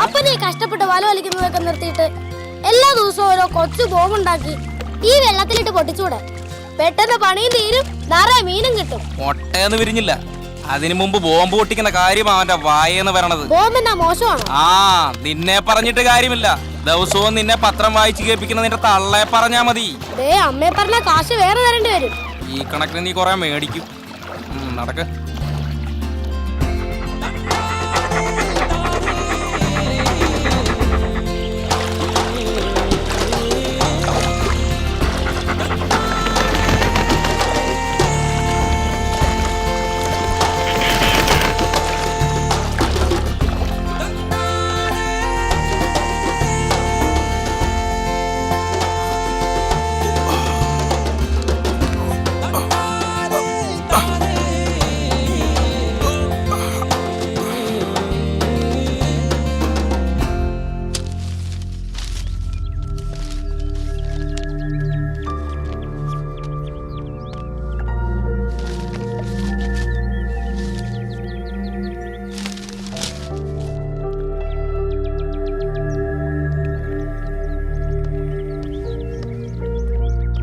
അപ്പ നീ കഷ്ടപ്പെട്ട് വല വലിക്കുന്നതൊക്കെ നിർത്തിയിട്ട് എല്ലാ ദിവസവും ഓരോ കൊച്ചു ബോംബുണ്ടാക്കി ഈ വെള്ളത്തിലിട്ട് പൊട്ടിച്ചൂടെ? പെട്ടെന്ന് പണിയും തീരും, നിറയെ മീനും കിട്ടും. മുട്ടയെന്ന് വിരിഞ്ഞില്ല, അതിനു മുമ്പ് ബോംബ് പൊട്ടിക്കുന്ന കാര്യം അവന്റെ വായെന്ന് പറയണത്. ബോംബെന്നാ മോശമാണോ? ആ, നിന്നെ പറഞ്ഞിട്ട് കാര്യമില്ല. ദിവസവും നിന്നെ പത്രം വായിച്ചു കേൾപ്പിക്കുന്ന നിന്റെ തള്ളയെ പറഞ്ഞാ മതി. അമ്മയെ പറഞ്ഞ കാശ് വേറെ തരേണ്ടി വരും. ഈ കണക്കിന് നീ കൊറേ മേടിക്കും. നടക്ക്.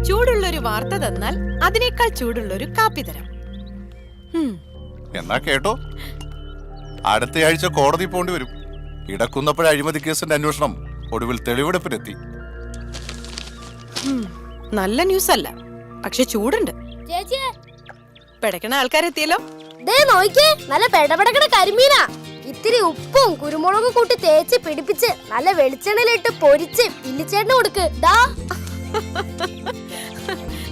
ചൂടുള്ളൊരു വാർത്ത തന്നാൽ അതിനേക്കാൾ ചൂടുള്ളൊരു കാപ്പി തരാം. എന്നാ കേട്ടോ, അടുത്തയാഴ്ച കോടതി പോണ്ടി വരും. ഇടക്കുന്നപ്പഴ അഴിമതി കേസിന്റെ അന്വേഷണം ഒടുവിൽ തെളിവെടുപ്പിനെത്തി. നല്ല ന്യൂസ് അല്ല, പക്ഷെ ചൂടുണ്ട്. പെടക്കണ ആൾക്കാരെത്തിയല്ലോ. നല്ല പെടപെടക്കണ കരിമീനാ. ഇത്തിരി ഉപ്പും കുരുമുളകും കൂട്ടി തേച്ച് പിടിപ്പിച്ച് നല്ല വെളിച്ചെണ്ണയിലിട്ട് പൊരിച്ച് ഇല്ലിച്ചേട്ടന് കൊടുക്ക്.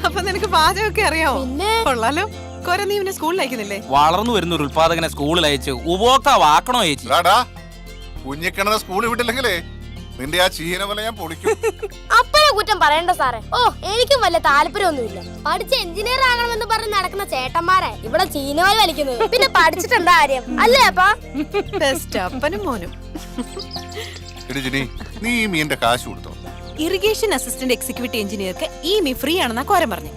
അപ്പൊ നിനക്ക് പാചകമൊക്കെ അറിയാമോ? കൊള്ളാലോ. കൊറേ നീ ഇവനെ സ്കൂളിൽ അയക്കുന്നില്ലേ? വളർന്നു വരുന്ന ഒരു ഉത്പാദകനെ സ്കൂളിൽ അയച്ച് ഉപഭോക്താവാക്കണോ ചേച്ചി? കുഞ്ഞിക്കിണറെ സ്കൂളിൽ വിട്ടില്ലെങ്കിലേ നിന്റെ ആ ചീന പോലെ ഞാൻ പൊളിക്കും. അപ്പനെ കുറ്റം പറയണ്ട സാറേ. എനിക്കും വല്ല താല്പര്യമൊന്നുമില്ല. പഠിച്ച എഞ്ചിനീയർ ആകണമെന്ന് പറഞ്ഞ് നടക്കുന്ന ചേട്ടന്മാരെ ഇവിടെ ചീനവാൽ വലിക്കുന്നത്. പിന്നെ പഠിച്ചിട്ടെന്താ കാര്യം അല്ലേ അപ്പാ? ബെസ്റ്റ് അപ്പനും മോനും. നീ ഈ മീന്റെ കാശ് കൊടുത്തോ? ഇറിഗേഷൻ അസിസ്റ്റന്റ് എക്സിക്യൂട്ടീവ് എഞ്ചിനീയർക്ക് ഈ മീ ഫ്രീ ആണെന്നാ കോരം പറഞ്ഞു.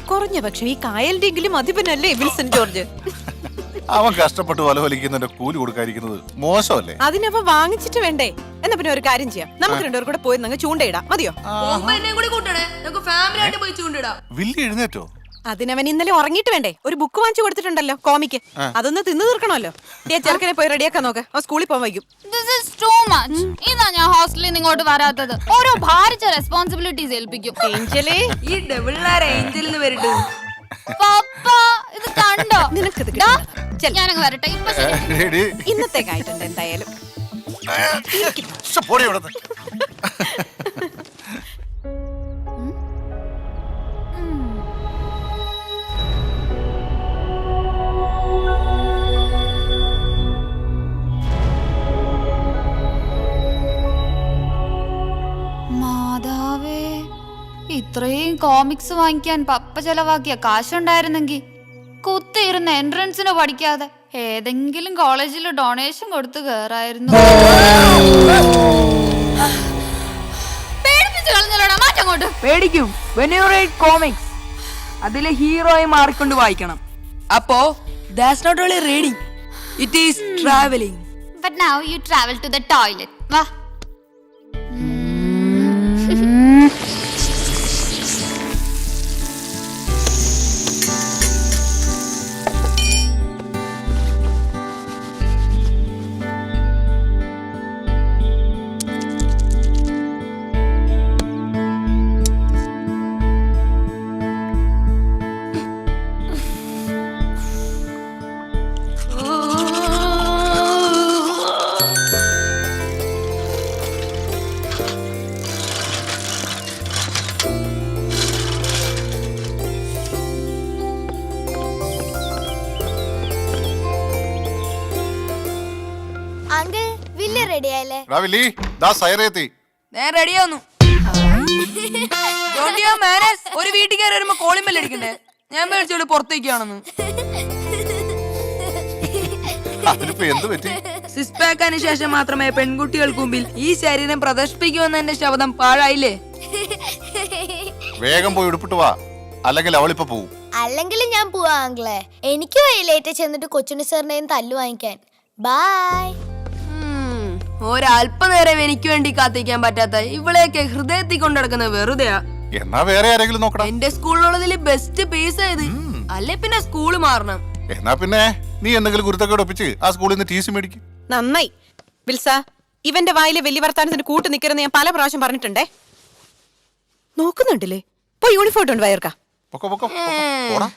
കുറഞ്ഞ പക്ഷം ഈ കായലിന്റെങ്കിലും അധിപനല്ലേ വിൽസൺ ജോർജ്. അവൻ കഷ്ടപ്പെട്ട് വല വലിക്കുന്നതിന്റെ കൂലി കൊടുക്കാതിരിക്കുന്നത് മോശമല്ലേ? അതിനവ വാങ്ങിച്ചിട്ട് വേണ്ടേ? എന്നാ പിന്നെ ഒരു കാര്യം ചെയ്യാം, നമുക്ക് രണ്ടുപേർ കൂടെ പോയി അങ്ങ് ചൂണ്ടയിടാം. മതിയോ? വില്ലി എഴുന്നേറ്റോ? അതിനവൻ ഇന്നലെ ഉറങ്ങിയിട്ട് വേണ്ടേ? ഒരു ബുക്ക് വാങ്ങിച്ചു കൊടുത്തിട്ടുണ്ടല്ലോ, കോമിക്ക്. അതൊന്ന് തിന്നു തീർക്കണമല്ലോ. ചെറുക്കനെ പോയി റെഡിയാക്കാൻ നോക്ക്, അവൻ സ്കൂളിൽ പോകാൻ വൈകും. ഇതാ ഞാൻ ഹോസ്റ്റലിൽ നിന്ന് ഇങ്ങോട്ട് വരാത്തത്. ഓരോ ഭാരിച്ച റെസ്പോൺസിബിലിറ്റീസ് ഏൽപ്പിക്കും. ഈ ഏഞ്ചലിന് വരട്ടെ. പപ്പ ഇത് കണ്ടോ? നിനക്കിത് ഞാനങ്ങ് വരട്ടെ. ഇപ്പൊ ഇന്നത്തേക്കായിട്ടുണ്ട് എന്തായാലും. മാതാവേ, ഇത്രയും കോമിക്സ് വാങ്ങിക്കാൻ പപ്പ ചെലവാക്കിയ കാശുണ്ടായിരുന്നെങ്കിൽ കുത്തിയിരുന്ന എൻട്രൻസിന് പഠിക്കാതെ ഏതെങ്കിലും കോളേജിൽ ഡൊണേഷൻ കൊടുത്ത് കേറായിരുന്നു. പേടിപ്പിച്ചു കളഞ്ഞല്ലോടാ, മാറ്റങ്ങോട്ട്. പേടിക്കും. when you read comics, അതിലെ ഹീറോയെ മാറിക്കൊണ്ട് വായിക്കണം. അപ്പോ that's not only reading, it is traveling. But now you travel to the toilet. വാ. ഞാൻ റെഡിയാന്നു. ഒരു വീട്ടിൽ കയറി വരുമ്പോ കോളിംബെൽ അടിക്കണ്ടേ? ഞാൻ മേടിച്ചോളൂ പുറത്തേക്കാണെന്ന്. സിക്സ് പാക്കിന് ശേഷം മാത്രമേ പെൺകുട്ടികൾക്ക് മുമ്പിൽ ഈ ശരീരം പ്രദർശിപ്പിക്കുമെന്ന് എന്റെ ശബ്ദം പാഴായില്ലേ? വേഗം പോയി ഉടുപ്പിട്ട് വാ, അല്ലെങ്കിൽ അവളിപ്പോ പോവും. അല്ലെങ്കിൽ ഞാൻ പോവാ ആംഗ്ലേ. എനിക്ക് വൈകിട്ട് ചെന്നിട്ട് കൊച്ചുണ്ണി സാറിനെയും തല്ലു വാങ്ങിക്കാൻ. ബൈ. ഒരല്പനേരം എനിക്ക് വേണ്ടി കാത്തിരിക്കാൻ പറ്റാത്ത ഇവളെയൊക്കെ ഹൃദയത്തിൽ കൊണ്ടുനടക്കുന്ന വെറുതെയാ. എന്നാ വേറെ ആരെങ്കിലും നോക്കണം. എന്റെ സ്കൂളിലുള്ളതിൽ ബെസ്റ്റ് പീസ് ആയത്. അല്ലെ പിന്നെ സ്കൂള് മാറണം. എന്നാ പിന്നെ നീ എന്തെങ്കിലും ഗുരുത്തൊക്കെ ഒപ്പിച്ച് ആ സ്കൂളിൽ നിന്ന് ടി സി മേടിക്കും. നന്നായി. വിൽസ, ഇവന്റെ വായിലെ വലിയ വർത്താനത്തിന് കൂട്ട് നിൽക്കരുന്ന് ഞാൻ പല പ്രാവശ്യം പറഞ്ഞിട്ടുണ്ടേ. നോക്കുന്നുണ്ടല്ലേ? പോയി യൂണിഫോം ഇട്ടുണ്ട് വയർക്ക. പൊക്കോ പൊക്കോ പോടാ.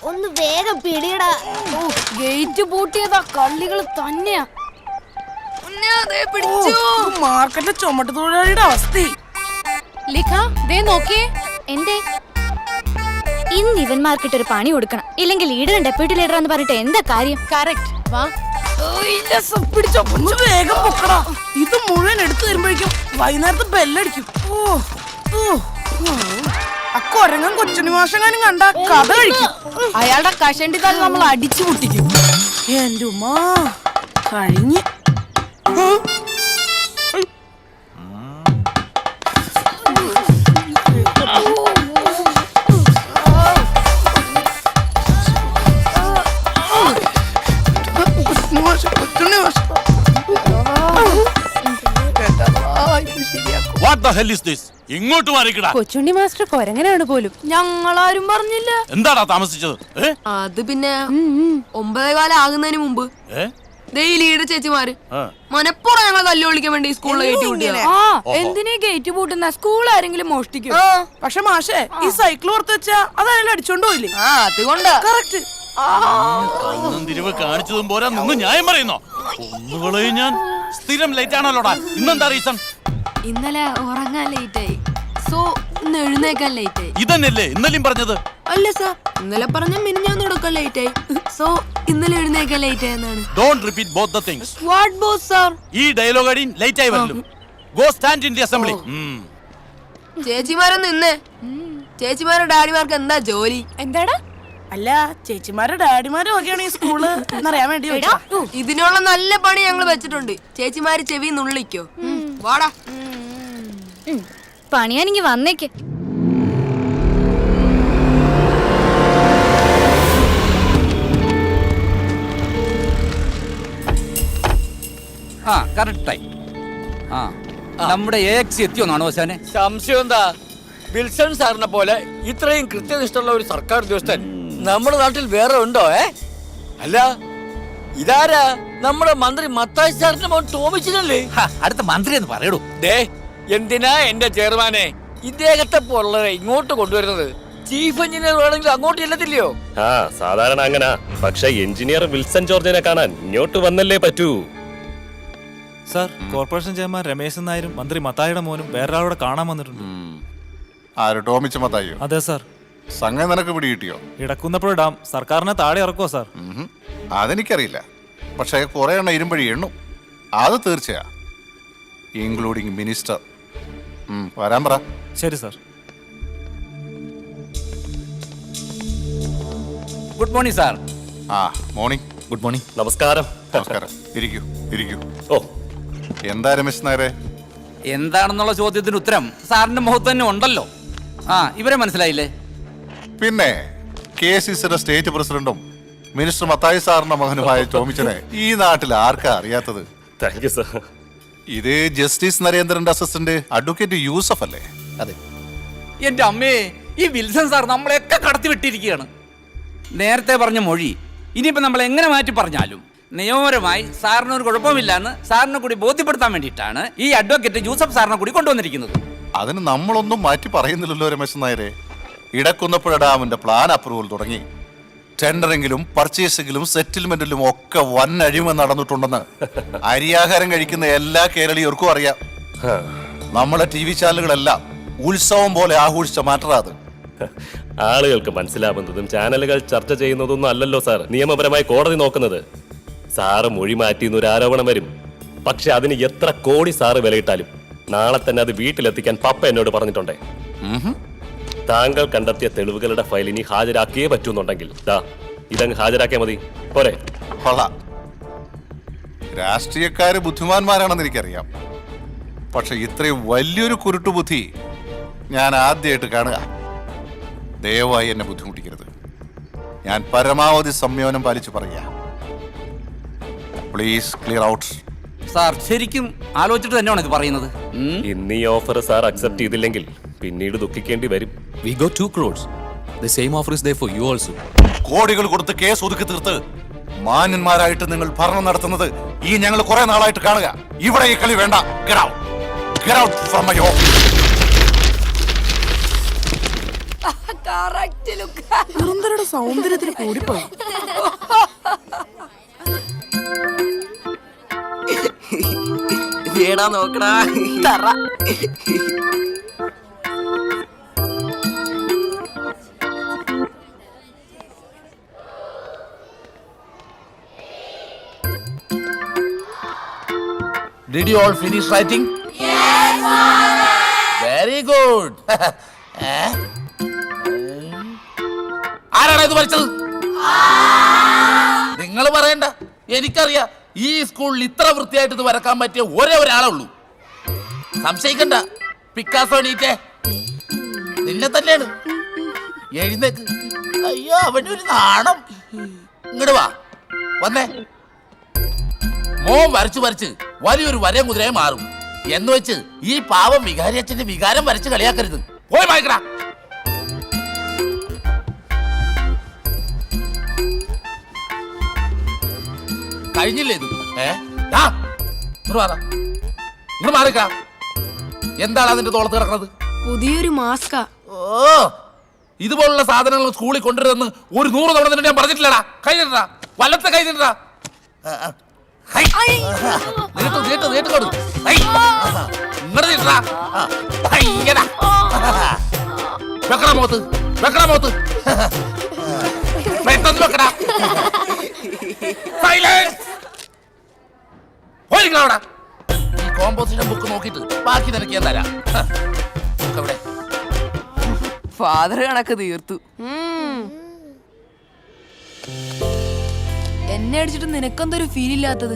ഒന്ന് വേഗം പിടിയടാ. ഗേറ്റ് പൂട്ടിയതാ കള്ളികൾ തന്നെയാ. മാർക്കറ്റിലെ ചുമട്ട് തൊഴിലാളിയുടെ അവസ്ഥ. ലിഖ ദേ നോക്കിയേ. എന്തേ? ഇന്ന് ഇവന്മാർക്കിട്ട് ഒരു പണി കൊടുക്കണം, ഇല്ലെങ്കിൽ ലീഡറും ഡെപ്യൂട്ടി ലീഡർ എന്ന് പറഞ്ഞിട്ട് എന്താ കാര്യം? കറക്റ്റ്. വാ പിടിച്ചോ, ഒന്ന് വേഗം പൊക്കടാ. ഇത് മുഴുവൻ എടുത്തു തരുമ്പോഴേക്കും വൈകുന്നേരത്ത് ബെല്ലടിക്കും. അക്കൊരങ്ങൻ കൊച്ചുണ്ണി മാഷങ്ങാനും കണ്ട കഥ കഴിക്കും. അയാളുടെ കഷണ്ടി തല നമ്മൾ അടിച്ചു പൊട്ടിക്കും. എന്റെ ഉമ്മാ കഴിഞ്ഞ്. ഇങ്ങോട്ട് മാറിക്കടാ. കൊച്ചുണ്ണി മാസ്റ്റർ കൊരങ്ങനാണ് പോലും. ഞങ്ങളാരും പറഞ്ഞില്ല. എന്താടാ താമസിച്ചത്? അത് പിന്നെ 9:15 ആകുന്നതിന് മുമ്പ് ലീഡർ ചേച്ചിമാര് മനപ്പുറം ഞങ്ങളെ തല്ലു വിളിക്കാൻ വേണ്ടി സ്കൂളിൽ കയറ്റി വിട്ടിയ. എന്തിനാ ഗേറ്റ് പൂട്ടുന്ന? സ്കൂൾ ആരെങ്കിലും മോഷ്ടിക്കും. പക്ഷെ മാഷേ, ഈ സൈക്കിൾ ഓർത്ത് വെച്ചാ അതായാലും അടിച്ചോണ്ട് പോയില്ലേ? അതുകൊണ്ട് കറക്റ്റ്. തിരിവ് കാണിച്ചതും പോരാ നിന്ന് ന്യായം പറയുന്നോ? ഒന്നുകളെയും ഞാൻ സ്ഥിരം ലേറ്റ് ആണല്ലോടാ. ഇന്നെന്താ റീസൺ? ഇന്നലെ ഉറങ്ങാൻ ലേറ്റ് ആയി, സോ ഇന്ന് എഴുന്നേക്കാൻ ലേറ്റ് ആയി. ഇതന്നെയല്ലേ ഇന്നലെയും പറഞ്ഞത്? അല്ല സാർ, ഇന്നലെ പറഞ്ഞ മിനിഞ്ഞാന്ന് കൊടുക്കാൻ ലേറ്റ് ആയി, സോ ഇന്നലെ എഴുന്നേക്കാൻ ലേറ്റ് ആയെന്നാണ്. Don't repeat both the things. What boss sir? ഈ ഡയലോഗ് അടി ലേറ്റ് ആയി വരും. Go stand in the assembly. ചേച്ചിമാരൊന്നും ഇന്നേ. ചേച്ചിമാരുടെ ഡാഡിമാർക്ക് എന്താ ജോലി? എന്താടാ? അല്ല, ചേച്ചിമാരുടെ ഡാഡിമാരും ഒക്കെയാണ് ഈ സ്കൂള് എന്നറിയാൻ വേണ്ടി ചോദിച്ചതാ. ഇതിനുള്ള നല്ല പണി ഞങ്ങൾ വെച്ചിട്ടുണ്ട്. ചേച്ചിമാര് ചെവി നുള്ളിക്കോ. വാടാ. പണിയാനിങ്ങി വന്നേക്ക്. കറക്റ്റായി. നമ്മുടെ AX എത്തിയോന്നാണോ ഓശാനെ? സംശയം എന്താ? വിൽസൺ സാറിനെ പോലെ ഇത്രയും കൃത്യനിഷ്ഠുള്ള ഒരു സർക്കാർ ഉദ്യോഗസ്ഥൻ നമ്മുടെ നാട്ടിൽ വേറെ ഉണ്ടോ? അല്ല, ഇതാരാ? നമ്മുടെ മന്ത്രി മത്തായി സാറിന്റെ മോൻ ടോമിച്ചിനല്ലേ? അടുത്ത മന്ത്രി എന്ന് പറയടൂ. ദേ, എന്തിനാ എന്റെ ചെയർമാനെ ഇദ്ദേഹത്തെ പോലുള്ളവരെ ഇങ്ങോട്ട് കൊണ്ടുവരുന്നത്? ചീഫ് എഞ്ചിനീയർ വേണമെങ്കിൽ അങ്ങോട്ട് ചെല്ലത്തില്ലയോ? ആ, സാധാരണ അങ്ങനെ. പക്ഷെ എഞ്ചിനീയർ വിൽസൺ ജോർജിനെ കാണാൻ ഇങ്ങോട്ട് വന്നല്ലേ പറ്റൂ. സാർ, കോർപ്പറേഷൻ ചെയർമാൻ രമേശൻ നായരും മന്ത്രി മത്തായിയുടെ മോനും വേറൊരാളോടെ കാണാൻ വന്നിട്ടുണ്ട്. ആര്? ടോമിച്ച മത്തായിയോ? അതെ സാർ. സംഗതി നിനക്ക് പിടികിട്ടിയോ? ഇടക്കുന്നപ്പോൾ ഡാം സർക്കാരിനെ താഴെ ഇറക്കുമോ സാർ? അതെനിക്കറിയില്ല. പക്ഷേ കുറെ എണ്ണം ഇരുമ്പഴി എണ്ണും, അത് തീർച്ചയാ, ഇൻക്ലൂഡിങ് മിനിസ്റ്റർ. വരാൻ പറ. ശരി സാർ. Good morning sir. ആ, മോർണിംഗ്. Good morning. നമസ്കാരം. നമസ്കാരം. ഇരിക്കൂ, ഇരിക്കൂ. ഓ, എന്താ രമേശ് നായരെ? എന്താണെന്നുള്ള ചോദ്യത്തിന് ഉത്തരം സാറിന്റെ മുഖത്ത് തന്നെ ഉണ്ടല്ലോ. ഇവരെ മനസ്സിലായില്ലേ? പിന്നെ KCCയുടെ സ്റ്റേറ്റ് പ്രസിഡന്റും മിനിസ്റ്റർ മത്തായി സാറിന്റെ മകനുമായ ടോമിച്ചനെ ഈ നാട്ടിൽ ആർക്കാ അറിയാത്തത്? Thank you sir. ഇത് ജസ്റ്റിസ് നരേന്ദ്രന്റെ അസിസ്റ്റന്റ് അഡ്വക്കേറ്റ് യൂസഫ് അല്ലേ? അതെ. എന്റെ അമ്മേ, ഈ വിൽസൺ സാർ നമ്മളെയൊക്കെ കടത്തി വിട്ടിരിക്കുകയാണ്. നേരത്തെ പറഞ്ഞ മൊഴി ഇനിയിപ്പോ നമ്മൾ എങ്ങനെ മാറ്റി പറഞ്ഞാലും നിയമപരമായി സാറിന് ഒരു കുഴപ്പമില്ലെന്ന് സാറിനെ കൂടി ബോധ്യപ്പെടുത്താൻ വേണ്ടിയിട്ടാണ് ഈ അഡ്വക്കേറ്റ് യൂസഫ് സാറിനെ കൂടി കൊണ്ടുവന്നിരിക്കുന്നത്. അതിന് നമ്മളൊന്നും മാറ്റി പറയുന്നില്ലല്ലോ രമേശൻ നായരെ. ഇടക്കുന്നപ്പുഴ ഡാമിന്റെ പ്ലാൻ അപ്രൂവൽ തുടങ്ങി ടെൻഡറിങ്ങിലും പർച്ചേസിംഗിലും സെറ്റിൽമെന്റിലും ഒക്കെ വൻ അഴിമ നടന്നിട്ടുണ്ടെന്ന് അരിയാഹാരം കഴിക്കുന്ന എല്ലാ കേരളീയർക്കും അറിയാം. നമ്മളെ TV ചാനലുകളെല്ലാം ഉത്സവം പോലെ ആഘോഷിച്ച മാറ്ററാ അത്. ആളുകൾക്ക് മനസ്സിലാവുന്നതും ചാനലുകൾ ചർച്ച ചെയ്യുന്നതൊന്നും അല്ലല്ലോ സാർ നിയമപരമായി കോടതി നോക്കുന്നത്. സാറ് മൊഴി മാറ്റിയെന്ന് ഒരു ആരോപണം വരും. പക്ഷെ അതിന് എത്ര കോടി സാറ് വിലയിട്ടാലും നാളെ തന്നെ അത് വീട്ടിലെത്തിക്കാൻ പപ്പ എന്നോട് പറഞ്ഞിട്ടുണ്ടേ. താങ്കൾ കണ്ടെത്തിയ തെളിവുകളുടെ ഫയൽ ഇനി ഹാജരാക്കിയേ പറ്റൂന്നുണ്ടെങ്കിൽ ഇതങ്ങ് ഹാജരാക്കിയാൽ മതി പോരെ? രാഷ്ട്രീയക്കാര് ബുദ്ധിമാന്മാരാണെന്ന് എനിക്കറിയാം. പക്ഷെ ഇത്രയും വലിയൊരു കുരുട്ടുബുദ്ധി ഞാൻ ആദ്യമായിട്ട് കാണുക. ദയവായി എന്നെ ബുദ്ധിമുട്ടിക്കരുത്. ഞാൻ പരമാവധി സംയമനം പാലിച്ച് പറയാ. Please clear out. സാർ ശരിക്കും ആലോചിച്ചിട്ട് തന്നെയാണ് ഇത് പറയുന്നത്. ഇന്ന് ഈ ഓഫർ സാർ അക്സെപ്റ്റ് ചെയ്തില്ലെങ്കിൽ പിന്നീട് ദുഃഖിക്കേണ്ടി വരും. We got 2 crores. The same offer is there for you also. കോടികൾ കൊടുത്ത് കേസ് ഒതുക്കി തീർത്ത് മാന്യന്മാരായിട്ട് നിങ്ങൾ ഭരണം നടത്തുന്നത് ഈ ഞങ്ങൾ കുറെ നാളായിട്ട് കാണുക. ഇവിടെ ഈ കളി വേണ്ട. Get out. Get out from my office. സുന്ദരയുടെ സൗന്ദര്യത്തിന് കൂടിപ്പോയി. നോക്കടാ. Did you all finish writing? Yes, Father. Very good. ആരാണ് ഇത് പഠിച്ചത്? നിങ്ങൾ പറയണ്ട, എനിക്കറിയാം. ഈ സ്കൂളിൽ ഇത്ര വൃത്തിയായിട്ട് ഇത് വരക്കാൻ പറ്റിയ ഒരേ ഒരാളേ ഉള്ളൂ. സംശയിക്കണ്ട. പിക്കാസോ നീറ്റേ നിന്നെ തന്നെയാണ്. എഴുന്നേക്ക്. അയ്യോ, അവനൊരു നാണം. ഇങ്ങോട്ട് വാ, വന്നേ. മോൻ വരച്ചു വരച്ച് വലിയൊരു വരയും കുതിരയെ മാറും എന്ന് വെച്ച് ഈ പാവം വികാരി അച്ഛന്റെ വികാരം വരച്ച് കളിയാക്കരുത്. പോയി വായിക്കടാ. കഴിഞ്ഞില്ലേ ഇത്? മാറിക്ക. എന്താണ് അതിന്റെ തോളത്ത് കിടക്കുന്നത്? പുതിയൊരു മാസ്കാ. ഓ, ഇതുപോലുള്ള സാധനങ്ങൾ സ്കൂളിൽ കൊണ്ടുവരുമെന്ന് ഒരു 100 തവണ തന്നെ ഞാൻ പറഞ്ഞിട്ടില്ലടാ. കൈ നീട്ടടാ, വലത്തെ കൈ നീട്ടടാ. വെക്കടാ മോത്ത്, വെക്കടാ മോത്ത്. പെട്ടെന്ന് വെക്കടാ. ഈ കോമ്പോസിഷൻ ബുക്ക് നോക്കിട്ട് ബാക്കി നിനക്ക് ഞാൻ തരാം. ഫാദർ കണക്ക് തീർത്തു. എന്നെ അടിച്ചിട്ട് നിനക്കെന്തൊരു ഫീൽ ഇല്ലാത്തത്?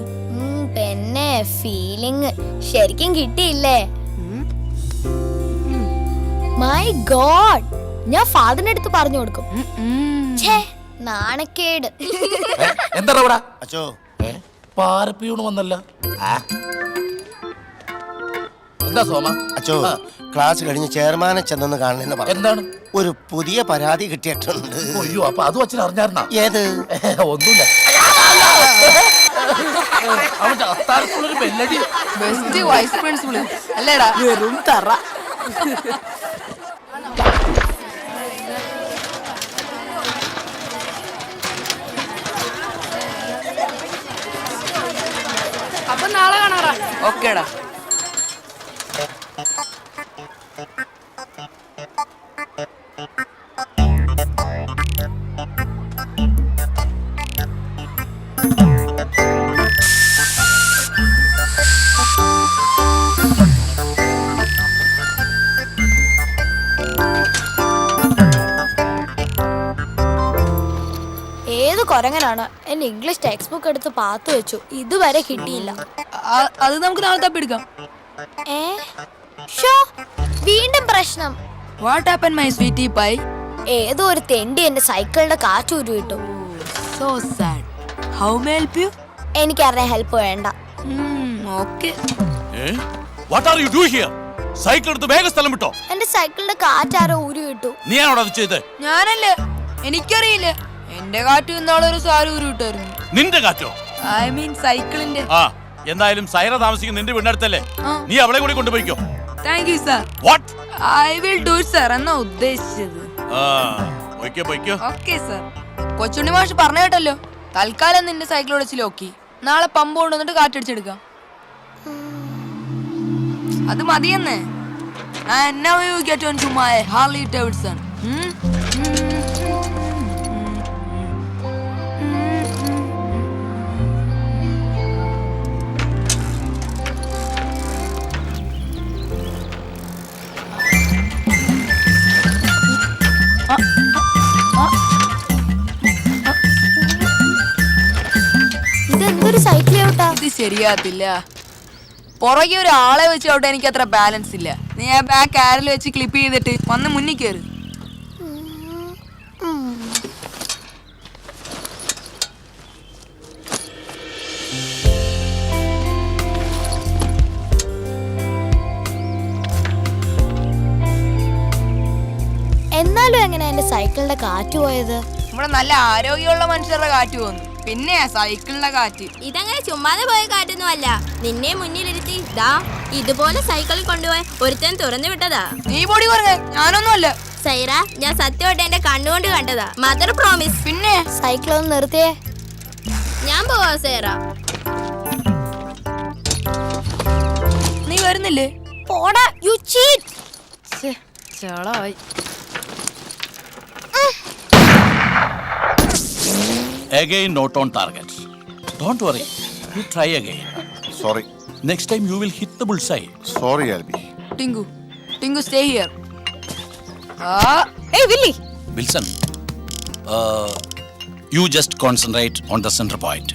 പിന്നെ ഫീലിംഗ് ശരിക്കും കിട്ടിയില്ലേ? മൈ ഗോഡ്, ഞാൻ ഫാദറിന്റെ അടുത്ത് പറഞ്ഞു കൊടുക്കും. നാണക്കേട്. എന്താ പാരപ്പിയൂണ് വന്നല്ല. എന്താ സോമ? അച്ചോ, ക്ലാസ് കഴിഞ്ഞ് ചെയർമാനെ ചെന്നൊന്ന് കാണണമെന്ന് പറഞ്ഞു. എന്താണ്? ഒരു പുതിയ പരാതി കിട്ടിയിട്ടുണ്ട്. അയ്യോ, അപ്പൊ അത് അച്ഛൻ അറിഞ്ഞായിരുന്നാ? ഏത്? ഒന്നുമില്ല. അവന്റെ അത്താഴത്തുള്ളൊരു ബെല്ലടി. ബെസ്റ്റ് വൈസ് പ്രിൻസിപ്പൾ അല്ലേടാ? വെറും തറ. അപ്പൊ നാളെ കാണാറാ. ഓക്കേടാ. ഏത് കൊരങ്ങനാണ് എന്റെ ഇംഗ്ലീഷ് ടെക്സ്റ്റ് ബുക്ക് എടുത്ത് പാത്തു വെച്ചു, ഇതുവരെ കിട്ടിയില്ല. അത് നമുക്ക് നാളെ തപ്പിയെടുക്കാം. വീണ്ടും പ്രശ്നം. What happen my sweetie pie? ഏതോ ഒരു തെണ്ടി എന്റെ സൈക്കിളിന്റെ കാറ്റ് ഉരുവിട്ടു. So sad. How may help you? എനിക്കറിയാൻ ഹെൽപ്പ് വേണ്ട. Okay. What are you do here? Cycle എടുത്ത് വേഗം സ്ഥലം വിട്ടോ. എന്റെ സൈക്കിളിന്റെ കാറ്റാരോ ഉരുവിട്ടു. നീയാണോ അത് ചെയ്തത്? ഞാനല്ലേ, എനിക്കറിയില്ല. എന്റെ കാറ്റ് ഇന്നാളൊരു സാരി ഉരുവിട്ടായിരുന്നു. നിന്റെ കാറ്റോ? ഐ മീൻ സൈക്കിളിന്റെ. ആ, എന്തായാലും സൈറ താമസിക്കുന്ന നിന്റെ വീടിനടുത്തല്ലേ, നീ അവളെ കൂടി കൊണ്ടുപോയിക്കോ. Thank you sir. What? I will do sir എന്നാ ഉദ്ദേശിച്ചത്. Okay sir. കൊച്ചുണ്ണി മാഷ് പറഞ്ഞു കേട്ടല്ലോ, തൽക്കാലം നിന്റെ സൈക്കിൾ ഒളിച്ച് ലോക്കി, നാളെ പമ്പ് കൊണ്ടുവന്നിട്ട് കാറ്റടിച്ചെടുക്കാം. അത് മതിയെന്നേ. Now you get on to my Harley Davidson. ഇതെന്തൊരു സൈക്കിൾ ഔട്ടാ? ഇത് ശരിയാത്തില്ല. പുറകെ ഒരാളെ വെച്ച് ഔട്ട് എനിക്ക് അത്ര ബാലൻസ് ഇല്ല. നീ ആ ബാക്ക് ആരിൽ വെച്ച് ക്ലിപ്പ് ചെയ്തിട്ട് വന്ന് മുന്നിൽ കയറി. എന്നാലും എങ്ങനെ എന്റെ സൈക്കിളിന്റെ കാറ്റ് പോയത്? ഇവിടെ നല്ല ആരോഗ്യമുള്ള മനുഷ്യരുടെ കാറ്റ് പോകുന്നു, പിന്നെ സൈക്കിളിന്റെ കാറ്റ്. ഇതങ്ങനെ ചുമ്മാതെ പോയ കാറ്റൊന്നും അല്ല. നിന്നെ മുന്നിലിരുത്തി ദാ ഇതുപോലെ സൈക്കിളിൽ കൊണ്ടുപോയി ഒരുത്തൻ തുറന്നു വിട്ടതാ. നീ പൊടി പറഞ്ഞ ഞാനൊന്നും അല്ല. സൈറ, ഞാൻ സത്യമായിട്ട് എന്റെ കണ്ണുകൊണ്ട് കണ്ടതാ. Mother promise. പിന്നെ സൈക്കിൾ ഒന്ന് നിർത്തിയേ. ഞാൻ പോവാ സൈറ. നീ വരുന്നില്ലേ? പോടാ, യു ചീറ്റ്. ചളായി. Again not on target. Don't worry. You try again. Sorry. Next time you will hit the bullseye. Sorry, Albi. Tingu, stay here. Hey, Willy. Wilson, you just concentrate on the center point.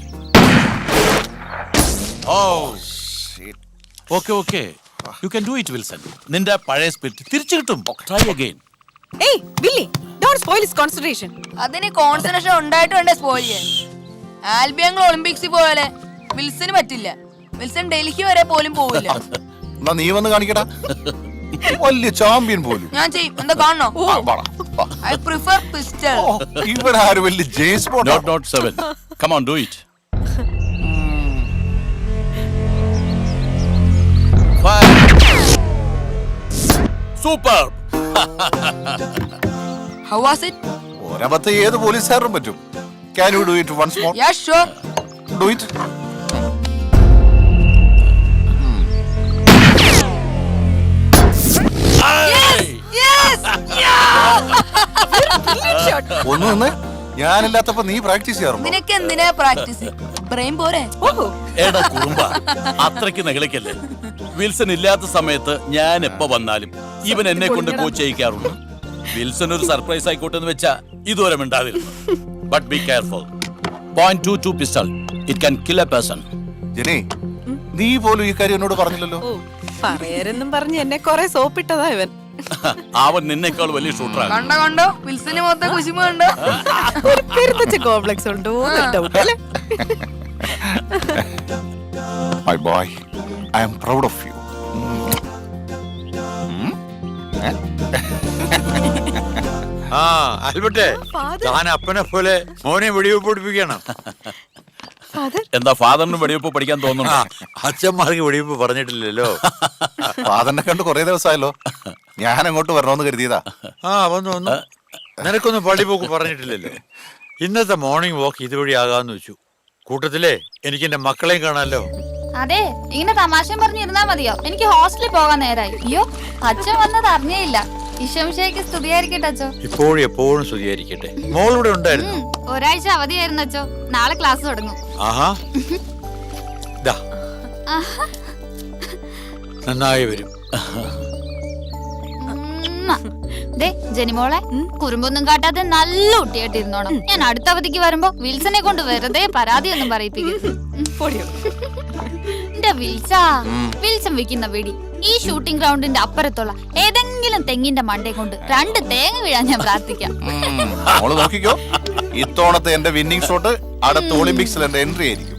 Oh, shit. Okay. You can do it, Wilson. നിന്റെ പഴയ spirit തിരിച്ചു കിട്ടും. Try again. Hey, Willy, don't spoil his concentration. അതിന് concentration ഉണ്ടായിട്ട് വേണ്ടേ spoil ചെയ്യാൻ. ആൽബിയങ്ങൾ ഒളിമ്പിക്സിൽ പോലെ വിൽസന് പറ്റില്ല. വിൽസൺ ഡൽഹി വരെ പോലും പോവില്ല. എന്നാ നീ വന്ന് കാണിക്കടാ, വലിയ ചാമ്പ്യൻ പോലും. ഞാൻ ചെയ്യും. എന്താ കാണണോ? I prefer pistol. ഇവിടെ ആര് വലിയ James bond? Not 7. Come on, do it. 5. Super. How was it? ഒരബദ്ധം ഏത് പോലീസുകാരനും പറ്റും. Can you do it once more? Yeah, sure. Do it. Yes! ഒന്ന് നിന്ന് ഞാനില്ലാത്തപ്പോ നീ പ്രാക്ടീസ് ചെയ്യാറുണ്ടോ? നിനക്ക് എന്തിനാ പ്രാക്ടീസ്? ബ്രെയിൻ പോരെ? എടാ കുറുമ്പ, അത്രയ്ക്ക് നെകളിക്കല്ലേ. വിൽസൺ ഇല്ലാത്ത സമയത്ത് ഞാൻ എപ്പോ വന്നാലും ഇവൻ എന്നെ കൊണ്ട് കോച്ച് ചെയ്യിക്കാറുണ്ട്. വിൽസൺ ഒരു സർപ്രൈസ് ആയിക്കോട്ടെ എന്ന് വെച്ചാ ഇതുവരെ മിണ്ടാതിരുന്നു. But be careful. .22 pistol. It can kill a person. Jenny, നീ പോലും ഈ കാര്യം എന്നോട് പറഞ്ഞില്ലല്ലോ. പറയരെന്നും പറഞ്ഞ് എന്നെ കൊറേ സോപ്പിട്ടതാ ഇവൻ. അവൻ നിന്നേക്കാൾ വലിയ ഷൂട്ടറാണ്. കണ്ടോ വിൽസന് മൊത്തം കുശിമ കണ്ടോ? ഒരു പെരുത്തച്ച കോംപ്ലക്സ് ഉണ്ടോ? My boy, I am proud of you. ആ ആൽബർട്ടേ, താൻ അപ്പനെ പോലെ മോനെ വെടിവെപ്പ് പഠിപ്പിക്കണം. എന്താ ഫാദറിന് വെടിവെപ്പ് പഠിക്കാൻ തോന്നുന്നു? അച്ഛന്മാർക്ക് വെടിവെപ്പ് പറഞ്ഞിട്ടില്ലല്ലോ. ഫാദറിനെ കണ്ട് കുറെ ദിവസമായല്ലോ. ഞാൻ അങ്ങോട്ട് വരണോന്ന് കരുതിയതാ. ആ വന്നു വന്നു. നിനക്കൊന്നും പള്ളിപ്പോക്ക് പറഞ്ഞിട്ടില്ലല്ലോ. ഇന്നത്തെ മോർണിംഗ് വാക്ക് ഇതുവഴി ആകാന്ന് വെച്ചു. കൂട്ടത്തിലേ എനിക്ക് എന്റെ മക്കളെയും കാണാമല്ലോ. അതെ, ഇങ്ങനെ തമാശയും പറഞ്ഞിരുന്നാ മതിയോ? എനിക്ക് ഹോസ്റ്റലിൽ പോകാൻ നേരായി. അയ്യോ, അച്ഛൻ വന്നത് അറിഞ്ഞേയില്ല. ഈശോമിശിഹായ്ക്ക് സ്തുതിയായിരിക്കട്ടെ അച്ചോ. ഇപ്പോഴും എപ്പോഴും സ്തുതിയായിരിക്കട്ടെ. മോളിവിടെ ഉണ്ടായിരുന്നു. ഒരാഴ്ച അവധിയായിരുന്നു അച്ചോ. നാളെ ക്ലാസ് തുടങ്ങും. ആഹാ, ദാ നന്നായി വരും. ദേ ജനിമോളെ, കുറുമ്പൊന്നും കാട്ടാതെ നല്ല കുട്ടിയായിട്ട് ഇരുന്നോണം. ഞാൻ അടുത്ത അവധിക്ക് വരുമ്പോ വിൽസനെ കൊണ്ട് വെറുതെ പരാതിയൊന്നും പറയിപ്പിക്കരുത്. എന്റെ വിൽസൺ വെക്കുന്ന വെടി ഈ ഷൂട്ടിംഗ് ഗ്രൗണ്ടിന്റെ അപ്പുറത്തുള്ള ഏതെങ്കിലും തെങ്ങിന്റെ മണ്ടേ കൊണ്ട് 2 തേങ്ങ വീഴാൻ ഞാൻ പ്രാർത്ഥിക്കാം. നോക്കിക്കോ, ഇത്തവണത്തെ എന്റെ വിന്നിംഗ് ഷോട്ട് അടുത്ത ഒളിമ്പിക്സിൽ എന്റെ എൻട്രി ആയിരിക്കും.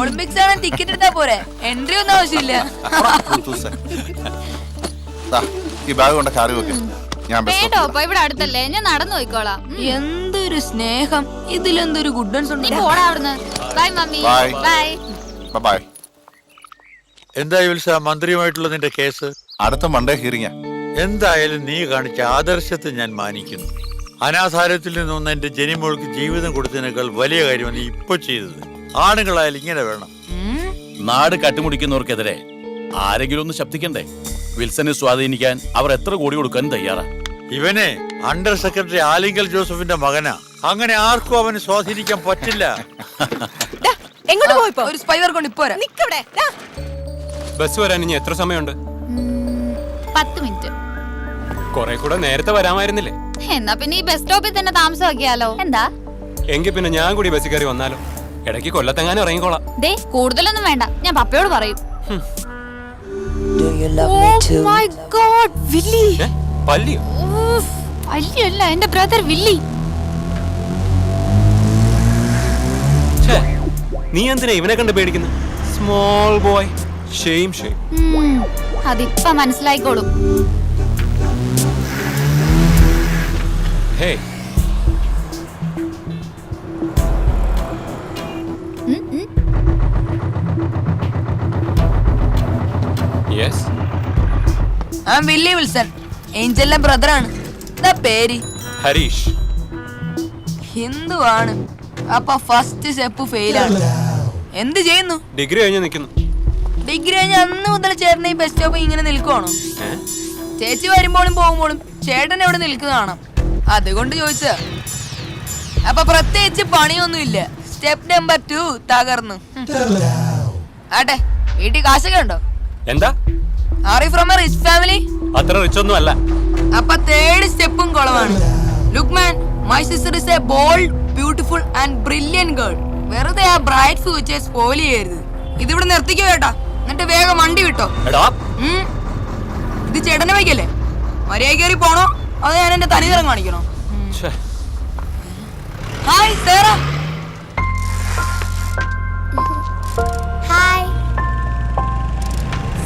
ഒളിമ്പിക്സ് ആണ്, ടിക്കറ്റ് എടുത്താ പോരെ, എൻട്രി ഒന്നും ആവശ്യമില്ല. ഈ ബാഗ് കൊണ്ട് കാറി വെക്ക്. ഞാൻ വേണ്ടോ, ഇപ്പൊ ഇവിടെ അടുത്തല്ലേ, ഞാൻ നടന്നു പോയിക്കോളാം. എന്തൊരു സ്നേഹം, ഇതിലെന്തൊരു ഗുഡൻസ് ഉണ്ട്. നീ പോടാ അവിടുന്ന്. Bye mummy. Bye bye. എന്തായി വിൽസ, മന്ത്രിയുമായിട്ടുള്ള നിന്റെ കേസ്? അടുത്ത മൺഡേ ഹിയറിംഗ്. എന്തായാലും നീ കാണിച്ച ആദർശത്തെ ഞാൻ മാനിക്കുന്നു. അനാഥാരത്തിൽ നിന്നൊന്ന് എന്റെ ജനിമോൾക്ക് ജീവിതം കൊടുത്തതിനേക്കാൾ വലിയ കാര്യമാണ് നീ ഇപ്പൊ ചെയ്തത്. ആണുങ്ങളായാലും ഇങ്ങനെ വേണം. നാട് കട്ടുമുടിക്കുന്നവർക്കെതിരെ ആരെങ്കിലും ഒന്ന് ശബ്ദിക്കണ്ടേ? വിൽസനെ സ്വാധീനിക്കാൻ അവർ എത്ര കോടി കൊടുക്കാൻ തയ്യാറാ? ഇവനെ അണ്ടർ സെക്രട്ടറി ആലിങ്കൽ ജോസഫിന്റെ മകനാ. അങ്ങനെ ആർക്കും അവനെ സ്വാധീനിക്കാൻ പറ്റില്ല. എങ്ങോട്ട് പോയിപ്പോ? ഒരു സ്പൈ വർക്ക് കൊണ്ട് ഇപ്പോ നിക്കവിടെ. ബസ് വരാൻ ഇനി എത്ര സമയമുണ്ട്? 10 മിനിറ്റ്. കുറെ കൂടെ നേരത്തെ വരാമായിരുന്നില്ലേ? എന്നാ പിന്നെ ഈ ബസ് സ്റ്റോപ്പിൽ തന്നെ താമസമാക്കിയാലോ? എന്താ? എങ്കിൽ പിന്നെ ഞാൻ കൂടി ബസ് കയറി വന്നാലോ? ഇടയ്ക്ക് കൊല്ലത്തെങ്ങാനും ഇറങ്ങിക്കോളാം. ദേ കൂടുതലൊന്നും വേണ്ട, ഞാൻ പപ്പയോട് പറയും. പല്ലിയോ? അല്ലല്ല, എന്റെ ബ്രദർ വില്ലി. നീ എന്തിനാ ഇവനെ കണ്ട് പേടിക്കുന്നു? Small boy. Shame shame. അതിപ്പ മനസ്സിലായിക്കോളും. ഹേ, യെസ്, ആ വില്ലി വിൽസൺ, ഏഞ്ചലിന്റെ ബ്രദറാണ്. എന്താ പേര്? ഹരീഷ്. ഹിന്ദുവാണ്. അപ്പൊ ഫസ്റ്റ് സ്റ്റെപ്പ് ഫെയിലാണ്. എന്ത് ചെയ്യുന്നു? ഡിഗ്രി കഴിഞ്ഞ് നിൽക്കുന്നു. ഡിഗ്രി കഴിഞ്ഞ അന്ന് മുതൽ ചേട്ടൻ ഈ ബസ് സ്റ്റോപ്പ് ഇങ്ങനെ നിൽക്കുവാണോ? ചേച്ചി വരുമ്പോഴും പോകുമ്പോഴും ചേട്ടൻ എവിടെ നിൽക്കുന്നതാണോ? അതുകൊണ്ട് ചോദിച്ചതാ. അപ്പൊ പ്രത്യേകിച്ച് പണിയൊന്നുമില്ല. സ്റ്റെപ്പ് നമ്പർ 2 തകർന്നു. ആട്ടെ, വീട്ടിൽ കാശൊക്കെ ഉണ്ടോ? എന്താ? Are you from a rich family? അത്ര റിച്ച് ഒന്നും അല്ല. അപ്പൊ 3rd സ്റ്റെപ്പും കുളമാണ്. Look man, my sister is a bold, beautiful and brilliant girl. വെറുതെ ആ ബ്രൈറ്റ് ഫ്യൂച്ചർ സ്പോയിൽ ചെയ്യരുത്. ഇതിവിടെ നിർത്തിക്കോ ചേട്ടാ, എന്നിട്ട് വേഗം വണ്ടി വിട്ടോ. ഇത് ചേട്ടന്റെ ബൈക്കല്ലേ? മര്യാദ കയറി പോണോ അതോ ഞാൻ എന്റെ തനിനിറം കാണിക്കണോ? Hi Sara. Hi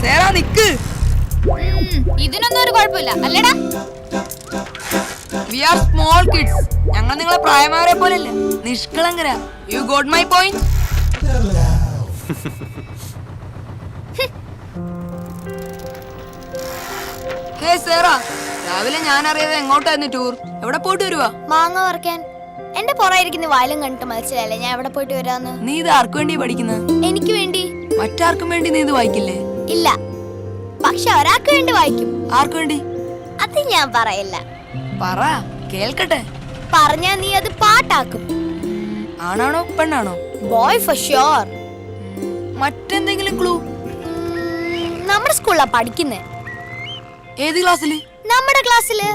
Sara, Nick. ഇതിനൊന്നും ഒരു കുഴപ്പമില്ല അല്ലേടാ? We are small kids. ഞങ്ങൾ നിങ്ങളെ പ്രായമാരെ പോലെയല്ല, നിഷ്കളങ്കര. You got my point? Hey Sara, രാവിലെ ഞാൻ അറിയാതെ എങ്ങോട്ടായിരുന്നു ടൂർ? എവിടെ പോയിട്ട് വരുവാ? മാങ്ങ പറിക്കാൻ. എന്റെ പുറയിരിക്കുന്ന വയലും കണ്ടിട്ട് മനസ്സിലായില്ലേ ഞാൻ എവിടെ പോയിട്ട് വരാന്ന്? നീ ഇത് ആർക്കു വേണ്ടി പഠിക്കുന്നത്? എനിക്ക് വേണ്ടി. മറ്റാർക്കും വേണ്ടി നീ ഇത് വായിക്കില്ലേ? ഇല്ല, പക്ഷെ ഒരാൾക്ക് വേണ്ടി വായിക്കും. ആർക്കു വേണ്ടി? അത് ഞാൻ പറയില്ല. പറ, കേൾക്കട്ടെ. പറഞ്ഞാ നീ അത് പാട്ടാക്കും. ആണാണോ പെണ്ണാണോ? Boy for sure. മറ്റെന്തെങ്കിലും ക്ലൂ? നമ്മുടെ സ്കൂളിലാ പഠിക്കുന്നേ. ഏത് ക്ലാസ്സില്? നമ്മുടെ ക്ലാസ്സില്.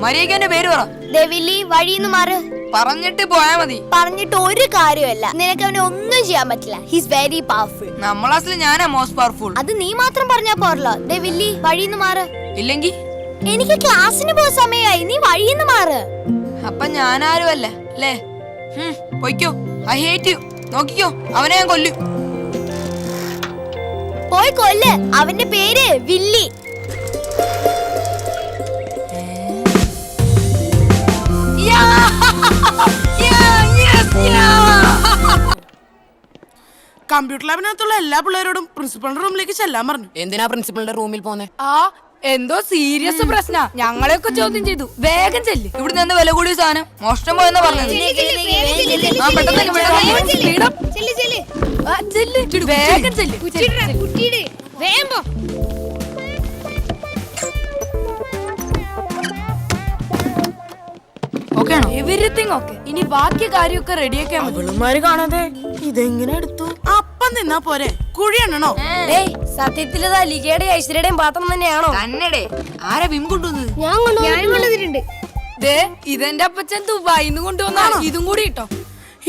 മര്യാദ പേര് പറ. ദേവില്ലി, വഴിന്ന് മാറ്. പറഞ്ഞിട്ട് പോയാ മതി. പറഞ്ഞിട്ട് ഒരു കാര്യമല്ല, നിനക്ക് അവനെ ഒന്നും ചെയ്യാൻ പറ്റില്ല. His very powerful. നമ്മളെ ക്ലാസ്സിൽ ഞാനാ മോസ്റ്റ് പവർഫുൾ. അത് നീ മാത്രം പറഞ്ഞാ പോരല്ലോ. ദേവില്ലി, വഴിന്ന് മാറ്. ഇല്ലെങ്കിൽ എനിക്ക് ക്ലാസ്സിന് പോയ സമയമായി, നീ വഴിന്ന് മാറ്. അപ്പൊ ഞാനാരും അല്ല അല്ലേ? പൊയ്ക്കോ, ഐ ഹേറ്റ് യു. നോക്കിക്കോ, അവനെ ഞാൻ കൊല്ലും. പോയി കൊല്ല്. അവന്റെ പേര് വില്ലി. കമ്പ്യൂട്ടർ ലാബിനകത്തുള്ള എല്ലാ പിള്ളേരോടും പ്രിൻസിപ്പളിന്റെ റൂമിലേക്ക് ചെല്ലാൻ പറഞ്ഞു. എന്തിനാ പ്രിൻസിപ്പളിന്റെ റൂമിൽ പോന്നെ? എന്തോ സീരിയസ് പ്രശ്ന. ഞങ്ങളെയൊക്കെ ചോദ്യം ചെയ്തു. വേഗം ചെല്ല്. ഇവിടുന്ന് എന്ത് വില കൂടിയ സാധനം മോഷണം പോയെന്നാ പറഞ്ഞത്. വേഗം ചെല്ല്. Everything okay. ഇനി ബാക്കി കാര്യമൊക്കെ റെഡിയാക്കാൻ അവളുമാര് കാണാതെ ഇതെങ്ങനെ എടുത്തു? അപ്പം നിന്നാ പോരെ, കുഴി എണ്ണണോ? സത്യത്തില് ലിഗയുടെയും ഐശ്വര്യയുടെയും പാത്രം തന്നെയാണോ? തന്നെടേ. ആരാ വിം കൊണ്ടുവന്നത്? ഞാൻ കൊണ്ടുവന്നിട്ടുണ്ട്. ഇതെന്റെ അപ്പച്ചൻ ദുബായിന്ന് കൊണ്ടുവന്നാണ്. ഇതും കൂടി ഇട്ടോ.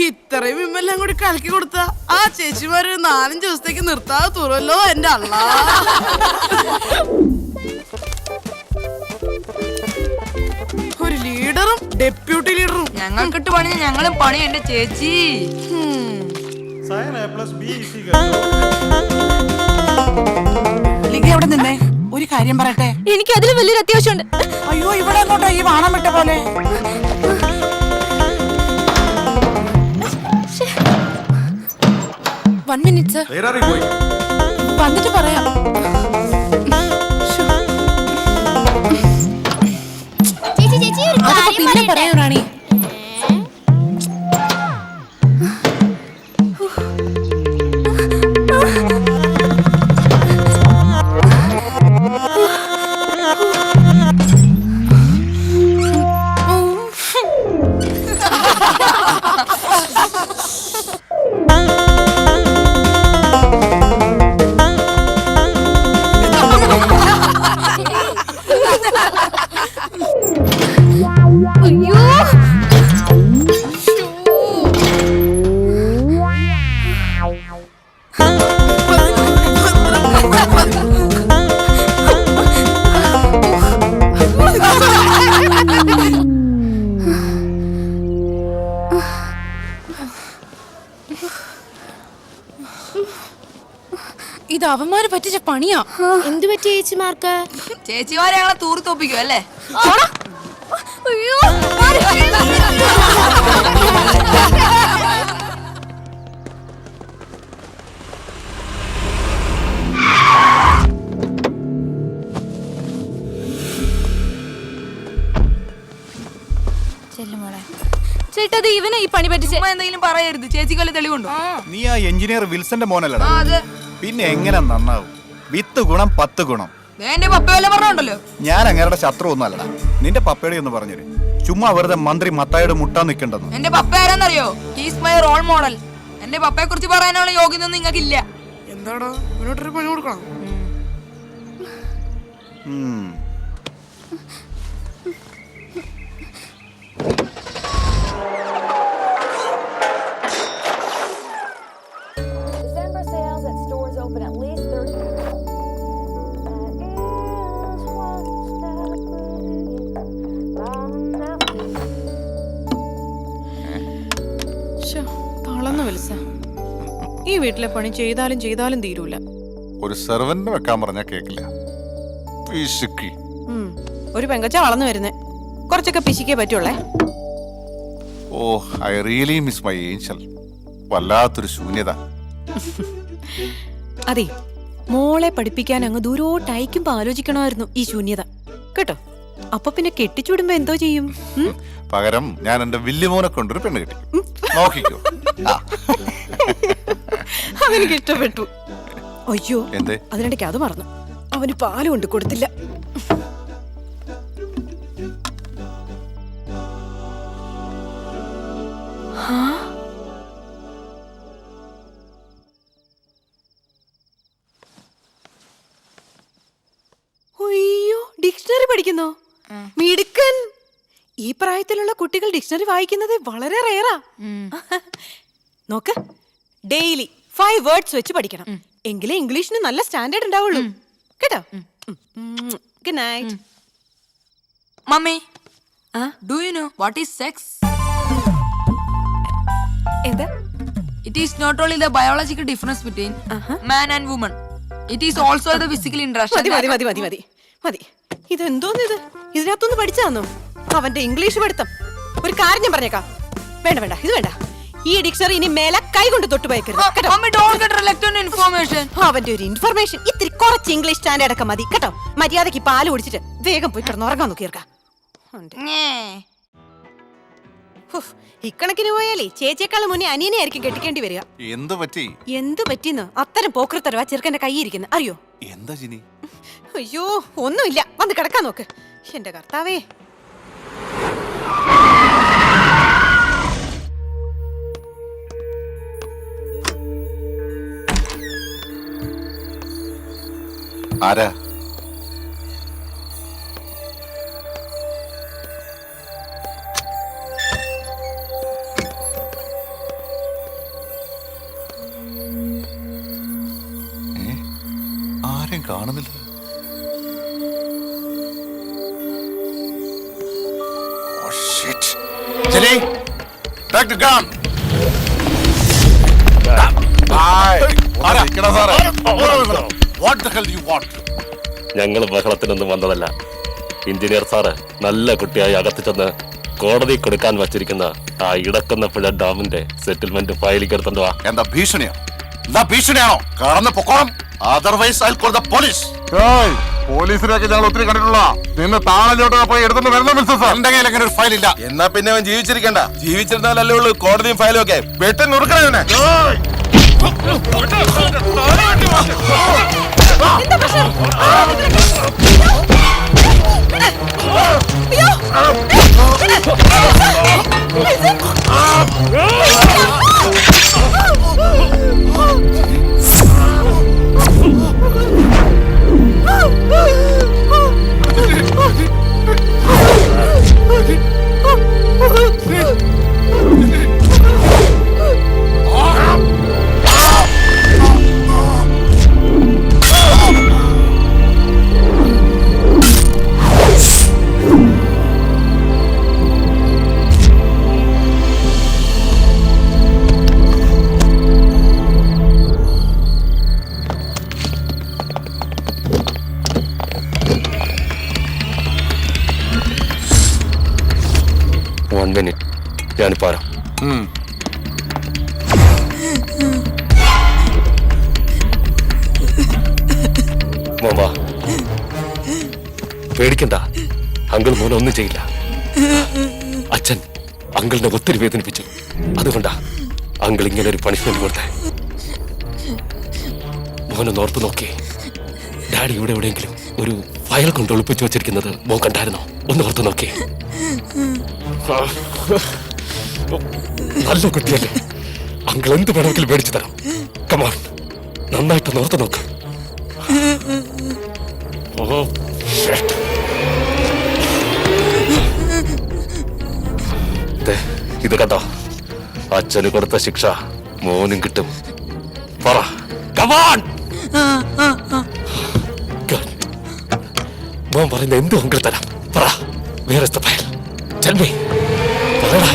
ഇത്രയും വിമ്മെല്ലാം കൂടി കലക്കി കൊടുത്ത ആ ചേച്ചിമാര് 4-5 ദിവസത്തേക്ക് നിർത്താതെ തുറല്ലോ എന്റെ അള്ളാ. ഒരു ലീഡറും ഡെപ്യൂട്ടി ലീഡറും. ഞങ്ങൾക്കിട്ട് പണിഞ്ഞ ഞങ്ങളും പണി എന്റെ ചേച്ചി. ലിഗ എവിടെ നിന്നേ? ഒരു കാര്യം പറയട്ടെ. എനിക്ക് അതിൽ വലിയൊരു അത്യാവശ്യമുണ്ട്. അയ്യോ, ഇവിടെ അങ്ങോട്ടോ ഈ വാണം വിട്ട പോലെ. One minute, sir. വന്നിട്ട് പറയാം. അതൊക്കെ പിന്നെ പറയാം റാണി. ഇത് അവന്മാര് പറ്റിച്ച പണിയാ. എന്ത് പറ്റി ചേച്ചിമാർക്ക്? ചേച്ചിമാരെ ഞങ്ങളെ തൂറി തോപ്പിക്കും അല്ലേ? ചേട്ടാ, ഇവനെ ഈ പണി പറ്റിച്ച എന്തെങ്കിലും പറയരുത്. ചേച്ചിക്ക് വല്ല തെളിവുണ്ടോ? നീ ആ എഞ്ചിനീയർ വിൽസന്റെ മോനല്ലടാ. അതെ. പിന്നെ എങ്ങനെ നന്നാവും? 10 ഗുണം 10 ഗുണം. എന്റെ പപ്പ വല്ല പറഞ്ഞോണ്ടല്ലോ. ഞാൻ അങ്ങേരുടെ ശത്രു ഒന്നും അല്ലടാ. നിന്റെ പപ്പയുടെ ഒന്ന് പറഞ്ഞേ. ചുമ്മാ വെറുതെ മന്ത്രി മത്തായിയുടെ മുട്ടാൻ നിൽക്കണ്ടെന്ന്. എന്റെ പപ്പ ആരാന്നറിയോ? He's my role model. എന്റെ പപ്പയെ കുറിച്ച് പറയാനുള്ള യോഗ്യത നിങ്ങൾക്കില്ല. എന്താടാ ഇവനോട്ടൊരു പണി കൊടുക്കണം. തളർന്നു വിളിച്ച ഈ വീട്ടിലെ പണി ചെയ്താലും ചെയ്താലും തീരൂല. ഒരു സെർവന്റ് വെക്കാൻ പറഞ്ഞാ കേക്കില്ല. പിശുക്കി. ഒരു പെങ്കച്ച വളർന്നു വരുന്നേ. കുറച്ചൊക്കെ പിശിക്കേ പറ്റുള്ളേ. Oh, I really miss my angel. വല്ലാത്തൊരു ശൂന്യത. അതെ, മോളെ പഠിപ്പിക്കാൻ അങ്ങ് ദൂരോട്ടയക്കുമ്പോ ആലോചിക്കണമായിരുന്നു ഈ ശൂന്യത കേട്ടോ. അപ്പൊ പിന്നെ കെട്ടിച്ചുവിടുമ്പോ എന്തോ ചെയ്യും? പകരം ഞാൻ എന്റെ വില്യമോനെ കൊണ്ടൊരു പെണ്ണ് കിട്ടി. നോക്കിക്കോ. അവനക്ക് ഇഷ്ടപ്പെട്ടു. അയ്യോ, എന്തേ? അതിനിടയ്ക്ക് അത് മറന്നു. അവന് പാല് കൊണ്ട് കൊടുത്തില്ല. അയ്യോ, ഡിക്ഷണറി പഠിക്കുന്നോ? മിടുക്കൻ. ഈ പ്രായത്തിലുള്ള കുട്ടികൾ ഡിക്ഷണറി വായിക്കുന്നത് വളരെ റെയറാ. നോക്ക്, ഡെയിലി 5 വേർഡ്സ് വെച്ച് പഠിക്കണം. എങ്കിലേ ഇംഗ്ലീഷിന് നല്ല സ്റ്റാൻഡേർഡ് ഉണ്ടാവുള്ളൂ കേട്ടോ. Good night. Mummy, do you know what is sex? എന്താ? It is not only the biological difference between man and woman. It is also the physical interaction. മതി മതി മതി മതി മതി. ഇതെന്തോന്ന് ഇത്? ഇതിനകത്തൊന്ന് പഠിച്ചാന്നോ അവന്റെ ഇംഗ്ലീഷ് പഠിത്തം? ഒരു കാര്യം ഞാൻ പറഞ്ഞേക്കാം. വേണ്ട വേണ്ട, ഇത് വേണ്ട. ഈ ഡിക്ഷണറി ഇനി മേലെ കൈ കൊണ്ട് തൊട്ട് പോയേക്കരുത് കേട്ടോ. Mummy don't get reluctant information. അവന്റെ ഒരു ഇൻഫർമേഷൻ ഇത്തിരി കുറച്ച് ഇംഗ്ലീഷ് സ്റ്റാൻഡേർഡ് ഒക്കെ മതി കേട്ടോ. മര്യാദക്ക് പാല് കുടിച്ചിട്ട് വേഗം പോയി കിടന്ന് ഉറങ്ങാൻ നോക്കിയേർക്ക. ഇക്കണക്കിന് പോയാലേ ചേച്ചിയേക്കാളും മുന്നേ അനിയനെ ആയിരിക്കും കെട്ടിക്കേണ്ടി വരിക. എന്ത് പറ്റി? എന്ത് പറ്റിന്ന് അത്തരം പോക്കൃത്തരവാ ചെറുക്കന്റെ കൈയിരിക്കുന്നത് അറിയോ? എന്താ ജിനി? അയ്യോ ഒന്നുമില്ല, വന്ന് കിടക്കാൻ നോക്ക്. എന്റെ കർത്താവേ. ആരാ? ആരെയും കാണുന്നില്ല. Oh, shit. Jenny, take the gun. ആരാ? What the hell do you want? ഞങ്ങൾ ബഹളത്തിനൊന്നും വന്നതല്ല. എഞ്ചിനീയർ സാറ് നല്ല കുട്ടിയായി അകത്ത് ചെന്ന് കോടതി കൊടുക്കാൻ വച്ചിരിക്കുന്ന ആ ഇടക്കുന്ന പുഴ ഡാമിന്റെ സെറ്റിൽമെന്റ് ഫയലിലേക്ക് എടുത്തോണ്ട് വാ. എന്താ ഭീഷണിയോ? എന്താ ഭീഷണിയാണോ? കടന്ന് പൊക്കോണം. Otherwise I will call the police. പോലീസിനൊക്കെ ഞങ്ങൾ ഒത്തിരി കണ്ടിട്ടുള്ള നിന്ന് താളോട്ട് പോയി എടുത്തോണ്ട് വരണം മിസ്റ്റർ സാർ. എന്റെ കയ്യിൽ അങ്ങനെ ഒരു ഫയൽ ഇല്ല. എന്നാ പിന്നെ അവൻ ജീവിച്ചിരിക്കണ്ട. ജീവിച്ചിരുന്നാലല്ലേ ഉള്ളൂ കോടതിയും ഫയലും ഒക്കെ. വെട്ടൻ നുറുക്കണേ. ഞാനിപ്പോ മോമാ പേടിക്കണ്ട, അങ്കിൾ മോനെ ഒന്നും ചെയ്യില്ല. അച്ഛൻ അങ്കിളിനെ ഒത്തിരി വേദനിപ്പിച്ചു, അതുകൊണ്ടാ അങ്കിൾ ഇങ്ങനെ ഒരു പണിഷ്മെന്റ് കൊടുത്തേ. മോനൊന്ന് ഓർത്ത് നോക്കി, ഡാഡി ഇവിടെ എവിടെയെങ്കിലും ഒരു ഫയൽ കൊണ്ട് ഒളിപ്പിച്ചു വെച്ചിരിക്കുന്നത് മോൻ കണ്ടായിരുന്നോ? ഒന്ന് ഓർത്ത് നോക്കി. നല്ല കുട്ടിയല്ലേ, അങ്കിൾ എന്ത് വേണമെങ്കിലും മേടിച്ചു തരാം. കമോൺ, നന്നായിട്ട് ഓർത്ത് നോക്ക്. ഇത് കണ്ടോ, അച്ഛന് കൊടുത്ത ശിക്ഷ മോനും കിട്ടും. പറ, കമോൺ. മോൻ പറയുന്ന എന്തും അങ്കിൾ തരാം. പറ, വേറെ ഫയൽ ടെൽ മീ. പറയടാ.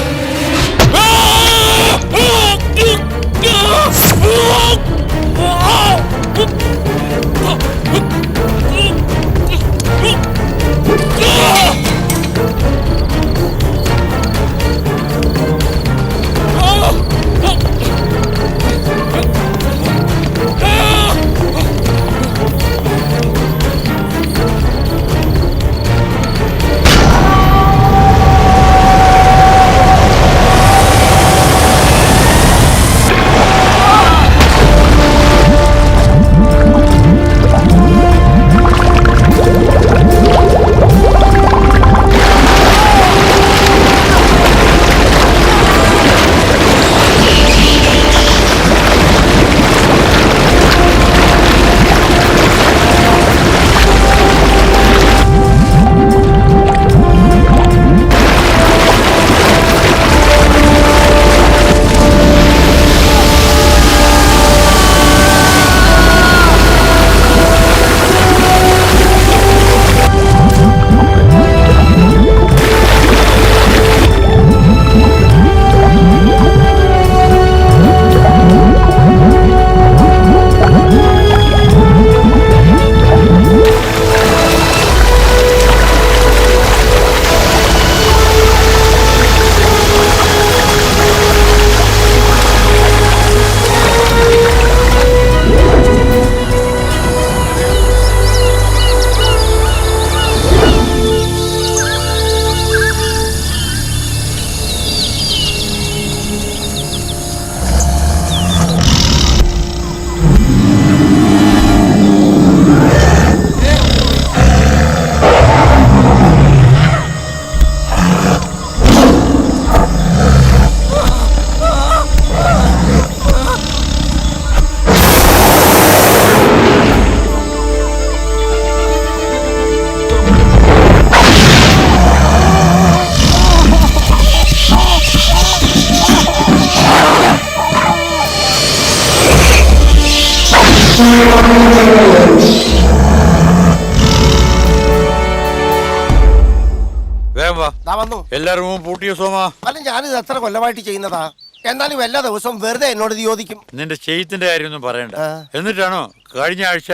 വാ. ദാ വന്നു. എല്ലാ റൂമും പൂട്ടിയോ സോമാ? അല്ല ഞാനിത് എത്ര കൊല്ലമായിട്ട് ചെയ്യുന്നതാ. എന്നാലും എല്ലാ ദിവസവും വെറുതെ എന്നോട് ഇത് ചോദിക്കും. നിന്റെ ചെയ്യത്തിന്റെ കാര്യമൊന്നും പറയണ്ട. എന്നിട്ടാണോ കഴിഞ്ഞ ആഴ്ച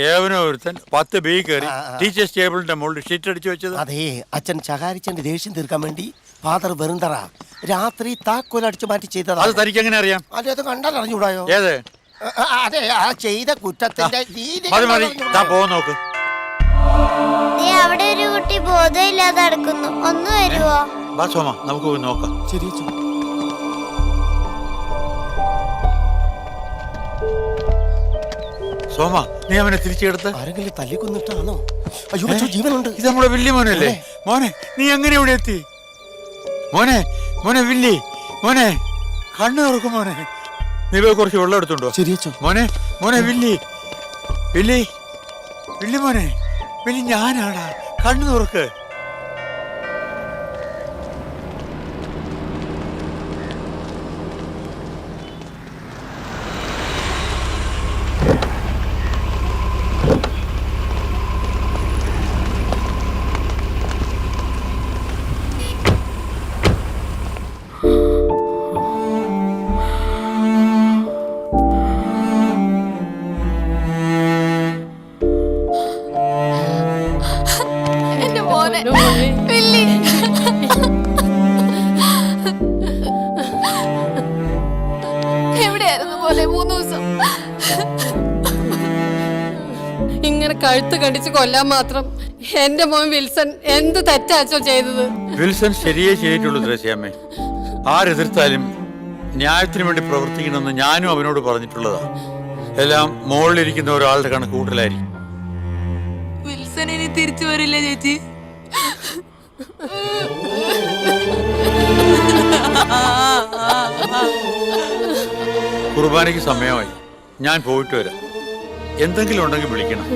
ഏവനോ ഒരുത്തൻ 10 ബി കയറി ടീച്ചേഴ്സ് ടേബിളിന്റെ മുകളിൽ ഷീറ്റ് അടിച്ചു വെച്ചത്? അതേ, അച്ഛൻ ചകാരിച്ചന്റെ ദേഷ്യം തീർക്കാൻ വേണ്ടി ഫാദർ വെറുന്തറ രാത്രി താക്കോലടിച്ചു മാറ്റി ചെയ്തതാ. അത് തനിക്ക് എങ്ങനെ അറിയാം? അത് കണ്ടാൽ അറിഞ്ഞൂടായോ? ഏത്? അതെ, ആ ചെയ്ത കുറ്റത്തിന്റെ രീതി മതി മതി, താൻ പോ നോക്ക്. അവിടെ ഒരു കുട്ടി ബോധമില്ലാതെ നടക്കുന്നു, ഒന്ന് വരുവോ? വാ സോമ, നമുക്ക് പോയി നോക്കാം. ശരി. സോമ, നീ അവനെ തിരിച്ചെടുത്ത് ആരെങ്കിലും തല്ലിക്കൊന്നിട്ടാണോ? അയ്യോ, ജീവനുണ്ട്. ഇത് നമ്മുടെ വില്ലി മോനല്ലേ? മോനെ, നീ എങ്ങനെ ഇവിടെ എത്തി? മോനെ, മോനെ വില്ലി, മോനെ കണ്ണു തുറക്കും മോനെ. നീ പോയി കുറച്ച് വെള്ളം എടുത്തുണ്ടോ? ശരി. മോനെ, മോനെ വില്ലി, വില്ലി, വില്ലി മോനെ, വില്ലി ഞാനാടാ, കണ്ണു തുറക്ക്. എവിടെയായിരുന്നു പോലെ 3 ദിവസം? ഇങ്ങനെ കഴുത്ത് കടിച്ച് കൊല്ലാൻ മാത്രം എന്റെ മോൻ വിൽസൺ എന്ത് തെറ്റാച്ചോ ചെയ്തത്? വിൽസൺ ശരിയേ ചെയ്തിട്ടുള്ളൂ ത്രേസ്യാമ്മേ. ആരെതിർത്താലും ന്യായത്തിന് വേണ്ടി പ്രവർത്തിക്കണമെന്ന് ഞാനും അവനോട് പറഞ്ഞിട്ടുള്ളതാ. എല്ലാം മുകളിലിരിക്കുന്ന ഒരാളുടെ കണക്ക് കൂട്ടലായിരിക്കും. വിൽസൺ ഇനി തിരിച്ചു വരില്ല ചേച്ചി. കുർബാനയ്ക്ക് സമയമായി, ഞാൻ പോയിട്ട് വരാം. എന്തെങ്കിലും ഉണ്ടെങ്കിൽ വിളിക്കണം.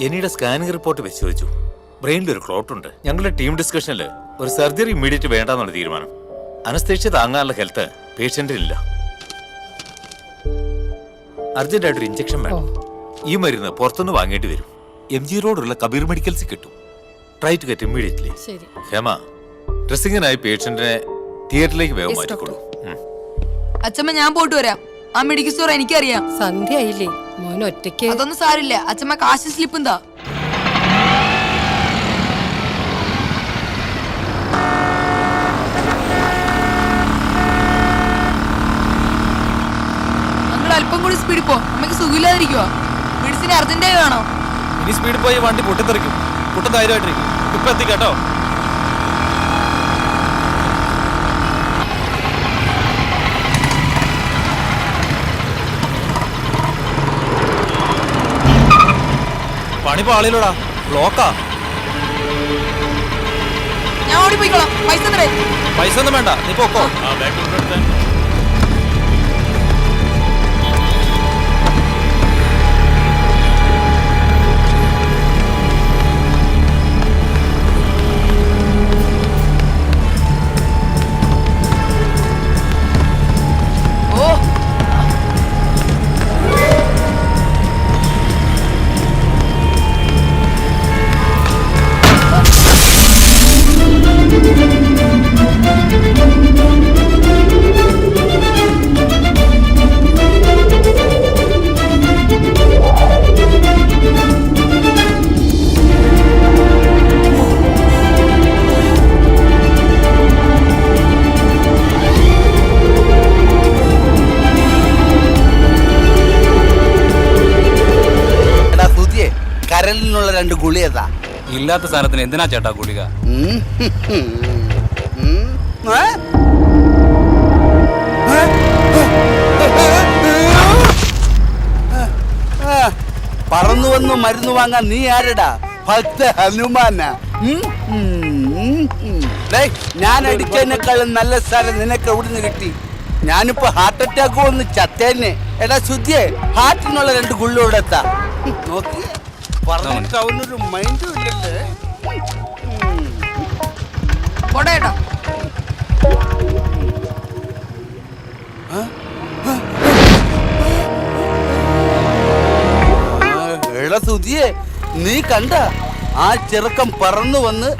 ജെനിയുടെ സ്കാനിംഗ് റിപ്പോർട്ട് പരിശോധിച്ചു. ബ്രെയിനിൽ ഒരു ക്ലോട്ട് ഉണ്ട്. ഞങ്ങളുടെ ടീം ഡിസ്കഷനിൽ ഒരു സർജറി ഇമ്മീഡിയറ്റ് വേണ്ടെന്നാണ് തീരുമാനം. അനസ്തേഷ്യ താങ്ങാനുള്ള ഹെൽത്ത് പേഷ്യന്റിനില്ല. അർജന്റായിട്ടൊരു ഇഞ്ചക്ഷൻ വേണം. ഈ മരുന്ന് പുറത്തുനിന്ന് വാങ്ങേണ്ടി വരും. MG റോഡുള്ള കബീർ മെഡിക്കൽസിൽ കിട്ടും. Try to get immediately. Hema, ഡ്രസ്സിങ്ങിനായി പേഷ്യന്റിനെ തിയേറ്ററിലേക്ക് വേഗം മാറ്റിക്കൊള്ളൂ. അച്ഛമ്മ, ഞാൻ പോയിട്ട് വരാം. ആ മെഡിക്കൽ സ്റ്റോർ എനിക്കറിയാം. സന്ധ്യയില്ലേ മോൻ ഒറ്റയ്ക്ക്? അതൊന്നും സാരില്ല. അച്ഛമ്മ കാശ് സ്ലിപ്പ് എന്താ? നിങ്ങൾ അല്പം കൂടി സ്പീഡിൽ പോ. അമ്മയ്ക്ക് സുഖമില്ലാതിരിക്കുവോ? മെഡിസിൻ അർജന്റായി വേണോ? ഇനി സ്പീഡിൽ പോയി വണ്ടി പൊട്ടിത്തെറിക്കും. കുട്ടൻ ധൈര്യമായിട്ടിരിക്കും. ഇപ്പൊ എത്തി കേട്ടോ. പണി പാളിയിലൂടാ, ബ്ലോക്കാ. ഞാൻ ഓടിപ്പോയിക്കോളാം. പൈസ ഒന്നും വേണ്ട, നീ പോക്കോ. കരലിനുള്ള 2 ഗുളികതാ. ഇല്ലാത്ത സാധനത്തിന് എന്തിനാ ചേട്ടാ ഗുളിക? പറന്നു വന്നു മരുന്ന് വാങ്ങാൻ നീ ആരടാ? ഭക്ത ഹനുമാന. ഞാൻ അടിച്ചതിനേക്കാളും നല്ല സ്ഥലം നിനക്ക് എവിടുന്ന് കിട്ടി? ഞാനിപ്പോ ഹാർട്ട് അറ്റാക്ക് വന്ന് ചത്തേനെ. എടാ ശുദ്ധിയെ, ഹാർട്ടിനുള്ള 2 ഗുള്ളി ഇവിടെ എത്താ. നോക്കി പറഞ്ഞിട്ട് അവനൊരു മൈൻഡും ഇല്ലല്ലേ. പോടേട്ടാ. എടാ സുധിയെ, നീ കണ്ട ആ ചെറുക്കം പറന്നു വന്ന്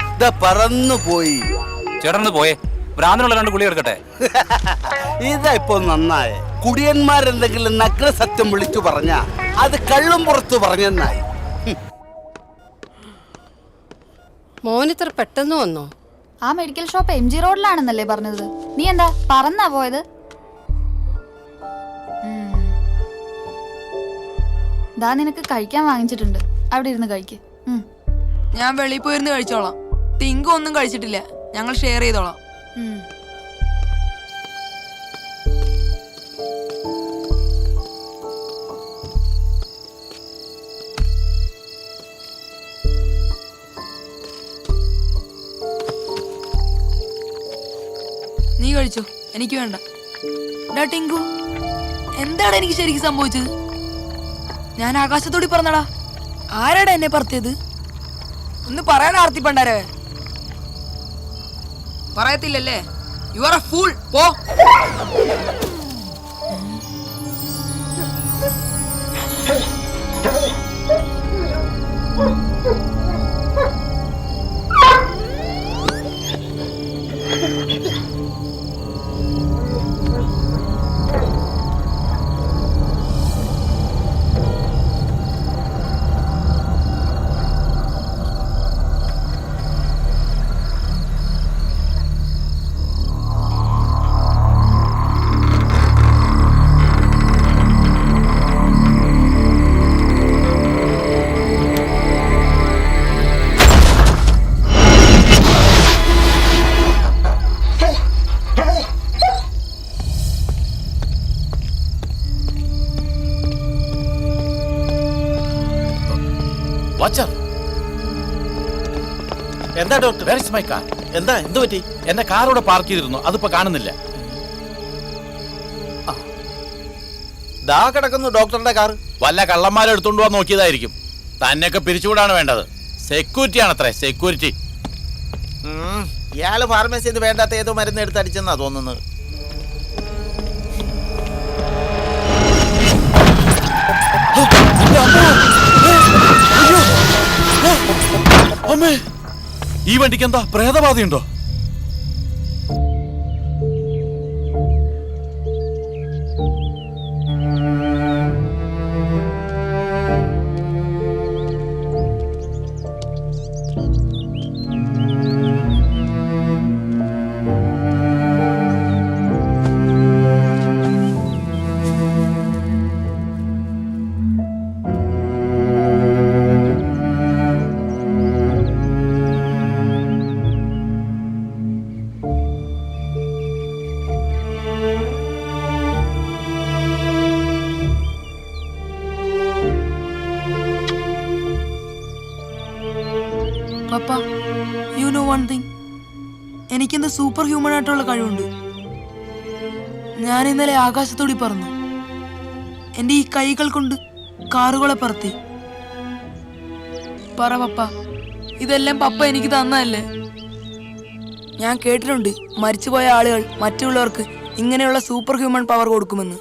പറന്നു പോയി. ചേട്ടനൊന്ന് പോയേ, ഭ്രാന്തനുള്ള 2 ഗുളി എടുക്കട്ടെ. ഇതാ ഇപ്പൊ നന്നായ. കുടിയന്മാരെന്തെങ്കിലും നഗ്ന സത്യം വിളിച്ചു പറഞ്ഞ അത് കള്ളും പുറത്തു പറഞ്ഞെന്നായി. മോനിത്ര പെട്ടെന്ന് വന്നോ? ആ മെഡിക്കൽ ഷോപ്പ് MG റോഡിലാണെന്നല്ലേ പറഞ്ഞത്? നീ എന്താ പറന്നാ പോയത്? ദാ നിനക്ക് കഴിക്കാൻ വാങ്ങിച്ചിട്ടുണ്ട്, അവിടെ ഇരുന്ന് കഴിക്ക്. ഞാൻ വെളിയിൽ പോയിരുന്ന് കഴിച്ചോളാം. ടിങ്കു ഒന്നും കഴിച്ചിട്ടില്ല, ഞങ്ങൾ ഷെയർ ചെയ്തോളാം. നീ കഴിച്ചോ, എനിക്ക് വേണ്ട. ഡാ ടിങ്കു, എന്താണ് എനിക്ക് ശരിക്കും സംഭവിച്ചത്? ഞാൻ ആകാശത്തോടി പറഞ്ഞടാ. ആരാടാ എന്നെ പറത്തിയത്? ഒന്ന് പറയാൻ ആർത്തി പണ്ടാരേ. പറയത്തില്ലല്ലേ? You are a fool. പോ. എന്താ doctor? Where is my car? എന്താ, എന്ത് പറ്റി? എന്റെ കാർ ഇവിടെ പാർക്ക് ചെയ്തിരുന്നു, അതിപ്പോ കാണുന്നില്ല. ദാ കിടക്കുന്നു ഡോക്ടറുടെ കാർ. വല്ല കള്ളന്മാരെ എടുത്തോണ്ട് പോവാൻ നോക്കിയതായിരിക്കും. തന്നെയൊക്കെ പിരിച്ചുവിടാണ് വേണ്ടത്. സെക്യൂരിറ്റി ആണത്രേ, സെക്യൂരിറ്റി. ഇയാള് ഫാർമസിന്ന് വേണ്ടാത്ത ഏതോ മരുന്ന് എടുത്തടിച്ചെന്നാ തോന്നുന്നത്. അമ്മേ, ഈ വണ്ടിക്ക് എന്താ പ്രേതബാധയുണ്ടോ? പപ്പ, യു നോ വൺ തിങ്. എനിക്കെന്താ സൂപ്പർ ഹ്യൂമൻ ആയിട്ടുള്ള കഴിവുണ്ട്. ഞാൻ ഇന്നലെ ആകാശത്തോടി പറന്നു. എന്റെ ഈ കൈകൾ കൊണ്ട് കാറുകളെ പറത്തി. പറ പപ്പ, ഇതെല്ലാം പപ്പ എനിക്ക് തന്നതല്ലേ? ഞാൻ കേട്ടിട്ടുണ്ട് മരിച്ചുപോയ ആളുകൾ മറ്റുള്ളവർക്ക് ഇങ്ങനെയുള്ള സൂപ്പർ ഹ്യൂമൻ പവർ കൊടുക്കുമെന്ന്.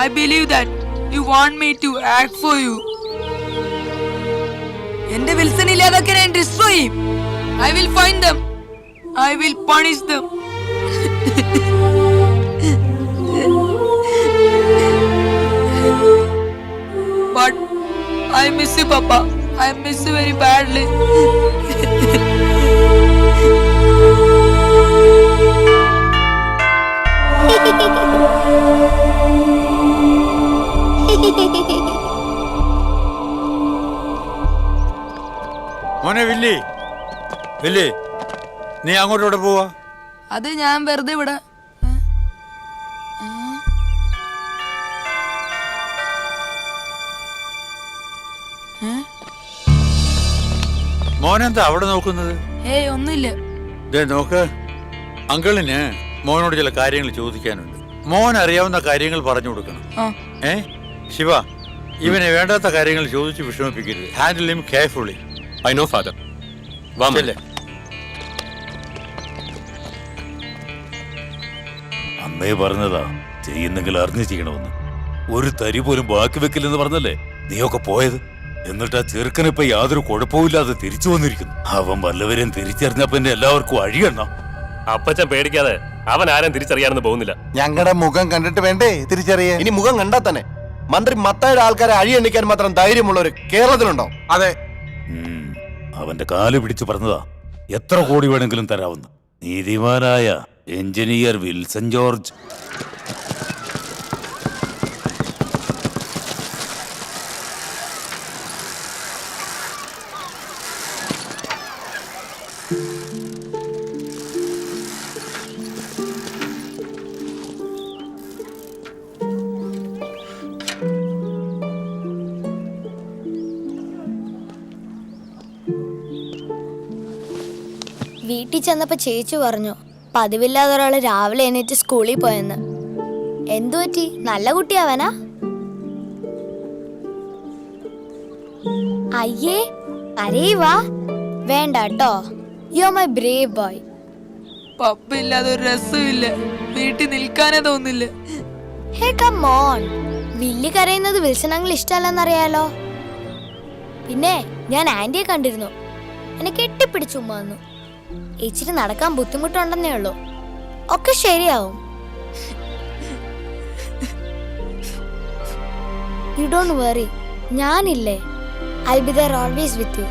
I believe that you want me to act for you. എന്റെ വിൽസൺ ഇല്ലാതൊക്കെ ഞാൻ ഡിസ്ട്രോയ് ചെയ്യും. I will find them. I will punish them. But I miss you, Papa. I miss you very badly. മോനെ Willy, Willy, നീ അങ്ങോട്ടോടെ പോവാ? അത് ഞാൻ വെറുതെ ഇവിടെ. മോനെന്താ അവിടെ നോക്കുന്നത്? ഏയ് ഒന്നുമില്ല. നോക്ക്, അങ്കിളിന് മോനോട് ചില കാര്യങ്ങൾ ചോദിക്കാനുണ്ട്. മോൻ അറിയാവുന്ന കാര്യങ്ങൾ പറഞ്ഞു കൊടുക്കണം. ശിവ, ഇവനെ വേണ്ടാത്ത കാര്യങ്ങൾ ചോദിച്ച് വിഷമിപ്പിക്കരുത്. Handle him carefully. I know father. അന്നേ പറഞ്ഞതാ ചെയ്യുന്നെങ്കിൽ അറിഞ്ഞു ചെയ്യണമെന്ന്. ഒരു തരി പോലും ബാക്കി വെക്കില്ലെന്ന് പറഞ്ഞല്ലേ നീയൊക്കെ പോയത്. എന്നിട്ട് ആ ചെറുക്കനിപ്പോ യാതൊരു കുഴപ്പമില്ലാതെ തിരിച്ചു വന്നിരിക്കുന്നു. അവൻ വല്ലവരെയും തിരിച്ചറിഞ്ഞപ്പോ എന്നെ എല്ലാവർക്കും അഴിയണം. അപ്പച്ചൻ പേടിക്കാതെ, അവൻ ആരും തിരിച്ചറിയാനൊന്നും പോകുന്നില്ല. ഞങ്ങളുടെ മുഖം കണ്ടിട്ട് വേണ്ടേ തിരിച്ചറിയാൻ? ഇനി മുഖം കണ്ടാ തന്നെ മന്ത്രി മത്തായുടെ ആൾക്കാരെ അഴിയെണ്ണിക്കാൻ മാത്രം ധൈര്യമുള്ളവര് കേരളത്തിലുണ്ടോ? അതെ. അവന്റെ കാല് പിടിച്ചു പറഞ്ഞതാ എത്ര കോടി വേണമെങ്കിലും തരാവുന്ന നീതിമാനായ എഞ്ചിനീയർ വിൽസൺ ജോർജ്. വീട്ടിൽ ചെന്നപ്പോ ചേച്ചി പറഞ്ഞു പതിവില്ലാതെ ഒരാള് രാവിലെ എണീറ്റ് സ്കൂളിൽ പോയെന്ന്. എന്തു പറ്റി? നല്ല കുട്ടിയാവനാ? അയ്യേ അരേവാ വേണ്ട കേട്ടോ. You are my brave boy. പപ്പ ഇല്ലാതെ ഒരു രസമില്ല, വീട്ടിൽ നിൽക്കാനേ തോന്നില്ല. ഹേ കം ഓൺ, വില്ലി കരയുന്നത് വിൽസൺ അങ്കിൾ ഇഷ്ടമല്ലെന്നറിയാലോ. പിന്നെ ഞാൻ ആന്റിയെ കണ്ടിരുന്നു, എന്നെ കെട്ടിപ്പിടിച്ചു ഉമ്മ വന്നു. ഇച്ചിരി നടക്കാൻ ബുദ്ധിമുട്ടുണ്ടെന്നേ ഉള്ളൂ, ഒക്കെ ശരിയാവും. യു ഡോണ്ട് വറി, ഞാനില്ലേ. I be there always with you.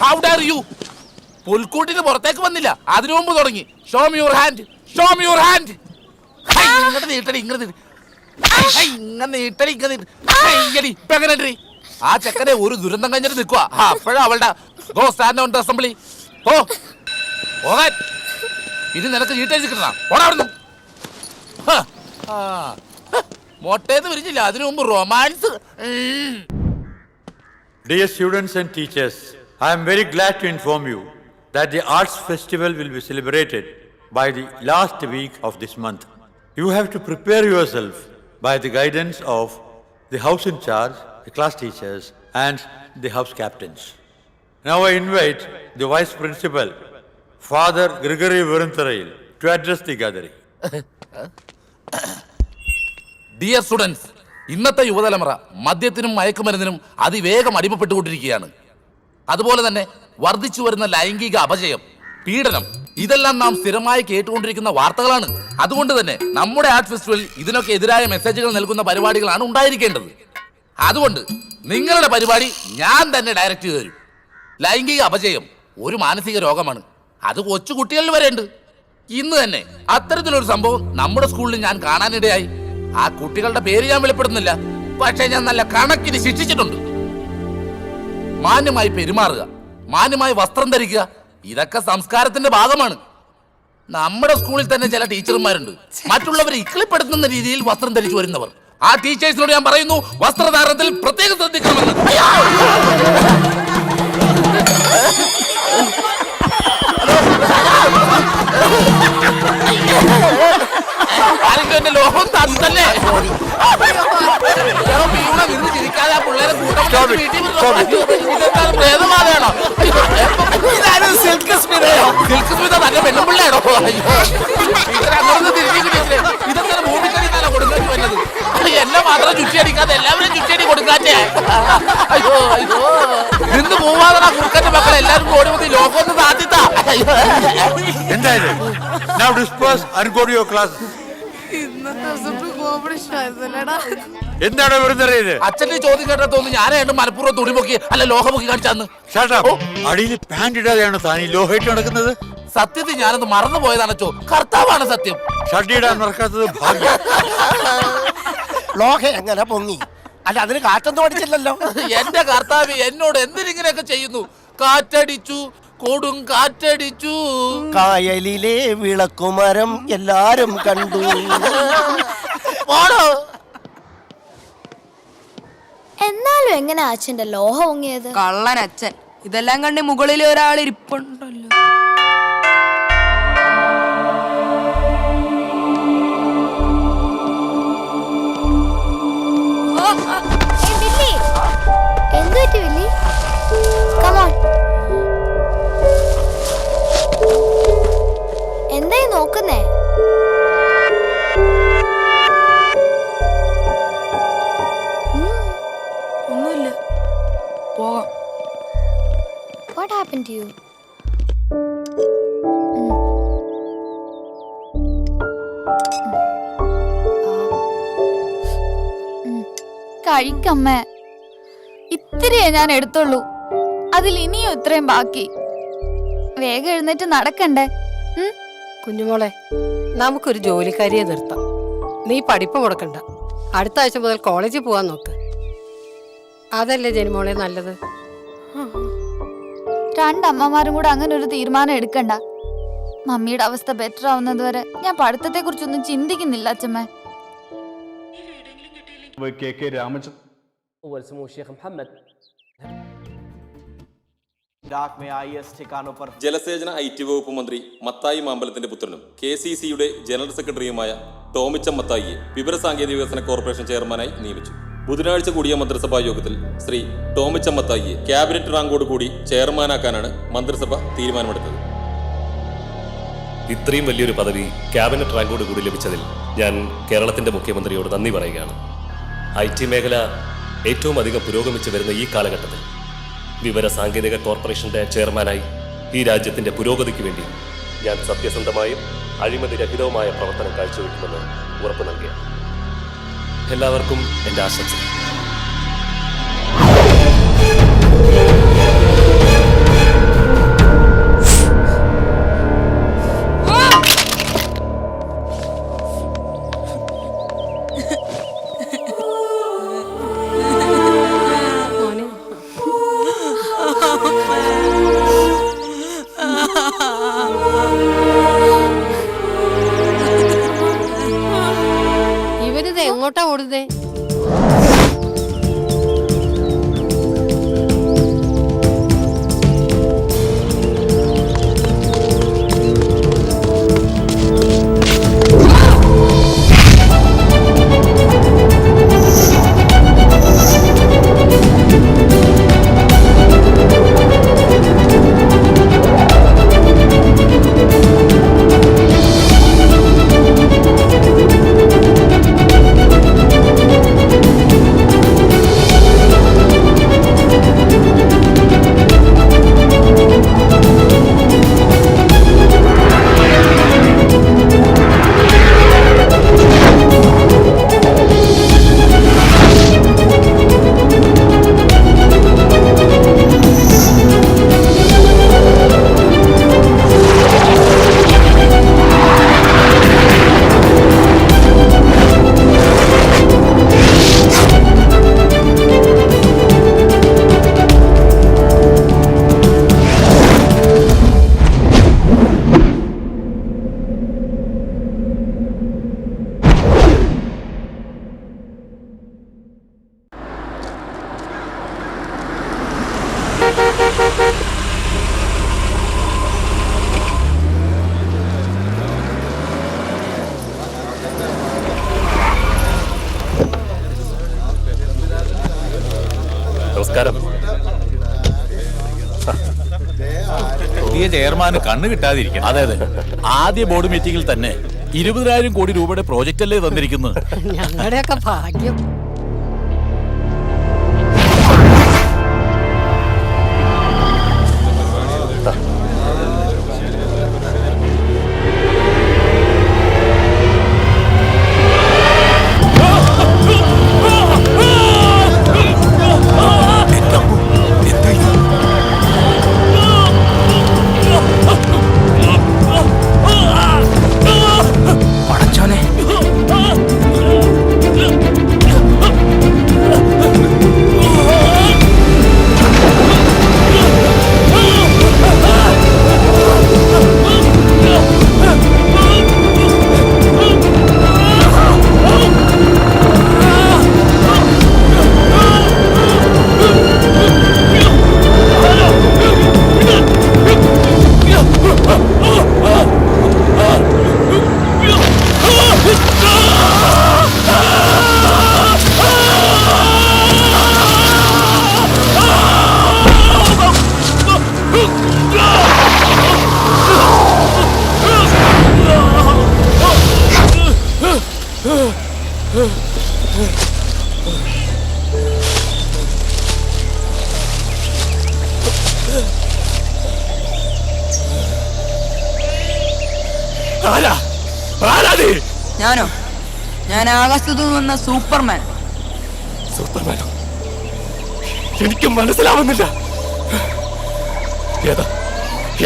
How dare you? പുൽക്കൂട്ടിന് പുറത്തേക്ക് വന്നില്ല, അതിനു മുമ്പ് തുടങ്ങി. Show me your hand, show me your hand. ഇങ്ങോട്ട് നീട്ടടി, ഇങ്ങനെ നീട്ടടി, ഇങ്ങനെ നീട്ടടി. ഇപ്പൊ എങ്ങനെ? ആ ചെക്കനെ ഒരു ദുരന്തം കഴിഞ്ഞിട്ട് നിൽക്കുക. അപ്പോഴാ അവളുടെ go stand on the assembly. ഓ പോകാൻ ഇത് നിനക്ക് ചീട്ടടിച്ച് കിട്ടണം. ഓടാവുന്നു. മൊട്ടേന്ന് വിരിഞ്ഞില്ല, അതിനു മുമ്പ് romance. Dear students and teachers, I am very glad to inform you that the Arts Festival will be celebrated by the last week of this month. You have to prepare yourself by the guidance of the house in charge, the class teachers and the house captains. Now I invite the Vice Principal, Father Gregory Viruntharail, to address the gathering. Dear students, ഇന്നത്തെ യുവതലമുറ മദ്യത്തിനും മയക്കുമരുന്നിനും അതിവേഗം അടിമപ്പെട്ടുകൊണ്ടിരിക്കുകയാണ്. അതുപോലെ തന്നെ വർദ്ധിച്ചു വരുന്ന ലൈംഗിക അപചയം, പീഡനം, ഇതെല്ലാം നാം സ്ഥിരമായി കേട്ടുകൊണ്ടിരിക്കുന്ന വാർത്തകളാണ്. അതുകൊണ്ട് തന്നെ നമ്മുടെ ആർട്ട് ഫെസ്റ്റിവൽ ഇതിനൊക്കെ എതിരായ മെസ്സേജുകൾ നൽകുന്ന പരിപാടികളാണ് ഉണ്ടായിരിക്കേണ്ടത്. അതുകൊണ്ട് നിങ്ങളുടെ പരിപാടി ഞാൻ തന്നെ ഡയറക്റ്റ് ചെയ്തു തരും. ലൈംഗിക അപചയം ഒരു മാനസിക രോഗമാണ്, അത് കൊച്ചു കുട്ടികളിൽ വരെ ഉണ്ട്. ഇന്ന് തന്നെ അത്തരത്തിലൊരു സംഭവം നമ്മുടെ സ്കൂളിൽ ഞാൻ കാണാനിടയായി. ആ കുട്ടികളുടെ പേര് ഞാൻ വെളിപ്പെടുന്നില്ല, പക്ഷേ ഞാൻ നല്ല കണക്കിന് ശിക്ഷിച്ചിട്ടുണ്ട്. മാന്യമായി പെരുമാറുക, മാന്യമായി വസ്ത്രം ധരിക്കുക, ഇതൊക്കെ സംസ്കാരത്തിന്റെ ഭാഗമാണ്. നമ്മുടെ സ്കൂളിൽ തന്നെ ചില ടീച്ചർമാരുണ്ട് മറ്റുള്ളവരെ ഇക്കിളിപ്പെടുത്തുന്ന രീതിയിൽ വസ്ത്രം ധരിച്ചു വരുന്നവർ. ആ ടീച്ചേഴ്സിനോട് ഞാൻ പറയുന്നു, വസ്ത്രധാരണത്തിൽ പ്രത്യേകം ശ്രദ്ധിക്കണമെന്ന്. ആരെങ്കിലും എന്റെ ലോകം തന്നല്ലേ? നിന്ന് ചിരിക്കാതെ ആ പിള്ളേരെ കൂട്ടം വീട്ടിൽ ഭേദമാകണോ? സിൽക്ക് സ്മിത നല്ല പെണ്ണുപിള്ളയാണോ? അങ്ങനൊന്നും തിരിഞ്ഞിട്ടില്ലേ? ഇതെന്താണ് ഭൂമിക്കടി തന്നെ കൊടുക്കേണ്ടി വരുന്നത്? എന്നെ മാത്രം ചുറ്റിയടിക്കാതെ എല്ലാവരും ചുറ്റിയടി കൊടുക്കാറ്റേ. അയ്യോ അയ്യോ, നിന്ന് പോവാതെ കുറുക്കന്റെ മക്കളെ എല്ലാവരും ഓടി മതി, ലോകം ഒന്ന് താത്തിത്താ. എന്തായാലും now disperse and go to your class. എന്താണ് വെറുതെ അച്ഛന്റെ ചോദ്യം കേട്ടതൊന്നും ഞാനായിട്ട് മനഃപൂർവ്വം തുണിമുക്കി അല്ല ലോഹമുക്കി കാണിച്ചാന്ന്. അടിയിൽ പാന്റ് ഇടാതെയാണ് താൻ ഈ ലോഹയിട്ട് നടക്കുന്നത്? സത്യത്തിൽ ഞാനത് മറന്നു പോയതാണോ? കർത്താവാണ് സത്യം. ഷഡിടാൻ മറക്കാത്തത് ഭാഗ്യം. ലോഹ എങ്ങനെ പൊങ്ങി? അല്ല അതിന് കാറ്റൊന്നും അടിച്ചില്ലല്ലോ. എന്റെ കർത്താവ് എന്നോട് എന്തിനിങ്ങനെയൊക്കെ ചെയ്യുന്നു? കാറ്റടിച്ചു, കൊടും കാറ്റടിച്ചു. കായലിലെ വിളക്കുമരം എല്ലാരും കണ്ടു. എന്നാൽ ഇപ്പോഴും എങ്ങനെ അച്ഛന്റെ ലോഹം ഒങ്ങിയത്? കള്ളൻ അച്ഛൻ. ഇതെല്ലാം കണ്ട് മുകളിൽ ഒരാൾ ഇരിപ്പുണ്ടല്ലോ. എന്ത് പറ്റി വില്ലി? കമോൺ. എന്തായി നോക്കുന്നേ? ഒന്നുമില്ല, പോകാം. What happened to you? കഴിക്കമ്മേ, ഇത്തിരിയേ ഞാൻ എടുത്തുള്ളൂ. അതിൽ ഇനിയും ഇത്രയും ബാക്കി. വേഗം എഴുന്നേറ്റ് നടക്കണ്ടേ? കുഞ്ഞുമോളെ, നമുക്കൊരു ജോലിക്കാരിയെ നിർത്താം. നീ പഠിപ്പ് മുടക്കണ്ട. അടുത്ത ആഴ്ച മുതൽ കോളേജിൽ പോവാൻ നോക്ക്. അതല്ലേ ജനിമോളെ നല്ലത്? രണ്ടമ്മമാരും കൂടെ അങ്ങനെ ഒരു തീരുമാനം എടുക്കണ്ട. മമ്മിയുടെ അവസ്ഥ ബെറ്റർ ആവുന്നത് വരെ ഞാൻ പഠിത്തത്തെ കുറിച്ചൊന്നും ചിന്തിക്കുന്നില്ല അച്ഛമ്മ. ജലസേചന IT വകുപ്പ് മന്ത്രി മത്തായി മാമ്പലത്തിന്റെ പുത്രനും KCCയുടെ ജനറൽ സെക്രട്ടറിയുമായ ടോമിച്ച മത്തായിയെ വിവരസാങ്കേതിക വികസന കോർപ്പറേഷൻ ചെയർമാനായി നിയമിച്ചു. ബുധനാഴ്ച കൂടിയ മന്ത്രിസഭാ യോഗത്തിൽ ശ്രീ ടോമിച്ച മത്തായിയെ ക്യാബിനറ്റ് റാങ്കോട് കൂടി ചെയർമാനാക്കാനാണ് മന്ത്രിസഭ തീരുമാനമെടുത്തത്. ഇത്രയും വലിയൊരു പദവി ക്യാബിനറ്റ് റാങ്കോട് കൂടി ലഭിച്ചതിൽ ഞാൻ കേരളത്തിന്റെ മുഖ്യമന്ത്രിയോട് നന്ദി പറയുകയാണ്. IT മേഖല ഏറ്റവും അധികം പുരോഗമിച്ചു വരുന്ന ഈ കാലഘട്ടത്തിൽ വിവര സാങ്കേതിക കോർപ്പറേഷന്റെ ചെയർമാനായി ഈ രാജ്യത്തിന്റെ പുരോഗതിക്ക് വേണ്ടി ഞാൻ സത്യസന്ധമായും അഴിമതിരഹിതവുമായ പ്രവർത്തനം കാഴ്ചവെക്കുമെന്ന് ഉറപ്പു നൽകുകയാണ്. എല്ലാവർക്കും എൻ്റെ ആശംസകൾ. ഇവരിത് എങ്ങോട്ടാ ഓടുന്നേ? നമസ്കാരം. പുതിയ ചെയർമാന് കണ്ണ് കിട്ടാതിരിക്കണം. അതെ അതെ, ആദ്യ ബോർഡ് മീറ്റിംഗിൽ തന്നെ 20,000 കോടി രൂപയുടെ പ്രോജക്റ്റ് അല്ലേ തന്നിരിക്കുന്നത്. ഞങ്ങളുടെയൊക്കെ ഭാഗ്യം. പടച്ചോനെ, ഞാനോ? ഞാൻ ആകാശത്തു നിന്ന് വന്ന സൂപ്പർമാൻ. സൂപ്പർമാനോ? എനിക്ക് മനസ്സിലാവുന്നില്ല.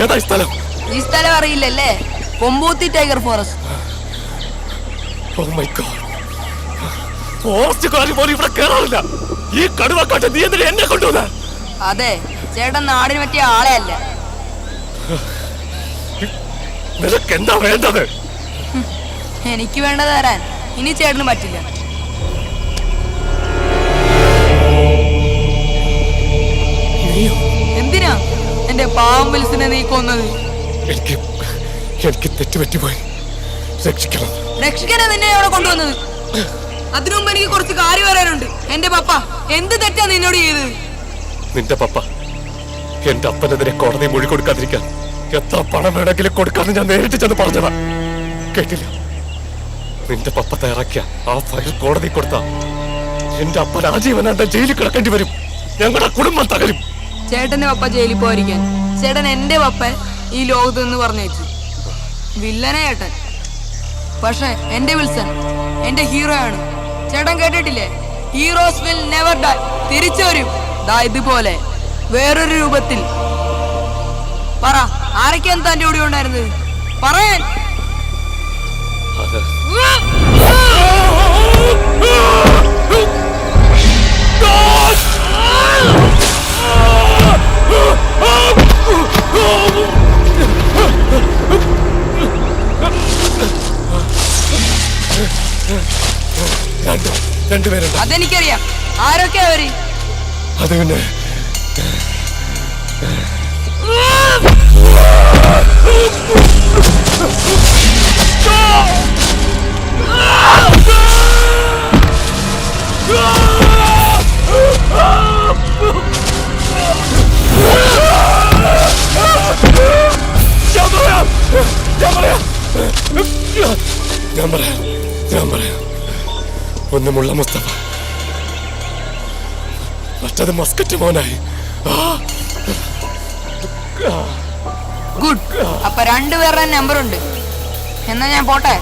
ഏതാ സ്ഥലം? ഈ സ്ഥലം അറിയില്ലല്ലേ? Komboothi tiger forest. Oh my God. ഫോറസ്റ്റുകാർ പോലും ഇവിടെ കേറാറില്ല. ഈ കടുവക്കാട്ട് നീ എന്തിനാ എന്നെ കൊണ്ടുവന്ന? അതെ, ചേട്ടൻ നാടിന് പറ്റിയ ആളെ അല്ല. നിനക്ക് എന്താ വേണ്ടത്? എനിക്ക് വേണ്ടത് തരാൻ ഇനി ചേട്ടന് പറ്റില്ല. എന്തിനാ എന്റെ പാവം വിൽസനെ നീ കൊന്നത്? എനിക്ക് തെറ്റുപറ്റിപ്പോയി. രക്ഷിക്കണം. രക്ഷിക്കാനാ നിന്നെ അവിടെ കൊണ്ടുവന്നത്. അതിനു മുമ്പ് എനിക്ക് കുറച്ച് കാര്യം പറയാനുണ്ട്. എന്റെ പപ്പ എന്ത് തെറ്റാ നിന്നോട് ചെയ്തത്? നിന്റെ പപ്പ എന്റെ അപ്പനെതിരെ കോടതി മൊഴി കൊടുക്കാതിരിക്കാൻ എത്ര പണം വേണമെങ്കിലും കൊടുക്കാന്ന് ഞാൻ നേരിട്ട് ചെന്ന് പറഞ്ഞതാ. കേട്ടില്ല. നിന്റെ പപ്പ തയ്യാറാക്കിയ ആ ഫയൽ കോടതി കൊടുത്ത എന്റെ അപ്പൻ ആജീവനാന്ത ജയിലിൽ കിടക്കേണ്ടി വരും. ഞങ്ങളുടെ കുടുംബം തകരും. ചേട്ടന്റെ പപ്പ ജയിലിൽ പോയിരിക്കാൻ ചേട്ടൻ എന്റെ പപ്പ ഈ ലോകത്ത് നിന്ന് പറഞ്ഞയച്ചു. വില്ലനെ ചേട്ടൻ. പക്ഷെ എന്റെ വിൽസൺ എന്റെ ഹീറോ ആണ്. ചേട്ടൻ കേട്ടിട്ടില്ലേ? Heroes will never dye. തിരിച്ചു വരും. ദാ ഇതുപോലെ വേറൊരു രൂപത്തിൽ. പറ, ആരൊക്കെയാണ് തന്റെ കൂടെ ഉണ്ടായിരുന്നത്? പറയാൻ. രണ്ടുപേരുണ്ട്. അതെനിക്കറിയാം. ആരൊക്കെയാ അവര്? അത് പിന്നെ ഞാൻ പറയാം. ഒന്ന് മുള്ള മുസ്തഫ, മറ്റത് മസ്കറ്റ് മോനായി. ഗുഡ്. അപ്പൊ രണ്ടുപേരുടെ നമ്പർ ഉണ്ട്. എന്നാ ഞാൻ പോട്ടെ.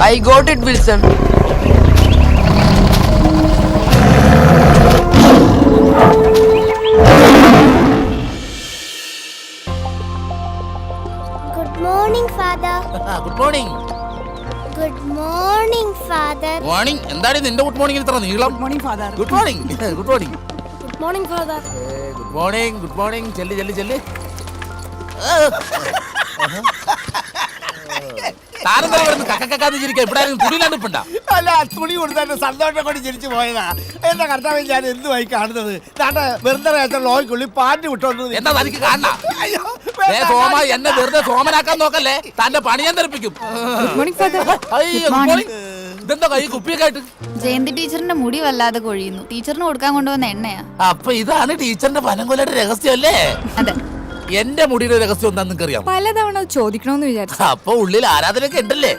I got it, Wilson. Good morning father. Good morning. Good morning father. Morning. എന്താണ് നിന്റെ ഗുഡ് മോർണിംഗ് ഇത്ര നീളം? Good morning father. Good morning. Good morning. Good morning father. Good morning. Good morning. ചെല്ല് ചെല്ല് ചെല്ല്. താനെന്താ പറയുന്നത്? കക്കക്കാന്ന് ചിരിക്കാൻ ഇവിടെ ആരും തുണിയിലാണ്ട് ഇപ്പണ്ട. അല്ല, തുണി കൊടുത്താൽ സന്തോഷം കൊണ്ട് ചിരിച്ചു പോയതാ. എന്റെ കർത്താവ്, ഞാൻ എന്തുമായി കാണുന്നത്? താണ്ടെ വെറുതെ ലോയ്ക്കുള്ളി പാൻറ് വിട്ടോണ്ട് എന്താ തനിക്ക് കാണണ? സോമ, എന്നെ വെറുതെ സോമനാക്കാൻ നോക്കല്ലേ, തന്റെ പണി ഞാൻ തെറിപ്പിക്കും. ഇതെന്താ കൈ കുപ്പിയൊക്കെ ആയിട്ട്? ജയന്തി ടീച്ചറിന്റെ മുടി വല്ലാതെ കൊഴിയുന്നു. ടീച്ചറിന് കൊടുക്കാൻ കൊണ്ടുവന്ന എണ്ണയാ. അപ്പൊ ഇതാണ് ടീച്ചറിന്റെ പനംകൊലയുടെ രഹസ്യം അല്ലേ? അതെ. എന്റെ മുടിയുടെ രഹസ്യം എന്താ നിങ്ങൾക്ക് അറിയാം? പലതവണ ചോദിക്കണമെന്ന് വിചാരിച്ചു. അപ്പൊ ഉള്ളിൽ ആരാധനയൊക്കെ ഉണ്ടല്ലേ?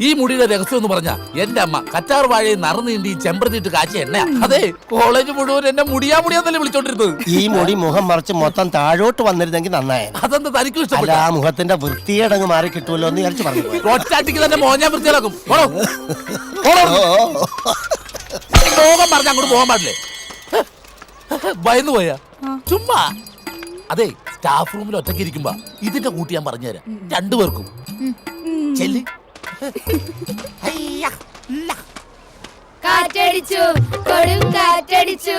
ഈ മുടിയുടെ രഹസ്യം എന്ന് പറഞ്ഞാ എന്റെ അമ്മ കറ്റാർ വാഴയെ നറുനീണ്ടി ചെമ്പരത്തിട്ട് കാച്ചിയ എണ്ണ. അതെ, കോളേജ് മുഴുവൻ എന്നെ മുടിയാന്നല്ലേ വിളിച്ചോണ്ടിരുന്നത്. ഈ മുടി മുഖം മറിച്ച് മൊത്തം താഴോട്ട് വന്നിരുന്നെങ്കിൽ നന്നായി. അതെന്താ തനിക്കും അല്ല, ഇഷ്ടപ്പെട്ട? ആ മുഖത്തിന്റെ വൃത്തിയേടങ്ങ് മാറി കിട്ടുമല്ലോ എന്ന് വിചാരിച്ചു പറഞ്ഞു. ഒറ്റാറ്റിക്ക് തന്നെ മോഞ്ഞാൻ വൃത്തിയാക്കും. പോകാൻ പറഞ്ഞ അങ്ങോട്ട് പോകാൻ പാടില്ലേ? ഭയന്നു പോയാ ചുമ്മാ. അതെ, സ്റ്റാഫ് റൂമിൽ ഒറ്റയ്ക്ക് ഇരിക്കുമ്പോ ഇതിന്റെ കൂട്ടി ഞാൻ പറഞ്ഞുതരാം രണ്ടുപേർക്കും. ചെല്ല്. കാറ്റടിച്ചു, കൊടും കാറ്റടിച്ചു,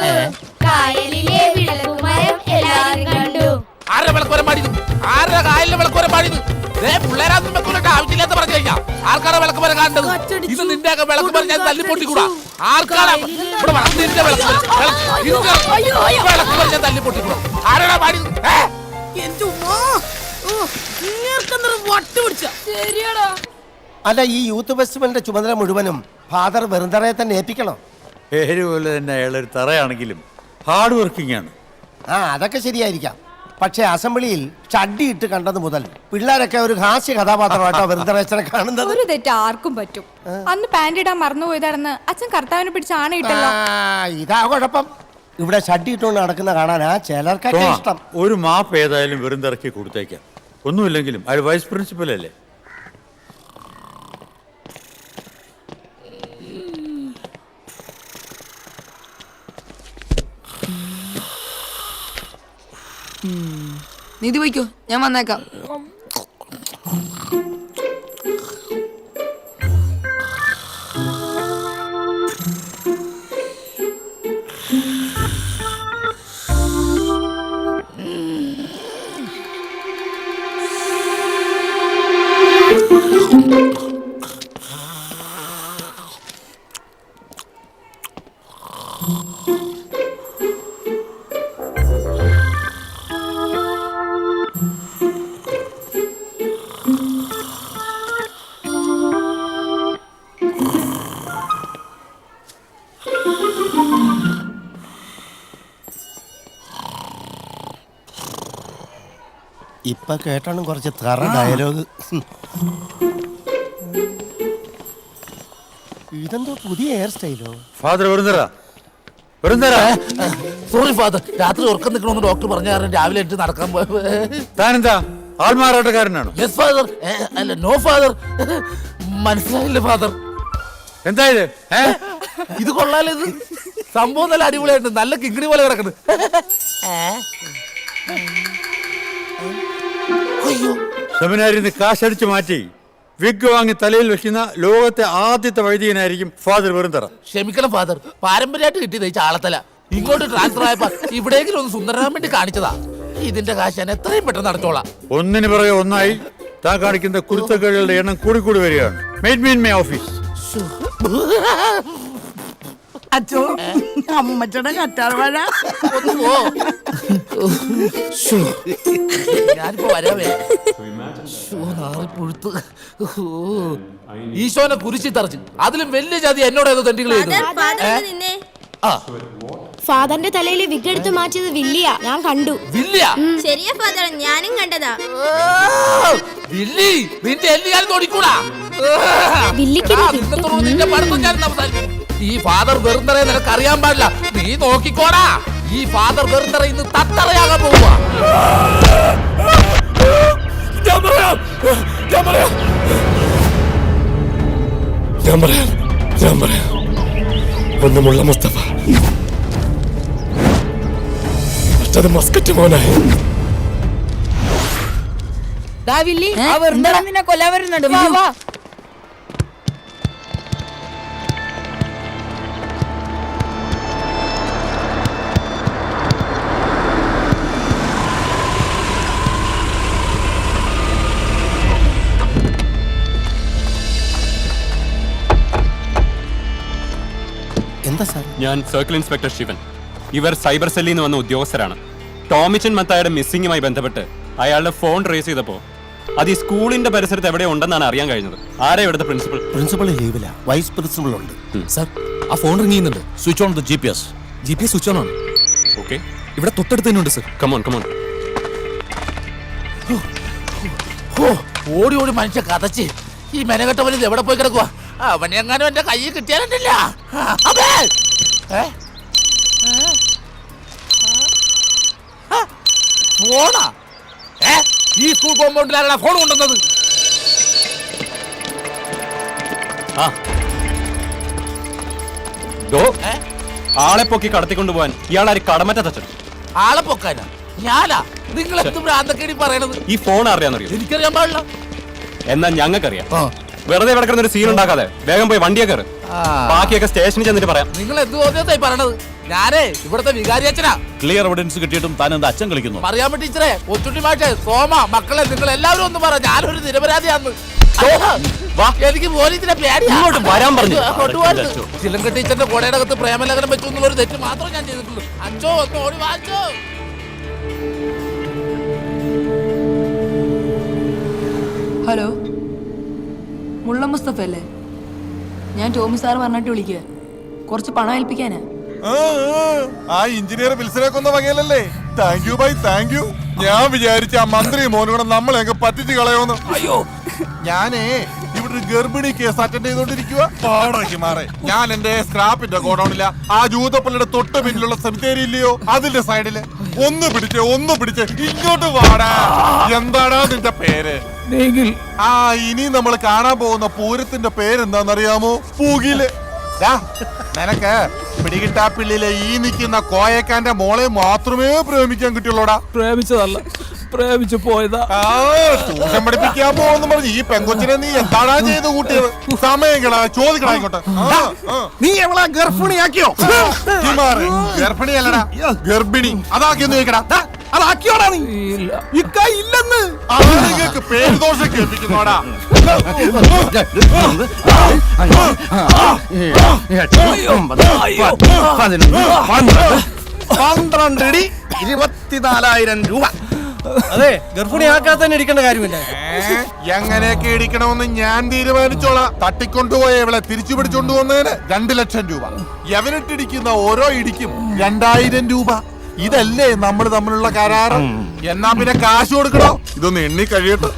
കായലിലെ വിളക്കുമരം എല്ലാവരും കണ്ടു. ആരുടെ വിളക്കുവരം പാടിയത്? ആരുടെ കായലിലെ വിളക്കുവരം പാടിയത്? പിള്ളേരാന്നും വെക്കൂലോ, ആവശ്യമില്ലാത്ത പറഞ്ഞു കഴിഞ്ഞാ. ആർക്കാണ് വിളക്കുമരം കാണേണ്ടത്? ഇത് നിന്റെ ഒക്കെ വിളക്കുമരം ഞാൻ തല്ലി പൊട്ടിക്കൂടാ. ആർക്കാണ് ഇവിടെ നിന്റെ വിളക്കുമരം? വിളക്കുമരം ഞാൻ തല്ലി പൊട്ടിക്കൂടാ. ആരാടാ പാടിയത്? അല്ല, ഈ യൂത്ത് ഫെസ്റ്റിവലിന്റെ ചുമതല മുഴുവനും ഫാദർ വെറുതെ തന്നെ ഏൽപ്പിക്കണം. പേര് പോലെ തന്നെ അയാളൊരു തറയാണെങ്കിലും ഹാർഡ് വർക്കിംഗ് ആണ്. ആ, അതൊക്കെ ശരിയായിരിക്കാം. പക്ഷെ അസംബ്ലിയിൽ ഷഡ്ഡി ഇട്ട് കണ്ടത് മുതൽ പിള്ളേരൊക്കെ ഒരു ഹാസ്യ കഥാപാത്രമായിട്ടോ വെറുതെ കാണുന്നത്. ഒരു തെറ്റ് ആർക്കും പറ്റും. അന്ന് പാന്റ് ഇടാൻ മറന്നുപോയതാണെന്ന് അച്ഛൻ കർത്താവിനെ പിടിച്ച് ആണയിട്ടല്ലോ. ഇതാ കുഴപ്പം. ഇവിടെ ഷഡ്ഡി ഇട്ടുകൊണ്ട് നടക്കുന്ന കാണാനാ ചിലർക്കൊക്കെ ഇഷ്ടം. ഒരു മാപ്പ് ഏതായാലും വെറും തിറക്കി കൊടുത്തേക്കാം. ഒന്നുമില്ലെങ്കിലും അയാൾ വൈസ് പ്രിൻസിപ്പൽ അല്ലേ? നീതി വയ്ക്കോ, ഞാൻ വന്നേക്കാം. ഇപ്പൊ കേട്ടാണ് കുറച്ച് തറ ഡയലോഗ്. ഇതെന്തോ പുതിയ ഹെയർ സ്റ്റൈലോ? ഫാദർ വെറുതെ സോറി ഫാദർ, രാത്രി ഉറക്കം നിൽക്കണമെന്ന് ഡോക്ടർ പറഞ്ഞ കാരണം രാവിലെ എട്ട് നടക്കാൻ താനെന്താ ആൾമാറാട്ടക്കാരനാണോ? Yes father. അല്ല നോ ഫാദർ, മനസ്സിലായില്ല ഫാദർ. എന്താ ഇത്? ഇത് കൊള്ളാലോ, ഇത് സംഭവം നല്ല അടിപൊളിയായിട്ട് നല്ല കിങ്ങിണി പോലെ കിടക്കുന്നു. സെമിനാരിൽ നിന്ന് കാശടിച്ചു മാറ്റി വിഗ് വാങ്ങി തലയിൽ വെക്കുന്ന ലോകത്തെ ആദ്യത്തെ വൈദികനായിരിക്കും ഫാദർ വെറുന്തറ. ക്ഷമിക്കണം ഫാദർ, പാരമ്പര്യമായിട്ട് കിട്ടിയത് ഈ ചാളത്തല. ഇങ്ങോട്ട് ട്രാൻസ്ഫർ ആയപ്പോ ഇവിടെയെങ്കിലും ഒന്ന് സുന്ദരാൻ വേണ്ടി കാണിച്ചതാ. ഇതിന്റെ കാശ് ഞാൻ എത്രയും പെട്ടെന്ന് അടച്ചോളാം. ഒന്നിന് പിറകെ ഒന്നായി താൻ കാണിക്കുന്ന കുരുത്തക്കേടുകളുടെ എണ്ണം കൂടി വരികയാണ്. Made mean my office. അച്ഛോ, അമ്മച്ചയുടെ കറ്റാർവാഴ. ഞാനിപ്പോ വരാവേ. ഈശോനെ കുരിശി തറച്ച് അതിലും വലിയ ജാതി എന്നോട് ഏതോ തെണ്ടികൾ ഫാദറിന്റെ തലയിൽ വിഗ് എടുത്ത് മാറ്റിയത് വില്ലിയാ, ഞാൻ കണ്ടു. ശരിയാ ഫാദർ, ഞാനും കണ്ടതാ. ഈ ഫാദർ വെറുന്തറയെ നിനക്ക് അറിയാൻ പാടില്ല. നീ നോക്കിക്കോടാ, ഈ ഫാദർ വെറുന്തറ ഇന്ന് തത്തറയാകാൻ പോവാ. ഞാൻ പറയാം ഒന്നുമുള്ള മുസ്തഫ, മറ്റത് മസ്കറ്റ് മോനായി. നിന്നെ കൊല്ലാൻ വരുന്നുണ്ട്. വാ വാ. എന്താ സാർ? ഞാൻ സർക്കിൾ ഇൻസ്പെക്ടർ ശിവൻ. ഇവർ സൈബർ സെല്ലിൽ നിന്ന് വന്ന ഉദ്യോഗസ്ഥരാണ്. ടോമിച്ചൻ മത്തായുടെ മിസ്സിംഗുമായി ബന്ധപ്പെട്ട് അയാളുടെ ഫോൺ ട്രേസ് ചെയ്തപ്പോൾ അത് ഈ സ്കൂളിന്റെ പരിസരത്ത് എവിടെ ഉണ്ടെന്നാണ് അറിയാൻ കഴിഞ്ഞത്. ആരാ ഇവിടുത്തെ പ്രിൻസിപ്പൽ? പ്രിൻസിപ്പൾ ലീവില്ല, വൈസ് പ്രിൻസിപ്പൾ ഉണ്ട്. സാർ, ആ ഫോൺ റിംഗ് ചെയ്യുന്നുണ്ട്. Switch on the GPS switch on ആണ്. ഓക്കെ, ഇവിടെ തൊട്ടടുത്ത് തന്നെ ഉണ്ട് സർ. കമോൺ. ഓടി ഓടി മനുഷ്യ കതച്ച് ഈ മെനകെട്ടവന് എവിടെ പോയി കിടക്കുക? അവനെ എങ്ങാനും എന്റെ കയ്യിൽ കിട്ടിയാലുണ്ടല്ല. ഫോണാ? ഈ സ്കൂൾ കോമ്പൗണ്ടിലാണ് ഫോൺ കൊണ്ടുവന്നത്. ആളെ പൊക്കി കടത്തിക്കൊണ്ടുപോകാൻ ഇയാളാര് കടമറ്റ തച്ചൻ? ആളെ പൊക്കാനാ? ഞാനാ? നിങ്ങൾ എന്തും ഭ്രാന്തക്കേടി പറയണത്? ഈ ഫോൺ അറിയാന്നറിയോ? എനിക്കറിയാൻ പാടില്ല. എന്നാ ഞങ്ങൾക്കറിയാം. വെറുതെ കിടക്കുന്ന ഒരു സീൻ ഉണ്ടാക്കാതെ വേഗം പോയി വണ്ടിയെ കയറ്. ബാക്കിയൊക്കെ സ്റ്റേഷനിൽ ചെന്നിട്ട് പറയാം. നിങ്ങൾ എന്ത് തോന്നിയതായി പറയണത്? ഞാനേ ഇവിടുത്തെ വികാരി അച്ഛനാ. ക്ലിയർ എവിഡൻസ് കിട്ടിയിട്ടും താൻ എന്താ അച്ഛൻ കളിക്കുന്നു? അറിയാൻ ടീച്ചറെ, കൊച്ചുട്ടി മാഷെ, സോമ, മക്കളെ നിങ്ങൾ എല്ലാവരും ഒന്ന് പറ, ഞാനൊരു നിരപരാധിയാന്ന്. എനിക്ക് പോലീസിനെ വരാൻ പറഞ്ഞു. ചിലങ്ക ടീച്ചറിന്റെ കോടയടകത്ത് പ്രേമലേഖനം വെച്ചു എന്നുള്ള ഒരു തെറ്റ് മാത്രമേ ഞാൻ ചെയ്തിട്ടുള്ളൂ. അഞ്ചോ ഒന്ന് ഓടി വാങ്ങിച്ചോ. ഹലോ, മുള്ള മുസ്തഫ അല്ലേ? ഞാൻ ടോമി സാർ പറഞ്ഞിട്ട് വിളിക്കുക. കുറച്ച് പണം ഏൽപ്പിക്കാനാ. ആ എഞ്ചിനീയർ വിൽസനെ കൊന്ന വകയല്ലേ? Thank you bye thank you. ഞാൻ വിചാരിച്ച ആ മന്ത്രി മോനൂടെ നമ്മളെയൊക്കെ പറ്റിച്ച് കളയോന്ന്. അയ്യോ, ഞാനേ ഇവിടെ ഒരു ഗർഭിണി കേസ് അറ്റൻഡ് ചെയ്തോണ്ടിരിക്കുക. പാടേക്ക് മാറേ, ഞാൻ എന്റെ സ്ക്രാപ്പിന്റെ ഗോഡൌണില്ല, ആ ജൂതപ്പള്ളിയുടെ തൊട്ട് പിന്നിലുള്ള സെമിത്തേരി ഇല്ലയോ, അതിന്റെ സൈഡില്. ഒന്ന് പിടിച്ച് ഇങ്ങോട്ട് വാടാ. എന്താടാ നിന്റെ പേര്? ആ, ഇനി നമ്മൾ കാണാൻ പോകുന്ന പൂരത്തിന്റെ പേരെന്താന്നറിയാമോ? പൂകില്. നിനക്ക് പിടികിട്ടാപ്പിള്ളിയിലെ ഈ നിൽക്കുന്ന കോയക്കാന്റെ മോളെ മാത്രമേ പ്രേമിക്കാൻ കിട്ടിയുള്ളൂടാ. പ്രേമിച്ചതല്ല, പ്രേമിച്ചു പോയതാ. ട്യൂഷൻ പഠിപ്പിക്കാൻ പോകുന്ന പറഞ്ഞ് ഈ പെങ്കൊച്ചിനെ നീ എന്താടാ ചെയ്ത് കൂട്ടിയത്? സമയങ്ങളാ, ചോദിക്കടാ ഇങ്ങോട്ട്. നീ എവളാ ഗർഭിണിയാക്കിയോ? ഗർഭിണിയല്ലടാ, ഗർഭിണി. അതാക്കിയൊന്ന് ചോദിക്കടാ. അതാക്കിയോടാ നീ? ഇല്ലെന്ന് ആളുകൾക്ക് പേരുദോഷം കേൾപ്പിക്കുന്നോടാ. 24,000 രൂപ. അതെ, ഗർഭിണിയാക്കാത്തന്നെ ഇരിക്കേണ്ട കാര്യമില്ല. എങ്ങനെയൊക്കെ ഇടിക്കണമെന്ന് ഞാൻ തീരുമാനിച്ചോളാം. തട്ടിക്കൊണ്ടുപോയ ഇവളെ തിരിച്ചു പിടിച്ചോണ്ട് വന്നതിന് 2 ലക്ഷം രൂപ. എവനിട്ടിടിക്കുന്ന ഓരോ ഇടിക്കും 2000 രൂപ. ഇതല്ലേ നമ്മൾ തമ്മിലുള്ള കരാറ്. എന്നാ പിന്നെ കാശ് കൊടുക്കണോ? ഇതൊന്ന് എണ്ണി കഴിയട്ടെ.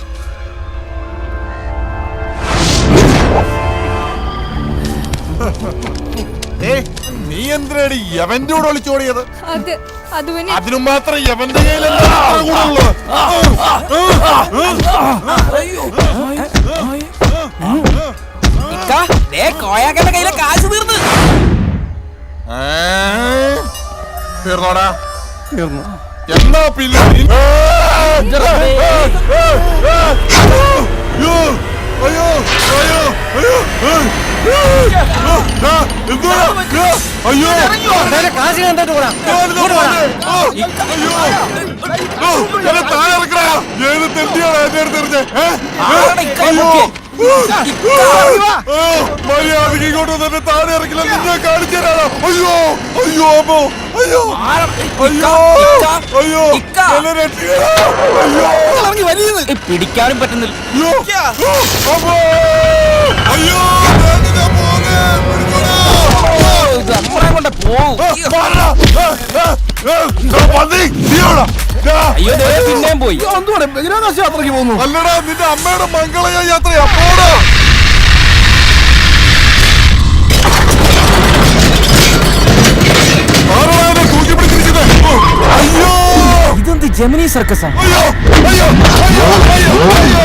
നീ എന്തിനാണ് യവന്റെ കൂടെ ഒളിച്ചോടിയത്? അതിനും മാത്രം യവന്റെ കയ്യിലല്ലേ കോയാക്കന്റെ കയ്യിലെ കാശ് തീർന്നു. തീർന്നോടാ? തീർന്നു. എന്നാ പിന്നെ അയ്യോ അയ്യോ അയ്യോ ഏത് തെറ്റിയാണ് എന്റെ അടുത്ത് മര്യാദക്ക് ഇങ്ങോട്ട് തന്നെ താഴെ ഇറക്കില്ല. നിന്നെ കാണിച്ചു തരാണോ? അയ്യോ അയ്യോ അമ്മോ അയ്യോ അയ്യോ അയ്യോ എന്നെ രക്ഷിക്കണം. പിടിക്കാനും പറ്റുന്നില്ല. അമ്മോ അയ്യോ നമ്മളെ കൊണ്ട് പോവും. അയ്യോ പിന്നെയും പോയി. ബഹിരാകാശ യാത്രയ്ക്ക് പോകുന്നു. അല്ലടാ നിന്റെ അമ്മയുടെ മംഗള യാത്രയാ. പോടാ. തൂക്കി പിടിച്ചിരിക്കുന്നത്. അയ്യോ ഇതെന്ത് ജെമിനി സർക്കസാ? അയ്യോ അയ്യോ അയ്യോ അയ്യോ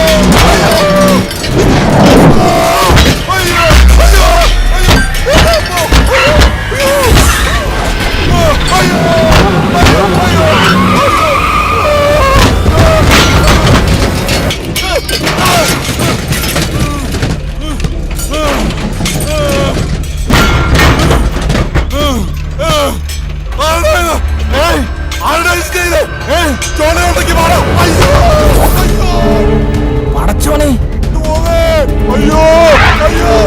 അയ്യോ പടച്ചോനെ അയ്യോ അയ്യോ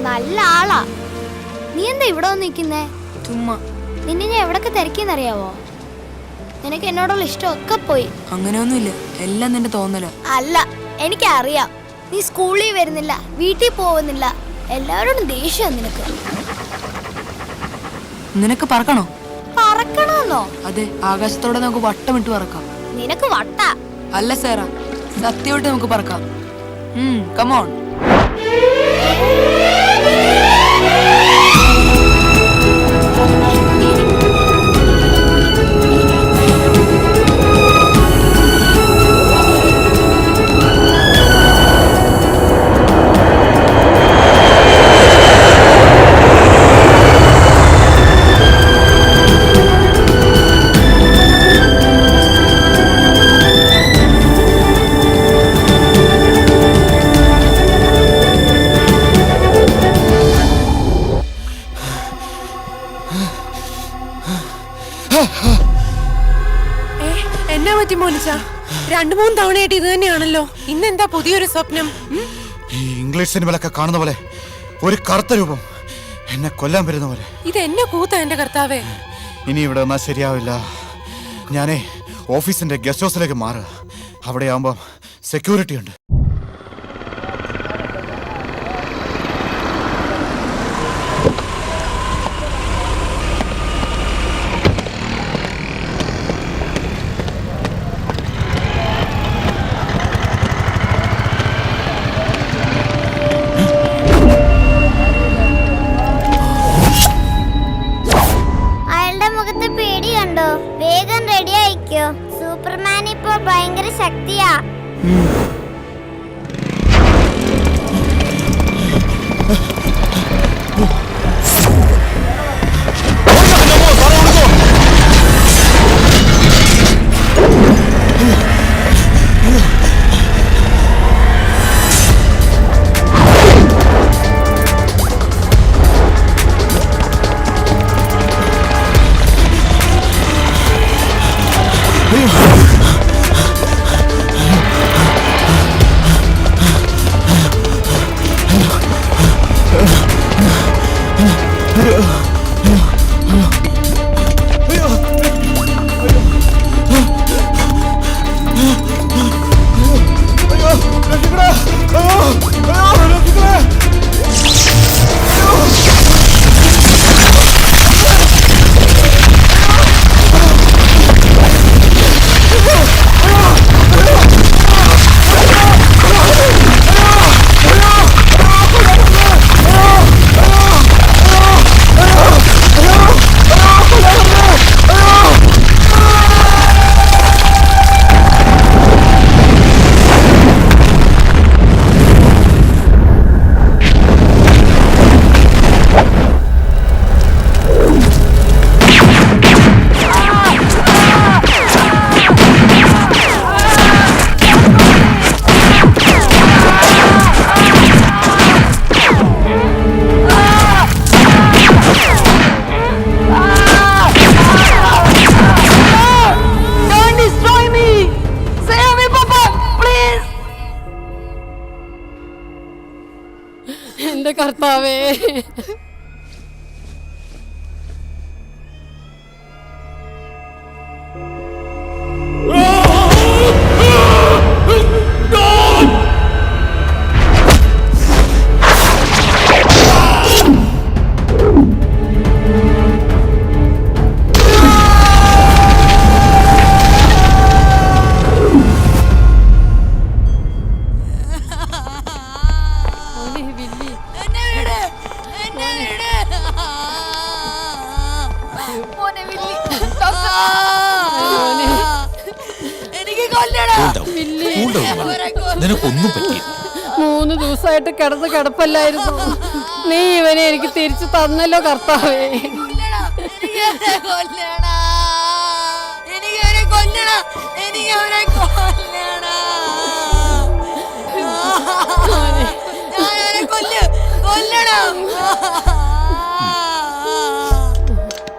നല്ല ആളാ. നീ എന്താ ഇവിടെ വന്ന് നിൽക്കുന്നേ? ചുമ്മാ. നിന്നെ ഞാൻ എവിടൊക്കെ തിരക്കിന്നറിയാവോ? നിനക്ക് എന്നോടുള്ള ഇഷ്ടമൊക്കെ പോയി. അങ്ങനെയൊന്നുമില്ല, എല്ലാം നിന്റെ തോന്നല. അല്ല, എനിക്കറിയാം. നീ സ്കൂളിൽ വരുന്നില്ല, വീട്ടിൽ പോകുന്നില്ല, എല്ലാവരോടും ദേഷ്യം നിനക്ക്. നിനക്ക് പറക്കണോ? പറക്കണമെന്നോ? അതെ, ആകാശത്തോടെ നമുക്ക് വട്ടമിട്ട് പറക്കാം. നിനക്ക് വട്ട അല്ല സേറാ, സത്യമായിട്ട് നമുക്ക് പറക്കാം. കമോൺ. എന്നാ പറ്റി മോനിച്ച? 2-3 തവണയായിട്ട് ഇത് തന്നെയാണല്ലോ. ഇന്നെന്താ പുതിയൊരു സ്വപ്നം? ഈ ഇംഗ്ലീഷ് സിനിമയിലൊക്കെ കാണുന്ന പോലെ ഒരു കറുത്ത രൂപം എന്നെ കൊല്ലാൻ വരുന്ന പോലെ. ഇത് എന്നെ കൂത്ത എന്റെ കർത്താവേ. ഇനി ഇവിടെ വന്നാൽ ശരിയാവില്ല. ഞാനേ ഓഫീസിന്റെ ഗസ്റ്റ് ഹൗസിലേക്ക് മാറുക. അവിടെ ആവുമ്പോ സെക്യൂരിറ്റി ഉണ്ട്. പേടി കണ്ടോ? വേഗം റെഡി ആയിക്കോ. സൂപ്പർമാൻ ഇപ്പോൾ ഭയങ്കര ശക്തി സത്യ. എന്റെ കർത്താവേ. നിനക്കൊന്നും പറ്റിയ 3 ദിവസമായിട്ട് കിടന്ന് കിടപ്പല്ലായിരുന്നു. നീ ഇവനെ എനിക്ക് തിരിച്ചു തന്നല്ലോ കർത്താവേ.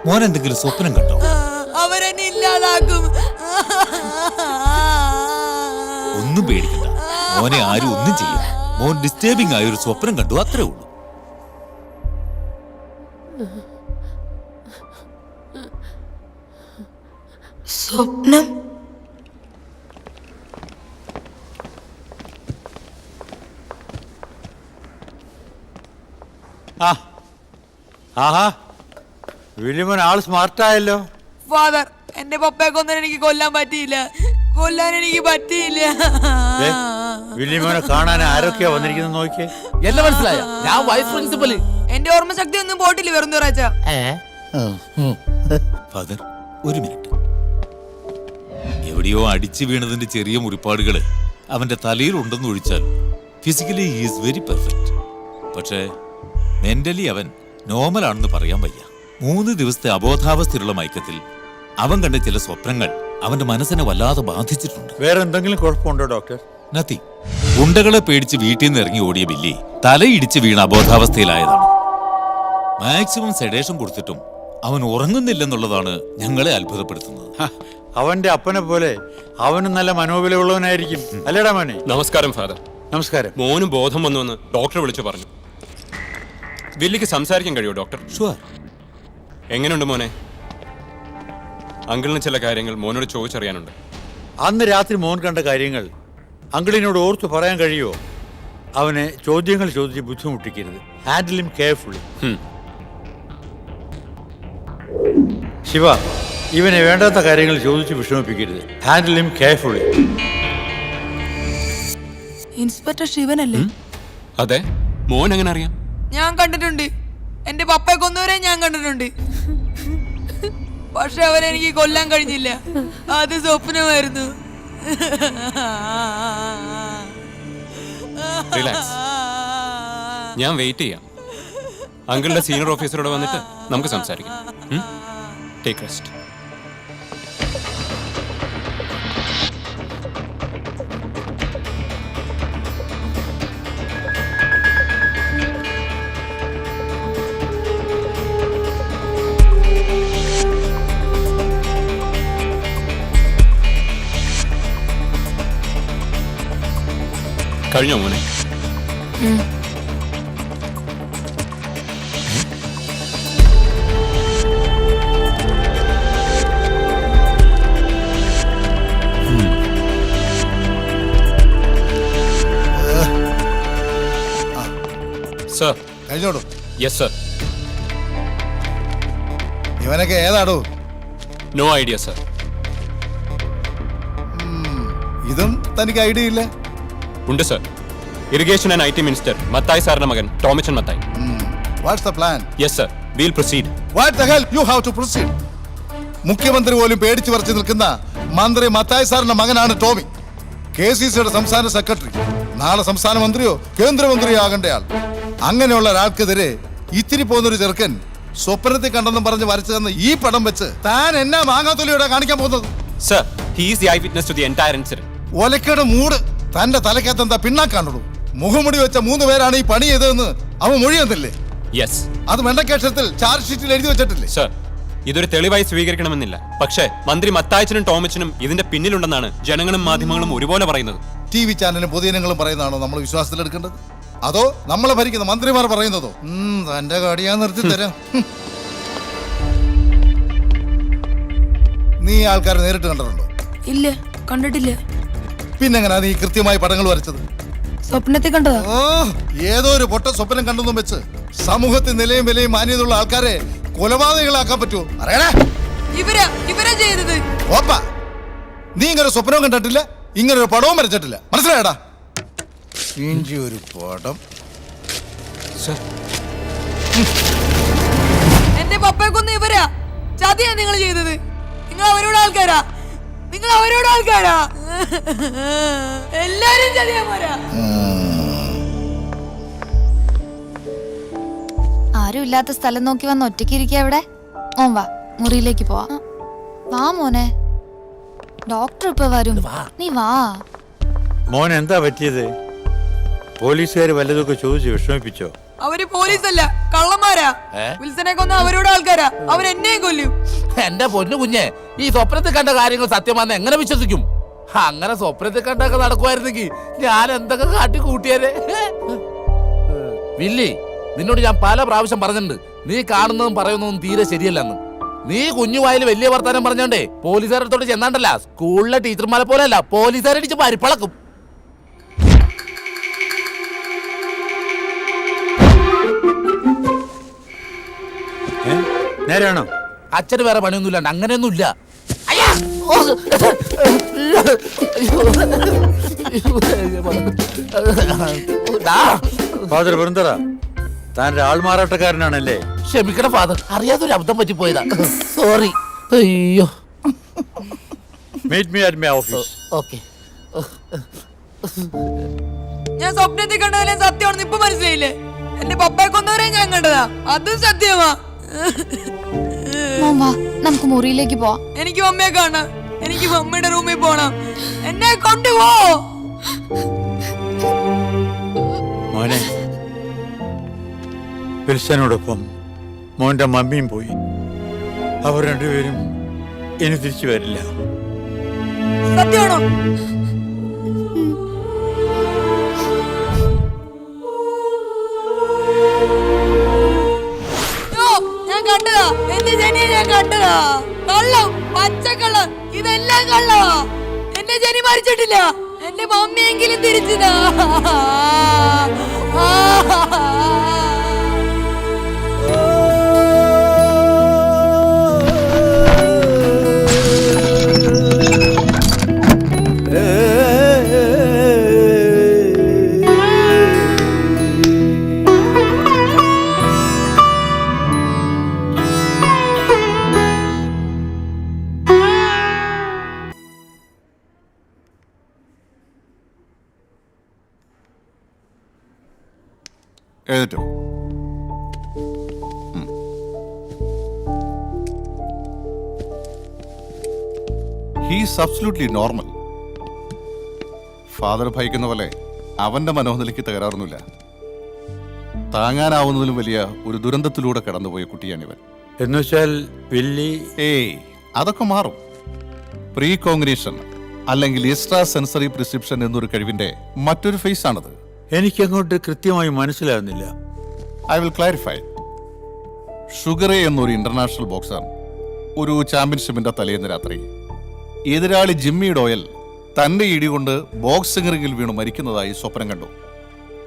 മോൻ എന്തെങ്കിലും സ്വപ്നം കണ്ടോ? അവരെന്നെ ഇല്ലാതാക്കും. ഒന്നും പേടിക്കണ്ട, മോനെ ആരും ഒന്നും ചെയ്യും. മോൻ ഡിസ്റ്റർബിംഗ് ആയ ഒരു സ്വപ്നം കണ്ടു, അത്രേ ഉള്ളൂ. സ്വപ്നം? ആഹാ, വില്യമോൻ ആള് സ്മാർട്ടായല്ലോ. ഫാദർ, എന്റെ പപ്പയെ കൊന്നാൻ എനിക്ക് കൊല്ലാൻ പറ്റിയില്ല. കൊല്ലാൻ എനിക്ക് പറ്റിയില്ല. വില്യമോനെ കാണാൻ ആരൊക്കെയാ വന്നിരിക്കുന്നത് നോക്കിയേ. എന്നെ മനസ്സിലായ? ഞാൻ വൈസ് പ്രിൻസിപ്പല്. എന്റെ ഓർമ്മശക്തി ഒന്നും പോട്ടില്ല വെറും തുറച്ച. ഫാദർ, ഒരു മിനിറ്റ്. എവിടെയോ അടിച്ചു വീണതിന്റെ ചെറിയ മുറിപ്പാടുകള് അവന്റെ തലയിൽ ഉണ്ടെന്ന് ഒഴിച്ചാൽ ഫിസിക്കലി ഈസ് വെരി പെർഫെക്റ്റ്. പക്ഷേ മെന്റലി അവൻ നോർമൽ ആണെന്ന് പറയാൻ വയ്യ. 3 ദിവസത്തെ അബോധാവസ്ഥയിലുള്ള മയക്കത്തിൽ അവൻ കണ്ട ചില സ്വപ്നങ്ങൾ അവന്റെ മനസ്സിനെ വല്ലാതെ ബാധിച്ചിട്ടുണ്ട്. വേറെ എന്തെങ്കിലും കുഴപ്പമുണ്ടോ ഡോക്ടർ? നത്തി. ഗുണ്ടകളെ പേടിച്ച് വീട്ടിൽ നിന്ന് ഇറങ്ങി ഓടിയ ബില്ലി തലയിടിച്ച് വീണ അബോധാവസ്ഥയിലായതാണ്. മാക്സിമം സെഡേഷൻ കൊടുത്തിട്ടും അവൻ ഉറങ്ങുന്നില്ലെന്നുള്ളതാണ് ഞങ്ങളെ അത്ഭുതപ്പെടുത്തുന്നത്. അവന്റെ അപ്പനെ പോലെ അവനും നല്ല മനോബലമുള്ളവനായിരിക്കും, അല്ലേടാ മോനെ? നമസ്കാരം ഫാദർ. നമസ്കാരം. മോനും ബോധം വന്നുവെന്ന് ഡോക്ടർ വിളിച്ചു പറഞ്ഞു. വില്ലിക്ക് സംസാരിക്കാൻ കഴിയുമോ ഡോക്ടർ? ഷുവർ. എങ്ങനെയുണ്ട് മോനെ? അങ്കിളിന് ചില കാര്യങ്ങൾ മോനോട് ചോദിച്ചറിയാനുണ്ട്. അന്ന് രാത്രി മോൻ കണ്ട കാര്യങ്ങൾ അങ്കിളിനോട് ഓർത്തു പറയാൻ കഴിയുമോ? അവനെ ചോദ്യങ്ങൾ ചോദിച്ച് ബുദ്ധിമുട്ടിക്കരുത്. Handle him carefully. ശിവ, ഇവനെ വേണ്ടാത്ത കാര്യങ്ങൾ ചോദിച്ച് വിഷമിപ്പിക്കരുത്. Handle him carefully. ഇൻസ്പെക്ടർ ശിവനല്ലേ? അതെ. മോൻ എങ്ങനെ അറിയാം? ഞാൻ കണ്ടിട്ടുണ്ട്. എന്റെ പപ്പയെ കൊന്നവരെ ഞാൻ കണ്ടിട്ടുണ്ട്. പക്ഷെ അവരെനിക്ക് കൊല്ലാൻ കഴിഞ്ഞില്ല. അത് സ്വപ്നമായിരുന്നു. റിലാക്സ്. ഞാൻ വെയിറ്റ് ചെയ്യാം. അങ്കിളുടെ സീനിയർ ഓഫീസറോട് വന്നിട്ട് നമുക്ക് സംസാരിക്കാം. Take rest. കഴിഞ്ഞോ മോനെ? സർ. കഴിഞ്ഞോടൂ. Yes sir. ഇവനൊക്കെ ഏതാടൂ? No idea sir. ഇതും തനിക്ക് ഐഡിയ ഇല്ല? ഉണ്ട് sir. Irrigation and IT minister Mathai സാറിന്റെ മകൻ Tomichan Mathai. What's the plan? Yes sir, will proceed. What the hell you have to proceed? മുഖ്യമന്ത്രി പോലും പേടിച്ചു പറിച്ചു നിൽക്കുന്ന മന്ത്രി മത്തായി സാറിന്റെ മകനാണ് ടോമി. KCCയുടെ സംസ്ഥാന സെക്രട്ടറി, നാളെ സംസ്ഥാന മന്ത്രിയോ കേന്ദ്രമന്ത്രിയോ ആകേണ്ടയാൾ. അങ്ങനെയുള്ള ഒരാൾക്കെതിരെ ഇത്തിരി പോകുന്നൊരു ചെറുക്കൻ സ്വപ്നത്തിൽ കണ്ടെന്നും പറഞ്ഞ് വരച്ചു തന്ന ഈ പടം വെച്ച് താൻ എന്നാ മാങ്ങാത്തൊലിയോടെ കാണിക്കാൻ പോകുന്നത്? Sir, he is the eyewitness to the entire incident. ഒലക്കയുടെ മൂട് തന്റെ തലക്കകത്ത് എന്താ പിന്നാക്കാണുള്ളൂ? മുഖമുടി വെച്ച 3 പേരാണ് ഈ പണി ചെയ്തതെന്ന് അവൻ മൊഴി തന്നില്ലേ? യെസ്. അത് വെണ്ടക്കേഷത്തിൽ ചാർജ് ഷീറ്റിൽ എഴുതി വെച്ചിട്ടില്ലേ? സർ, ഇതൊരു തെളിവായി സ്വീകരിക്കണമെന്നില്ല. പക്ഷേ മന്ത്രി മത്തായച്ചനും ടോമിച്ചനും ഇതിന്റെ പിന്നിലുണ്ടെന്നാണ് ജനങ്ങളും മാധ്യമങ്ങളും ഒരുപോലെ പറയുന്നത്. TV ചാനലും പൊതുജനങ്ങളും പറയുന്നതാണോ നമ്മൾ വിശ്വാസത്തിലെടുക്കേണ്ടത്? അതോ നമ്മളെ ഭരിക്കുന്ന മന്ത്രിമാർ പറയുന്നതോ? തന്റെ കടിയാ നിർത്തി തരാം. നീ ആൾക്കാരെ നേരിട്ട് കണ്ടിട്ടുണ്ടോ? ഇല്ല, കണ്ടിട്ടില്ല. പിന്നെങ്ങനാ നീ കൃത്യമായി പടങ്ങൾ വരച്ചത്? സ്വപ്നത്തിൽ കണ്ടതാ. ഏതോ ഒരു പൊട്ട സ്വപ്നം കണ്ടെന്നും വെച്ച് സമൂഹത്തിൽ നിലയും വിലയും മാന്യതയുള്ള ആൾക്കാരെ കൊലപാതകളാക്കാൻ പറ്റുമോ? അറിയണേ. ഇവരാ ചെയ്തത്. ഓപ്പാ, നീ ഇങ്ങനെ സ്വപ്നവും കണ്ടിട്ടില്ല, ഇങ്ങനെ ഒരു പടവും വരച്ചിട്ടില്ല. മനസ്സിലായടാ? ഇഞ്ചി ഒരു പടം. എന്റെ പപ്പയെ കൊന്ന് ഇവരാ. ചതിയാ നിങ്ങൾ ചെയ്തത്. നിങ്ങൾ അവരോട് ആൾക്കാരാ. എല്ലാരും ചതിയാമാരാ. ആരും ഇല്ലാത്ത സ്ഥലം നോക്കി വന്ന് ഒറ്റയ്ക്ക് ഇരിക്കുക അവിടെ. ഓൻ വാ, മുറിയിലേക്ക് പോവാ. വാ മോനെ, ഡോക്ടർ ഇപ്പൊ വരും. നീ വാ. മോൻ എന്താ പറ്റിയത്? പോലീസുകാർ വല്ലതൊക്കെ ചോദിച്ചു വിഷമിപ്പിച്ചോ? അവര് പോലീസല്ല, കള്ളന്മാരാ. വിൽസനെ കൊന്ന അവരോട് ആൾക്കാരാ. അവരെന്നെയും കൊല്ലും. എന്റെ പൊന്നു കുഞ്ഞെ, ഈ സ്വപ്നത്തിൽ കണ്ട കാര്യങ്ങൾ സത്യമാണെന്ന് എങ്ങനെ വിശ്വസിക്കും? അങ്ങനെ സ്വപ്നത്തിൽ കണ്ടൊക്കെ നടക്കുമായിരുന്നെങ്കിൽ ഞാൻ എന്തൊക്കെ കാട്ടി കൂട്ടിയാലേ. വില്ലി, നിന്നോട് ഞാൻ പല പ്രാവശ്യം പറഞ്ഞിട്ടുണ്ട്, നീ കാണുന്നതും പറയുന്നതും തീരെ ശരിയല്ലെന്ന്. നീ കുഞ്ഞുവായിൽ വലിയ വർത്താനം പറഞ്ഞോണ്ടേ പോലീസുകാരടുത്തോട്ട് ചെന്നാണ്ടല്ല, സ്കൂളിലെ ടീച്ചർമാരെ പോലെയല്ല പോലീസുകാരടിച്ച് പരിപ്പളക്കും. നേരാണോ? അച്ഛന് വേറെ പണിയൊന്നുമില്ല, അങ്ങനെയൊന്നുമില്ല. ഫാദർ വൃന്ദറ, താൻ ആൾമാറാട്ടക്കാരനാണല്ലേ? ക്ഷമിക്കണം ഫാദർ, അറിയാതൊരു അബദ്ധം പറ്റിപ്പോയതാ. സോറി. അയ്യോ. Meet me at my office. Okay. ഞാൻ സ്വപ്നത്തിൽ കണ്ടതിലെ സത്യമാണെന്ന് ഇപ്പൊ മനസ്സിലായില്ലേ? എന്റെ പപ്പയെ കൊന്നവരെ ഞാൻ കണ്ടതാ, അതും സത്യമാ. മോൻ വാ, നമുക്ക് മുറിയിലേക്ക് പോവാം. എനിക്ക് മമ്മയെ കാണാം. എനിക്ക് മമ്മയുടെ റൂമിൽ പോണം. എന്നെ കൊണ്ടുപോ. മോനെ, വിൽസനോടൊപ്പം മോന്റെ മമ്മിയും പോയി. അവർ രണ്ടുപേരും ഇനി തിരിച്ചു വരില്ല. സത്യമാണോ? ഞാൻ കണ്ടതാ. എന്റെ ജനിയെ ഞാൻ കണ്ടതാ. കള്ളം, പച്ചക്കള്ളം, ഇതെല്ലാം കള്ളവാ. എന്റെ ജനി മരിച്ചിട്ടില്ല. എന്റെ മമ്മിയെങ്കിലും തിരിച്ചതാ. എഴുതിട്ടോ. He's absolutely normal. ഫാദർ ഭയക്കുന്ന പോലെ അവന്റെ മനോനിലയ്ക്ക് തകരാറൊന്നുമില്ല. താങ്ങാനാവുന്നതിലും വലിയ ഒരു ദുരന്തത്തിലൂടെ കടന്നുപോയ കുട്ടിയാണിവൻ. എന്നുവെച്ചാൽ വില്ലി അതൊക്കെ മാറും. പ്രീ കോഗ്നിഷൻ അല്ലെങ്കിൽ എക്സ്ട്രാ സെൻസറി പ്രിസ്ക്രിപ്ഷൻ എന്നൊരു കഴിവിന്റെ മറ്റൊരു ഫേസ് ആണത്. എനിക്കങ്ങോട്ട് കൃത്യമായി മനസ്സിലാകുന്നില്ല. I will clarify. ഷുഗറെ എന്നൊരു ഇന്റർനാഷണൽ ബോക്സർ ഒരു ചാമ്പ്യൻഷിപ്പിന്റെ തലേന്ന് രാത്രി എതിരാളി ജിമ്മി ഡോയൽ തന്റെ ഇടികൊണ്ട് ബോക്സിംഗ് റിംഗിൽ വീണു മരിക്കുന്നതായി സ്വപ്നം കണ്ടു.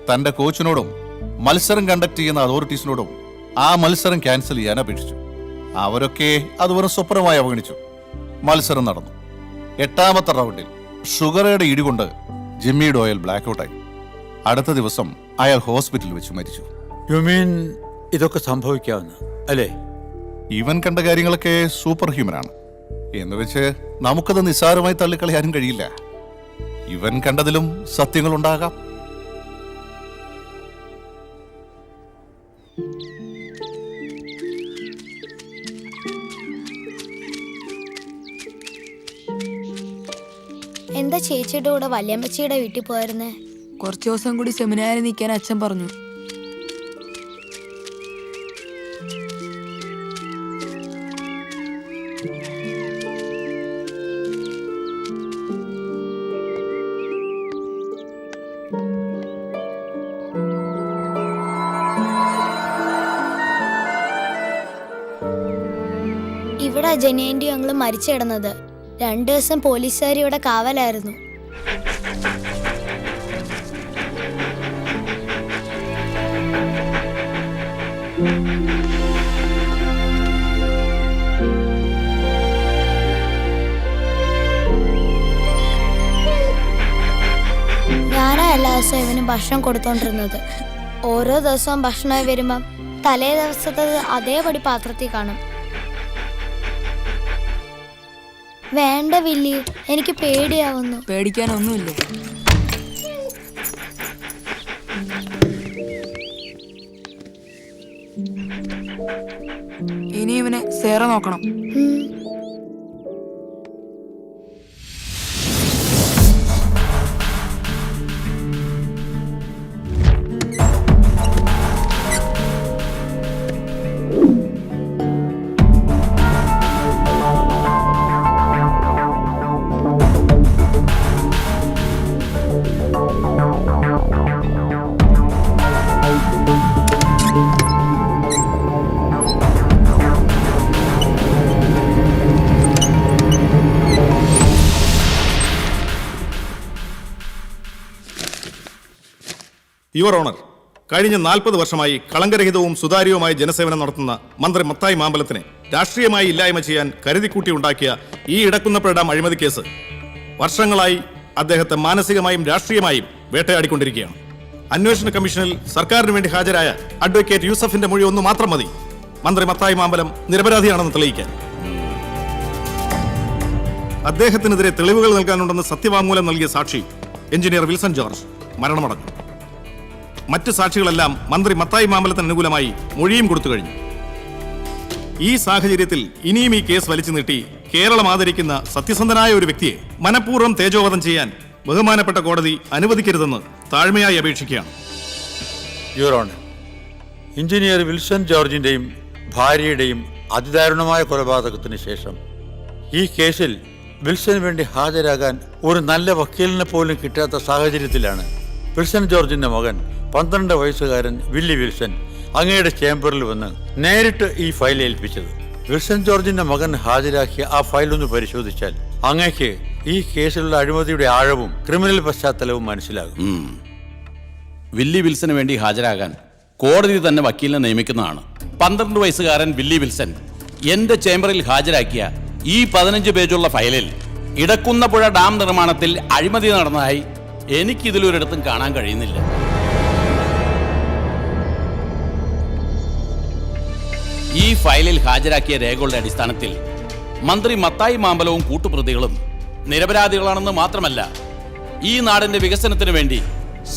തന്റെ കോച്ചിനോടും മത്സരം കണ്ടക്ട് ചെയ്യുന്ന അതോറിറ്റീസിനോടും ആ മത്സരം ക്യാൻസൽ ചെയ്യാൻ അപേക്ഷിച്ചു. അവരൊക്കെ അത് വെറും സ്വപ്നമായി അവഗണിച്ചു. മത്സരം നടന്നു. 8ാമത്തെ റൗണ്ടിൽ ഷുഗറയുടെ ഇടികൊണ്ട് ജിമ്മി ഡോയൽ ബ്ലാക്ക് ഔട്ടായി. അടുത്ത ദിവസം അയാൾ ഹോസ്പിറ്റലിൽ വെച്ച് മരിച്ചു. യു മീൻ ഇതൊക്കെ സംഭവിക്കാവുന്ന അല്ലേ? ഇവൻ കണ്ട കാര്യങ്ങളൊക്കെ സൂപ്പർ ഹ്യൂമനാണ് എന്ന് വെച്ച് നമുക്കത് നിസ്സാരമായി തള്ളിക്കളയാനും കഴിയില്ല. ഇവൻ കണ്ടതിലും സത്യങ്ങളുണ്ടാകാം. എന്താ ചേച്ചിയുടെ കൂടെ വല്യമ്മച്ചിയുടെ വീട്ടിൽ പോയിരുന്നേ? കുറച്ചു ദിവസം കൂടി സെമിനാരിൽ നിൽക്കാൻ അച്ഛൻ പറഞ്ഞു. ഇവിടെ ജനിയന്റി ഞങ്ങൾ മരിച്ചു കിടന്നത്. 2 ദിവസം പോലീസുകാർ ഇവിടെ കാവലായിരുന്നു. ഞാനാ എല്ലാ ദിവസവും ഇവന് ഭക്ഷണം കൊടുത്തോണ്ടിരുന്നത്. ഓരോ ദിവസവും ഭക്ഷണമായി വരുമ്പം തലേ ദിവസത്തെ അതേപടി പാത്രത്തിൽ കാണും. വേണ്ട വില്ലി, എനിക്ക് പേടിയാവുന്നു. പേടിക്കാനൊന്നുമില്ല. ഇനി ഇവനെ സേറ നോക്കണം. യുവർ ഓണർ, കഴിഞ്ഞ 40 വർഷമായി കളങ്കരഹിതവും സുതാര്യവുമായ ജനസേവനം നടത്തുന്ന മന്ത്രി മത്തായി മാമ്പലത്തിനെ രാഷ്ട്രീയമായി ഇല്ലായ്മ ചെയ്യാൻ കരുതിക്കൂട്ടി ഉണ്ടാക്കിയ ഈ ഇടക്കുന്നപ്പുഴ ഡാം അഴിമതി കേസ് വർഷങ്ങളായി അദ്ദേഹത്തെ മാനസികമായും രാഷ്ട്രീയമായും വേട്ടയാടിക്കൊണ്ടിരിക്കുകയാണ്. അന്വേഷണ കമ്മീഷനിൽ സർക്കാരിന് വേണ്ടി ഹാജരായ അഡ്വക്കേറ്റ് യൂസഫിന്റെ മൊഴി ഒന്ന് മാത്രം മതി മന്ത്രി മത്തായി മാമ്പലം നിരപരാധിയാണെന്ന് തെളിയിക്കാൻ. അദ്ദേഹത്തിനെതിരെ തെളിവുകൾ നൽകാനുണ്ടെന്ന് സത്യവാങ്മൂലം നൽകിയ സാക്ഷി എഞ്ചിനീയർ വിൽസൺ ജോർജ് മരണമടഞ്ഞു. മറ്റ് സാക്ഷികളെല്ലാം മന്ത്രി മത്തായി മാമ്പലത്തിന് അനുകൂലമായി മൊഴിയും കൊടുത്തു കഴിഞ്ഞു. ഈ സാഹചര്യത്തിൽ ഇനിയും ഈ കേസ് വലിച്ചു നീട്ടി കേരളം ആദരിക്കുന്ന സത്യസന്ധനായ ഒരു വ്യക്തിയെ മനഃപൂർവ്വം തേജോവധം ചെയ്യാൻ ബഹുമാനപ്പെട്ട കോടതി അനുവദിക്കരുതെന്ന് താഴ്മയായി അപേക്ഷിക്കുകയാണ്. യുവർ ഓണർ, എഞ്ചിനീയർ വിൽസൺ ജോർജിന്റെയും ഭാര്യയുടെയും അതിദാരുണമായ കൊലപാതകത്തിന് ശേഷം ഈ കേസിൽ വിൽസന് വേണ്ടി ഹാജരാകാൻ ഒരു നല്ല വക്കീലിനെ പോലും കിട്ടാത്ത സാഹചര്യത്തിലാണ് വിൽസൺ ജോർജിന്റെ മകൻ 12 വയസ്സുകാരൻ വില്ലി വിൽസൺ അങ്ങയുടെ ചേംബറിൽ വന്ന് നേരിട്ട് ഈ ഫയൽ ഏൽപ്പിച്ചത്. വിൽസൺ ജോർജിന്റെ മകൻ ഹാജരാക്കിയ ആ ഫയൽ ഒന്ന് പരിശോധിച്ചാൽ അങ്ങയ്ക്ക് ഈ കേസിലുള്ള അഴിമതിയുടെ ആഴവും ക്രിമിനൽ പശ്ചാത്തലവും മനസ്സിലാകും. വില്ലി വിൽസന് വേണ്ടി ഹാജരാകാൻ കോടതി തന്നെ വക്കീലിനെ നിയമിക്കുന്നതാണ്. 12 വയസ്സുകാരൻ വില്ലി വിൽസൺ എന്റെ ചേംബറിൽ ഹാജരാക്കിയ ഈ 15 പേജുള്ള ഫയലിൽ ഇടക്കുന്നപ്പുഴ ഡാം നിർമ്മാണത്തിൽ അഴിമതി നടന്നതായി എനിക്കിതിലൊരിടത്തും കാണാൻ കഴിയുന്നില്ല. ഈ ഫയലിൽ ഹാജരാക്കിയ രേഖകളുടെ അടിസ്ഥാനത്തിൽ മന്ത്രി മത്തായി മാമ്പലവും കൂട്ടുപ്രതികളും നിരപരാധികളാണെന്ന് മാത്രമല്ല, ഈ നാടിന്റെ വികസനത്തിന് വേണ്ടി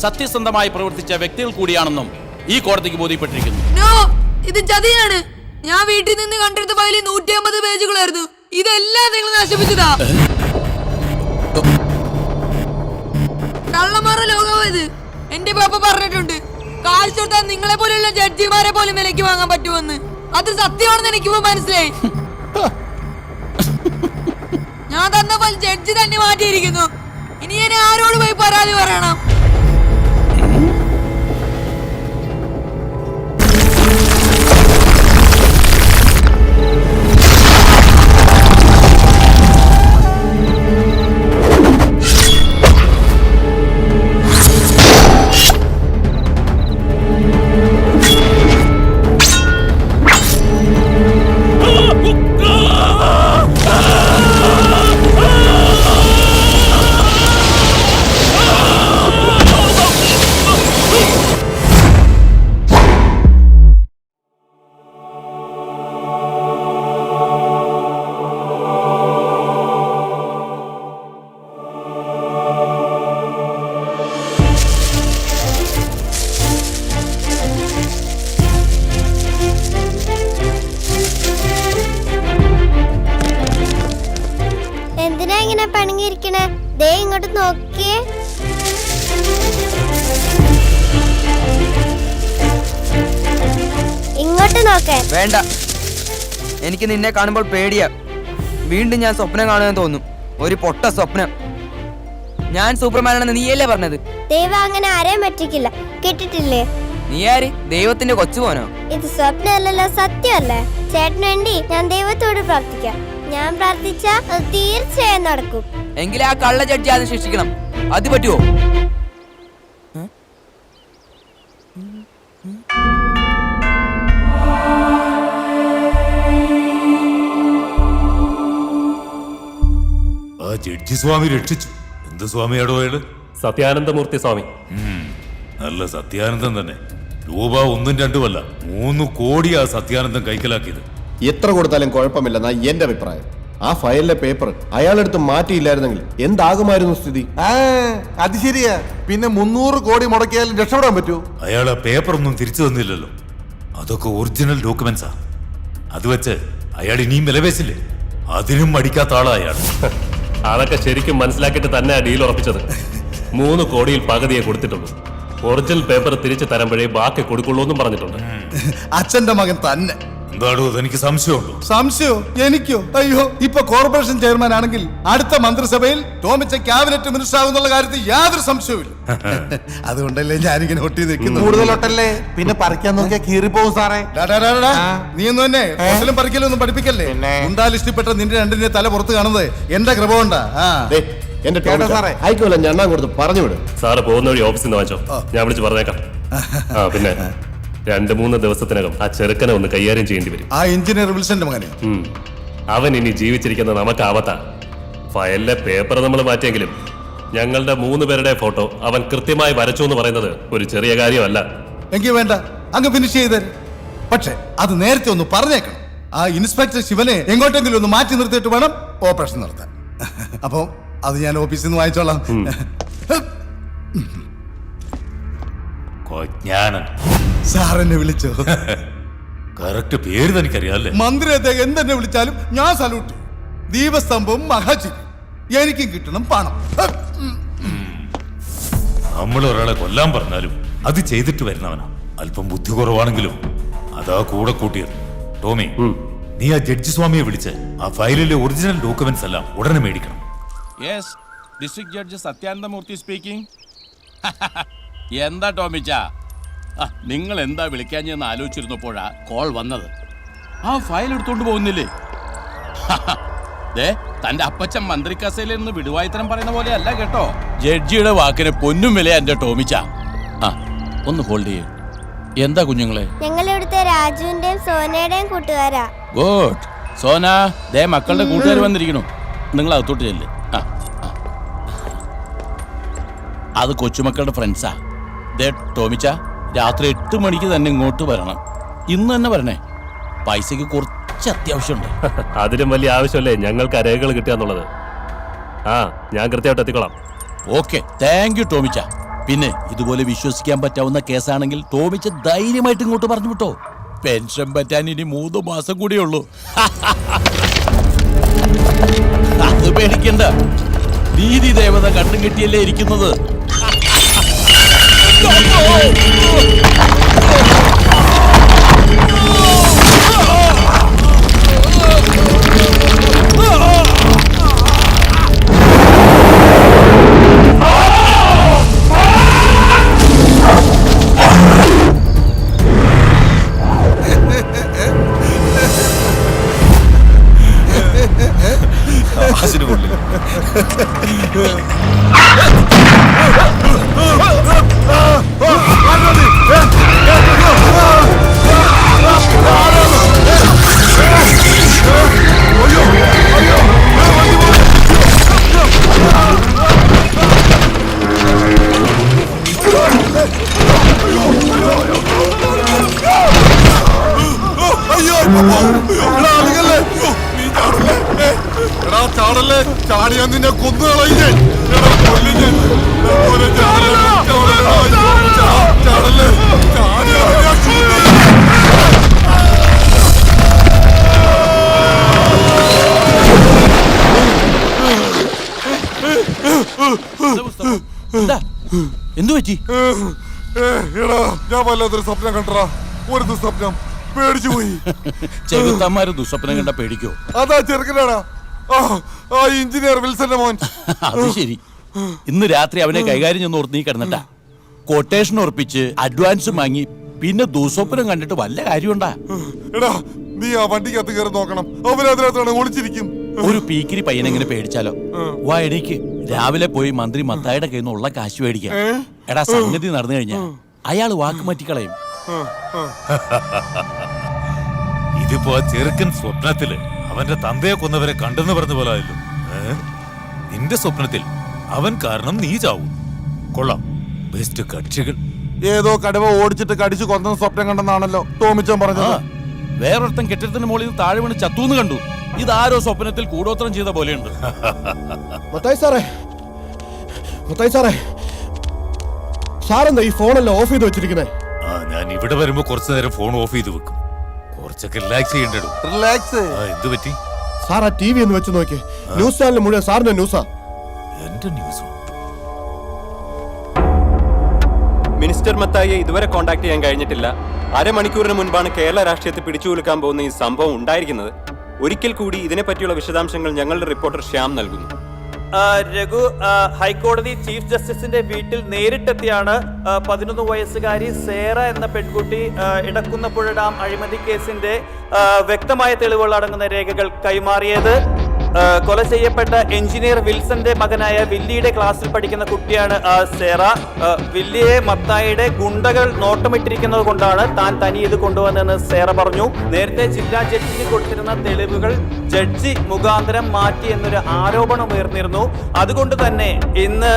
സത്യസന്ധമായി പ്രവർത്തിച്ച വ്യക്തികൾ കൂടിയാണെന്നും ഈ കോടതിക്ക് ബോധ്യപ്പെട്ടിരിക്കുന്നു. നോ, ഇത് ചതിയാണ്. ഞാൻ വീട്ടിൽ നിന്ന് കണ്ടെടുത്ത ഫയലിൽ 150 പേജുകളായിരുന്നു. ഇതെല്ലാം നിങ്ങൾ നശിപ്പിച്ചതാ. കള്ളന്മാരുടെ ലോകമാ ഇത്. എന്റെ പാപ്പ പറഞ്ഞിട്ടുണ്ട്, കാശ് കൊടുത്താൽ നിങ്ങളെ പോലെയുള്ള ജഡ്ജിമാരെ പോലും വിലക്ക് വാങ്ങാൻ പറ്റുമെന്ന്. അത് സത്യമാണെന്ന് എനിക്കിപ്പോ മനസ്സിലായി. ഞാൻ തന്ന ഫയൽ ജഡ്ജി തന്നെ മാറ്റിയിരിക്കുന്നു. ഇനി ഞാൻ ആരോട് പോയി പരാതി പറയണം? എന്തിനാ ഇങ്ങനെ പണങ്ങിയിരിക്കണേ? ദേ ഇങ്ങോട്ട് നോക്കിയേ. ഇങ്ങോട്ട് നോക്കേ. വേണ്ട, എനിക്ക് നിന്നെ കാണുമ്പോൾ പേടിയാ. വീണ്ടും ഞാൻ സ്വപ്നം കാണുമെന്ന് തോന്നും. ഒരു പൊട്ട സ്വപ്നം. ഞാൻ സൂപ്പർമാനാണെന്ന് നീയല്ലേ പറഞ്ഞത്? ദൈവം അങ്ങനെ ആരെയും പറ്റിക്കില്ല, കേട്ടിട്ടില്ലേ? നീ ആര്? ദൈവത്തിന്റെ കൊച്ചുപോനോ? ഇത് സ്വപ്നമല്ലല്ലോ, സത്യമല്ലേ? ചേട്ടന് വേണ്ടി ഞാൻ ദൈവത്തോട് പ്രാർത്ഥിക്കാം. ഞാൻ പ്രാർത്ഥിച്ചാ അത് തീർച്ചയായും നടക്കും. എങ്കിൽ ആ കള്ള ജഡ്ജി ആദ്യം ശിക്ഷിക്കണം. അത് പറ്റുമോ? ആ ജഡ്ജി സ്വാമി രക്ഷിച്ചു. എന്ത് സ്വാമിയാടോ അയാള്? സത്യാനന്ദമൂർത്തി സ്വാമി. നല്ല സത്യാനന്ദം തന്നെ. രൂപ 1 2 അല്ല, 3 കോടി ആ സത്യാനന്ദം കൈക്കലാക്കിയത്. എത്ര കൊടുത്താലും കുഴപ്പമില്ലെന്നാ എന്റെ അഭിപ്രായം. ആ ഫയലിലെ പേപ്പർ അയാളെടുത്ത് മാറ്റിയില്ലായിരുന്നെങ്കിൽ എന്താകുമായിരുന്നു സ്ഥിതി? അത് ശരിയാ. പിന്നെ 300 കോടി മുടക്കിയാലും രക്ഷപ്പെടാൻ പറ്റൂ? അയാൾ ആ പേപ്പർ ഒന്നും തിരിച്ചു തന്നില്ലല്ലോ. അതൊക്കെ ഒറിജിനൽ ഡോക്യുമെന്റ്സാ. അത് വെച്ച് അയാൾ ഇനിയും വിലപേശില്ലേ? അതിനും മടിക്കാത്ത ആളാ അയാൾ. അതൊക്കെ ശരിക്കും മനസ്സിലാക്കിയിട്ട് തന്നെ ഡീൽ ഉറപ്പിച്ചത്. 3 കോടിയിൽ പകുതിയെ കൊടുത്തിട്ടുള്ളൂ. ഒറിജിനൽ പേപ്പർ തിരിച്ചു തരുമ്പോഴേ ബാക്കി കൊടുക്കുള്ളൂ എന്നും പറഞ്ഞിട്ടുണ്ട്. അച്ഛന്റെ മകൻ തന്നെ. എന്താണോ എനിക്ക് സംശയമുണ്ടോ? സംശയോ? എനിക്കോ? അയ്യോ, ഇപ്പൊ കോർപ്പറേഷൻ ചെയർമാൻ ആണെങ്കിൽ അടുത്ത മന്ത്രിസഭയിൽ ടോമിച്ച ക്യാബിനറ്റ് മിനിസ്റ്റർ ആകുന്നുള്ള കാര്യത്തിൽ യാതൊരു സംശയവുമില്ല. അതുകൊണ്ടല്ലേ ഞാനിങ്ങനെ ഒട്ടി നിൽക്കുന്നു. കൂടുതലൊട്ടല്ലേ, പിന്നെ പറിക്കാൻ നോക്കിയാൽ കീറിപ്പോവും സാറേ. നീ ഒന്നും തന്നെ ഹോസ്റ്റലും പറിക്കലൊന്നും പഠിപ്പിക്കല്ലേ. ഉണ്ടാലിഷ്ടപ്പെട്ട നിന്റെ രണ്ടിന്റെ തല പുറത്ത് കാണുന്നത് എന്റെ കൃപ കൊണ്ടാ. എന്റെ സാറേ ആയിക്കോല്ല, ഞാൻ എണ്ണാൻ കൊടുത്ത് പറഞ്ഞു വിടും. സാറ് പോകുന്ന വഴി ഓഫീസിൽ നിന്ന് വാങ്ങിച്ചോ, ഞാൻ വിളിച്ച് പറഞ്ഞേക്കാം. ആ പിന്നെ 2-3 ദിവസത്തിനകം ആ ചെറുക്കനെ ഒന്ന് കൈകാര്യം ചെയ്യേണ്ടി വരും. ആ എഞ്ചിനീയർ വിൽസന്റെ മകനെ. അവൻ ഇനി ജീവിച്ചിരിക്കുന്ന നമുക്കാവത്താ. ഫയലിലെ പേപ്പർ നമ്മൾ മാറ്റിയെങ്കിലും ഞങ്ങളുടെ 3 പേരുടെ ഫോട്ടോ അവൻ കൃത്യമായി വരച്ചു എന്ന് പറയുന്നത് ഒരു ചെറിയ കാര്യമല്ല. എങ്കിൽ വേണ്ട, അങ്ങ് ഫിനിഷ് ചെയ്തേ. പക്ഷെ അത് നേരത്തെ ഒന്ന് പറഞ്ഞേക്കണം. ആ ഇൻസ്പെക്ടർ ശിവനെ എങ്ങോട്ടെങ്കിലും ഒന്ന് മാറ്റി നിർത്തിയിട്ട് വേണം ഓപ്പറേഷൻ നടത്താൻ. അപ്പൊ അത് ഞാൻ ഓഫീസിൽ നിന്ന് വാങ്ങിച്ചോളാം. സാറെന്നെ വിളിച്ചോ? കറക്റ്റ് പേര് തനിക്കറിയാല്ലേ? മന്ത്രി അദ്ദേഹം എന്തെന്നെ വിളിച്ചാലും ഞാൻ സല്യൂട്ട്. ദീപസ്തംഭവും മഹാജി എനിക്കും കിട്ടണം പണം. നമ്മൾ ഒരാളെ കൊല്ലാൻ പറഞ്ഞാലും അത് ചെയ്തിട്ട് വരുന്നവനാ. അല്പം ബുദ്ധി കുറവാണെങ്കിലും അതാ കൂടെ കൂട്ടിയത്. ടോമി, നീ ആ ജഡ്ജി സ്വാമിയെ വിളിച്ച് ആ ഫയലിലെ ഒറിജിനൽ ഡോക്യുമെന്റ്സ് എല്ലാം ഉടനെ മേടിക്കണം. Yes, district judge Sathyanandamoorthy speaking. എന്താ ടോമിച്ച, നിങ്ങൾ എന്താ വിളിക്കാഞ്ഞെന്ന് ആലോചിച്ചിരുന്നപ്പോഴാ കോൾ വന്നത്. ആ ഫയൽ എടുത്തോണ്ട് പോകുന്നില്ലേ? തന്റെ അപ്പച്ചൻ മന്ത്രി കസേലയിൽ നിന്ന് വിടുവായിത്തരം പറയുന്ന പോലെ അല്ല കേട്ടോ. ജഡ്ജിയുടെ വാക്കിന് പൊന്നും വില എന്റെ ടോമിച്ച. ഒന്ന് ഹോൾഡ് ചെയ്യേ. എന്താ കുഞ്ഞുങ്ങളെ? ഞങ്ങൾ ഇവിടുത്തെ രാജുവിന്റെയും സോനയുടെയും കൂട്ടുകാരാ. ഗുഡ്. സോന, ദേ മക്കളുടെ കൂട്ടുകാർ വന്നിരിക്കണു. നിങ്ങൾ അകത്തോട്ട് ചെല്ല്. അത് കൊച്ചുമക്കളുടെ ഫ്രണ്ട്സാ. ദേ ടോമിച്ച, രാത്രി 8 മണിക്ക് തന്നെ ഇങ്ങോട്ട് വരണം. ഇന്ന് തന്നെ വരണേ. പൈസക്ക് കുറച്ച് അത്യാവശ്യമുണ്ട്. അതിലും വലിയ ആവശ്യമല്ലേ ഞങ്ങൾക്ക് ആ രേഖകൾ കിട്ടുക എന്നുള്ളത്. ഞാൻ കൃത്യമായിട്ട് എത്തിക്കോളാം. ഓക്കെ, താങ്ക് യു ടോമിച്ച. പിന്നെ ഇതുപോലെ വിശ്വസിക്കാൻ പറ്റാവുന്ന കേസാണെങ്കിൽ തോമിച്ച ധൈര്യമായിട്ട് ഇങ്ങോട്ട് പറഞ്ഞു വിട്ടോ. പെൻഷൻ പറ്റാൻ ഇനി 3 മാസം കൂടിയേ ഉള്ളൂ. അത് പേടിക്കണ്ട, നീതി ദേവത കണ്ടും കെട്ടിയല്ലേ ഇരിക്കുന്നത്. ചാടിയാ നിന്നെ കൊന്നുകളഞ്ഞേ. എന്തു പറ്റി? എടാ ഞാൻ വല്ലാത്തൊരു സ്വപ്നം കണ്ടറാ. ഒരു ദുസ്വപ്നം, പേടിച്ചു പോയി. ചെകുത്താന്മാര് ദുസ്വപ്നം കണ്ട പേടിക്കോ? അതാ ചെറുക്കനാടാ, ആ എഞ്ചിനീയർ വിൽസന്റെ മോൻ. അത് ശരി. ഇന്ന് രാത്രി അവനെ കൈകാര്യം ചെന്ന് ഓർത്ത് നീ കിടന്നിട്ടാ കൊട്ടേഷൻ ഉറപ്പിച്ച് അഡ്വാൻസ് വാങ്ങി പിന്നെ ദുസ്വപ്നം കണ്ടിട്ട് വല്ല കാര്യമുണ്ടാ? എടാ നീ ആ വണ്ടിക്കകത്ത് കയറി നോക്കണം, അവനതിനകത്താണ് ഒളിച്ചിരിക്കും. ഒരു പീക്കിരി പയ്യനെങ്ങനെ പേടിച്ചാലോ? വാ എണീക്ക്, രാവിലെ പോയി മന്ത്രി മത്തായിയുടെ കയ്യിൽ നിന്ന് ഉള്ള കാശ് മേടിക്കാം. എടാ സംഗതി നടന്നു കഴിഞ്ഞാ അയാൾ വാക്ക് മാറ്റിക്കളയും. ഇതിപ്പോ ആ ചെറുക്കൻ സ്വപ്നത്തില് അവന്റെ തന്തയെ കൊന്നവരെ കണ്ടെന്ന് പറഞ്ഞ പോലെ ആയല്ലോ. നിന്റെ സ്വപ്നത്തിൽ അവൻ കാരണം നീ ചാവും. കൊള്ളാം, ബെസ്റ്റ് കക്ഷികൾ. ഏതോ കടുവ ഓടിച്ചിട്ട് കടിച്ചു കൊന്ന സ്വപ്നം കണ്ടെന്നാണല്ലോ ടോമിച്ചൻ പറഞ്ഞത്. വേറൊരുത്തൻ കെട്ടിടത്തിന് മുകളിൽ നിന്ന് താഴെ വീണ് ചത്തൂന്ന് കണ്ടു. ഇതാരോ സ്വപ്നത്തിൽ കൂടോത്രം ചെയ്ത പോലെയുണ്ട്. മത്തായി സാറേ, മത്തായി സാറേ, സാറെന്താ ഈ ഫോണെല്ലാം ഓഫ് ചെയ്ത് വെച്ചിരിക്കുന്നേ? ഞാൻ ഇവിടെ വരുമ്പോ കുറച്ചു നേരം ഫോൺ ഓഫ് ചെയ്ത് വെക്കും. കുറച്ചൊക്കെ റിലാക്സ് ചെയ്യണ്ടോ. റിലാക്സ്? എന്ത് പറ്റി സാർ? ആ TV ഒന്ന് വെച്ച് നോക്കി, ന്യൂസ് ചാനൽ മുഴുവൻ സാറിന്റെ ന്യൂസാ. എന്റെ ന്യൂസോ? മിനിസ്റ്റർ മത്തായിയെ ഇതുവരെ കോൺടാക്ട് ചെയ്യാൻ കഴിഞ്ഞിട്ടില്ല. അരമണിക്കൂറിന് മുൻപാണ് കേരള രാഷ്ട്രീയത്തെ പിടിച്ചുകുലുക്കാൻ പോകുന്ന ഈ സംഭവം ഉണ്ടായിരിക്കുന്നത്. ഒരിക്കൽ കൂടി ഇതിനെപ്പറ്റിയുള്ള വിശദാംശങ്ങൾ ഞങ്ങളുടെ റിപ്പോർട്ടർ ശ്യാം നൽകുന്നു. രഘു, ഹൈക്കോടതി ചീഫ് ജസ്റ്റിസിന്റെ വീട്ടിൽ നേരിട്ടെത്തിയാണ് 11 വയസ്സുകാരി സേറ എന്ന പെൺകുട്ടി ഇടക്കുന്നപ്പുഴ ഡാം അഴിമതി കേസിന്റെ വ്യക്തമായ തെളിവുകൾ അടങ്ങുന്ന രേഖകൾ കൈമാറിയത്. കൊല ചെയ്യപ്പെട്ട എഞ്ചിനീയർ വിൽസന്റെ മകനായ വില്ലിയുടെ ക്ലാസ്സിൽ പഠിക്കുന്ന കുട്ടിയാണ് സേറ. വില്ലിയെ മത്തായിയുടെ ഗുണ്ടകൾ നോട്ടമിട്ടിരിക്കുന്നത് കൊണ്ടാണ് താൻ തനി ഇത് കൊണ്ടുവന്നെന്ന് സേറ പറഞ്ഞു. നേരത്തെ ജില്ലാ ജഡ്ജിന് കൊടുത്തിരുന്ന തെളിവുകൾ ജഡ്ജി മുഖാന്തരം മാറ്റി എന്നൊരു ആരോപണം ഉയർന്നിരുന്നു. അതുകൊണ്ട് തന്നെ ഇന്ന്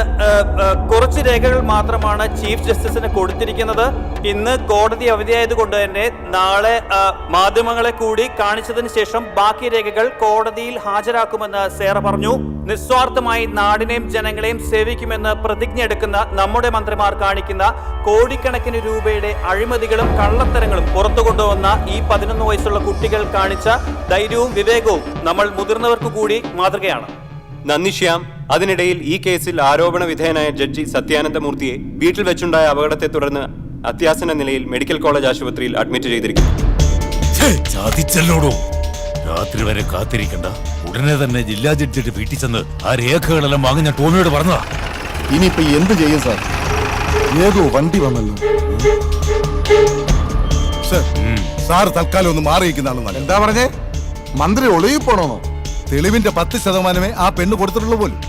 കുറച്ച് രേഖകൾ മാത്രമാണ് ചീഫ് ജസ്റ്റിസിന് കൊടുത്തിരിക്കുന്നത്. ഇന്ന് കോടതി അവധിയായത് കൊണ്ട് തന്നെ നാളെ മാധ്യമങ്ങളെ കൂടി കാണിച്ചതിന് ശേഷം ബാക്കി രേഖകൾ കോടതിയിൽ ഹാജരാക്കുമെന്ന് സേറ പറഞ്ഞു. നിസ്വാർത്ഥമായി നാടിനെയും ജനങ്ങളെയും സേവിക്കുമെന്ന് പ്രതിജ്ഞ എടുക്കുന്ന നമ്മുടെ മന്ത്രിമാർ കാണിക്കുന്ന കോടിക്കണക്കിന് രൂപയുടെ അഴിമതികളും കള്ളത്തരങ്ങളും പുറത്തു കൊണ്ടുവന്ന ഈ 11 വയസ്സുള്ള കുട്ടികൾ കാണിച്ച ധൈര്യവും വിവേകവും നമ്മൾ മുതിർന്നവർക്ക് കൂടി മാതൃകയാണ്. നന്ദി ശ്യാം. അതിനിടയിൽ ഈ കേസിൽ ആരോപണ വിധേയനായ ജഡ്ജി സത്യാനന്ദമൂർത്തിയെ വീട്ടിൽ വെച്ചുണ്ടായ അപകടത്തെ തുടർന്ന് അത്യാസന്ന നിലയിൽ മെഡിക്കൽ കോളേജ് ആശുപത്രിയിൽ അഡ്മിറ്റ് ചെയ്തിരിക്കുന്നു. ചാതിച്ചല്ലോടോ. രാത്രി വരെ കാത്തിരിക്കണ്ട, ഉടനെ തന്നെ ജില്ലാ ജഡ്ജിയുടെ വീട്ടിൽ ചെന്ന് ആ രേഖകളെല്ലാം വാങ്ങി ഞാൻ ടോമിയോട് പറഞ്ഞതാ. ഇനിയിപ്പോ എന്ത് ചെയ്യും സാർ? ഏതോ വണ്ടി വന്നല്ലോ. സാർ തൽക്കാലം ഒന്ന് മാറിയിരിക്കുന്നതാണ്. എന്താ പറഞ്ഞേ? മന്ത്രി ഒളിവിൽ പോണോന്നോ? തെളിവിന്റെ 10% ആ പെണ്ണ് കൊടുത്തിട്ടുള്ളൂ പോലും.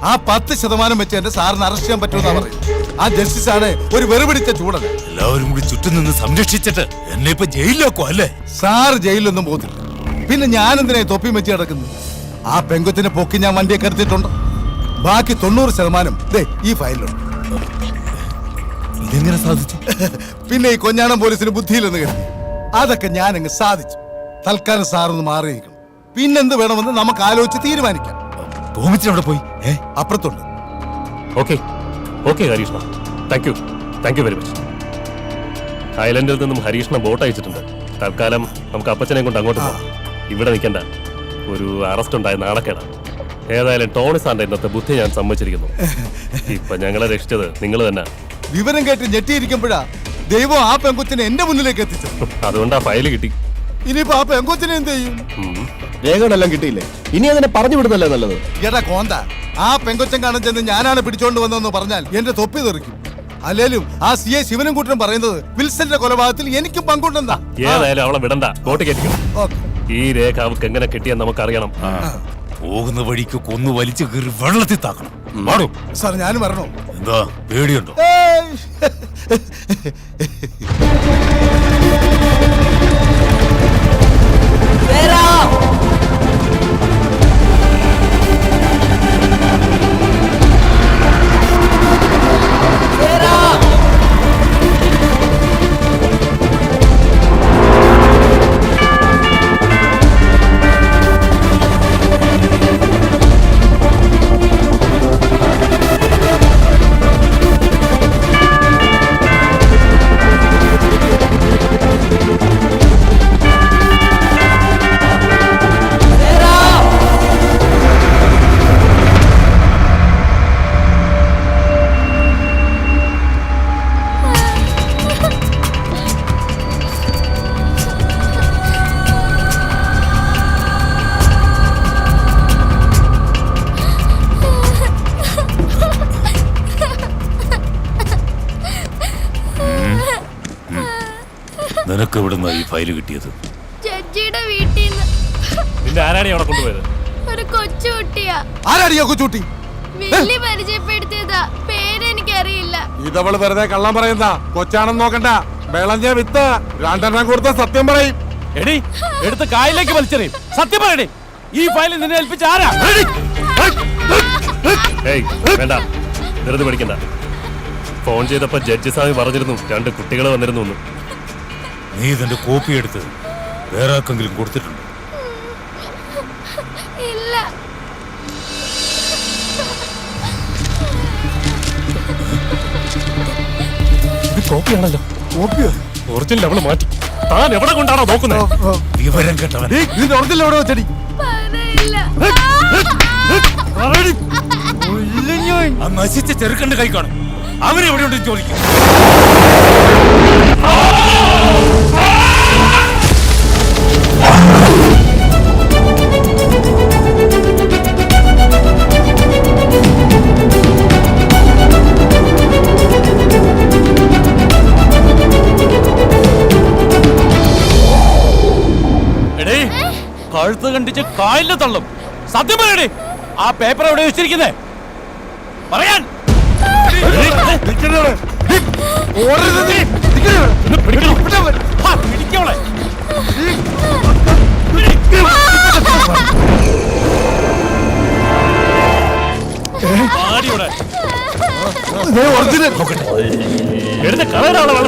ആ 10% വെച്ച് എന്റെ സാറിന് അറസ്റ്റ് ചെയ്യാൻ പറ്റുമെന്നാ പറയുന്നത്. ആ ജസ്റ്റിസ് ആണ് ഒരു വെറുപിടിച്ച ചൂടൻ. എല്ലാവരും കൂടി ചുറ്റും നിന്ന് സംരക്ഷിച്ചിട്ട് എന്നെ ഇപ്പൊ ജയിലിലാക്കോ അല്ലേ? സാർ ജയിലിലൊന്നും പോകുന്നില്ല. പിന്നെ ഞാൻ എന്തിനാ തൊപ്പി വെച്ച് കിടക്കുന്നു? ആ പെങ്കൊച്ചിനെ പൊക്കി ഞാൻ വണ്ടിയെ കരുത്തിട്ടുണ്ട്. ബാക്കി 90% ഈ ഫയലിലുണ്ട്. ഇതെങ്ങനെ സാധിച്ചു? പിന്നെ ഈ കൊഞ്ഞാണം പോലീസിന് ബുദ്ധിയില്ലെന്ന് കരുതി അതൊക്കെ ഞാൻ അങ്ങ് സാധിച്ചു. തൽക്കാലം സാറൊന്ന് മാറിയിരിക്കണം. പിന്നെന്ത് വേണമെന്ന് നമുക്ക് ആലോചിച്ച് തീരുമാനിക്കാം. ടോമിച്ചൻ അവിടെ പോയി അപ്പുറത്തുണ്ട്. ഓക്കെ ഓക്കെ ഹരീഷ്ണ, താങ്ക് യു വെരി മച്ച്. ഐലൻഡിൽ നിന്നും ഹരീഷിനെ ബോട്ട് അയച്ചിട്ടുണ്ട്. തൽക്കാലം നമുക്ക് അപ്പച്ചനെ കൊണ്ട് അങ്ങോട്ട് പോകാം. ഇവിടെ നിൽക്കണ്ട, ഒരു അറസ്റ്റ് ഉണ്ടായ നാണക്കേടാ. ഏതായാലും ടോണി സാറിന്റെ ഇന്നത്തെ ബുദ്ധി ഞാൻ സമ്മതിച്ചിരിക്കുന്നു. ഇപ്പൊ ഞങ്ങളെ രക്ഷിച്ചത് നിങ്ങൾ തന്നെ. വിവരം കേട്ട് ഞെട്ടിയിരിക്കുമ്പോഴാ ദൈവം ആ പെങ്കൊച്ചിനെ എന്റെ മുന്നിലേക്ക് എത്തിച്ചു. അതുകൊണ്ട് ആ ഫയല് കിട്ടി. ഇനിയിപ്പോ ആ പെങ്കൊച്ചിനെ എന്ത് ചെയ്യും? രേഖകളെല്ലാം കിട്ടിയില്ലേ? ഇനി അതിനെ പറഞ്ഞു വിടുന്നല്ലേ നല്ലത്. എടാ കോന്ത, ആ പെങ്കൊച്ചൻ കാണാൻ ചെന്ന് ഞാനാണ് പിടിച്ചോണ്ട് വന്നതെന്ന് പറഞ്ഞാൽ എന്റെ തൊപ്പി തെറിക്കും. അല്ലേലും ആ CA ശിവനും കൂട്ടരും പറയുന്നത് വിൽസന്റെ കൊലപാതകത്തിൽ എനിക്കും പങ്കുണ്ടെന്നാ. ഏതായാലും അവളെ വിടണ്ട, ബോട്ട് കയറ്റിക്കണം. ഈ രേഖ അവൾക്ക് എങ്ങനെ കിട്ടിയെന്ന് നമുക്കറിയണം. പോകുന്ന വഴിക്ക് കൊന്നു വലിച്ചു കയറി വെള്ളത്തിൽ താക്കണം. പാടും സാർ, ഞാനും വരണോ? എന്താ പേടിയുണ്ടോ? നിനക്ക് എവിടുന്ന ഈ ഫയല് കിട്ടിയത്? ജഡ്ജിയുടെ വീട്ടിൽ നിന്ന്. നിന്റെ ആരാണ് അവിടെ കൊണ്ടുപോയത്? ഒരു കൊച്ചുകുട്ടിയാ. ആരാടിയോ കൊച്ചുകുട്ടി? വില്ലി പരിചയപ്പെടുത്തിയതാ. പേരെനിക്കറിയില്ല. ഇതവള് വെറുതെ കള്ളം പറയുന്ന കൊച്ചാണെന്ന് നോക്കണ്ട. വിളഞ്ഞ വിത്ത് രണ്ടെണ്ണം കൊടുത്ത സത്യം പറയും. എടി എടുത്ത് കായലിലേക്ക് വലിച്ചെറിയും. സത്യം പറയണേ, ഈ ഫയലിൽ നിന്നെ ഏൽപ്പിച്ച ആരാ? ഏയ് വേണ്ട, വെറുതെ പഠിക്കണ്ട. ഫോൺ ചെയ്തപ്പോ ജഡ്ജി സ്വാമി പറഞ്ഞിരുന്നു 2 കുട്ടികൾ വന്നിരുന്നു. നീ ഇതിന്റെ കോപ്പി എടുത്ത് വേറെ ആർക്കെങ്കിലും കൊടുത്തിട്ടുണ്ടോ? ഇല്ല. ഇത് കോപ്പിയാണല്ലോ. കോപ്പിയോ? ഒറിജിനൽ അവള് മാറ്റി. താൻ എവിടെ കൊണ്ടാണോ നോക്കുന്നത്? വിവരം കേട്ടവൻ. ഇതിന്റെ ഒറിജിനൽ എവിടെ വെച്ചടി? ആ നശിച്ച ചെറുക്കന്റെ കൈ കാണും. അവരെവിടെയുണ്ട് ചോദിക്കും. എടേ, കഴുത്ത് കണ്ടിച്ച് കായലിൽ തള്ളും. സത്യം പറയണേ, ആ പേപ്പർ എവിടെ വെച്ചിരിക്കുന്നേ? പറയാൻ. പിടിക്കവളെ. എടുത്ത കളറാണ്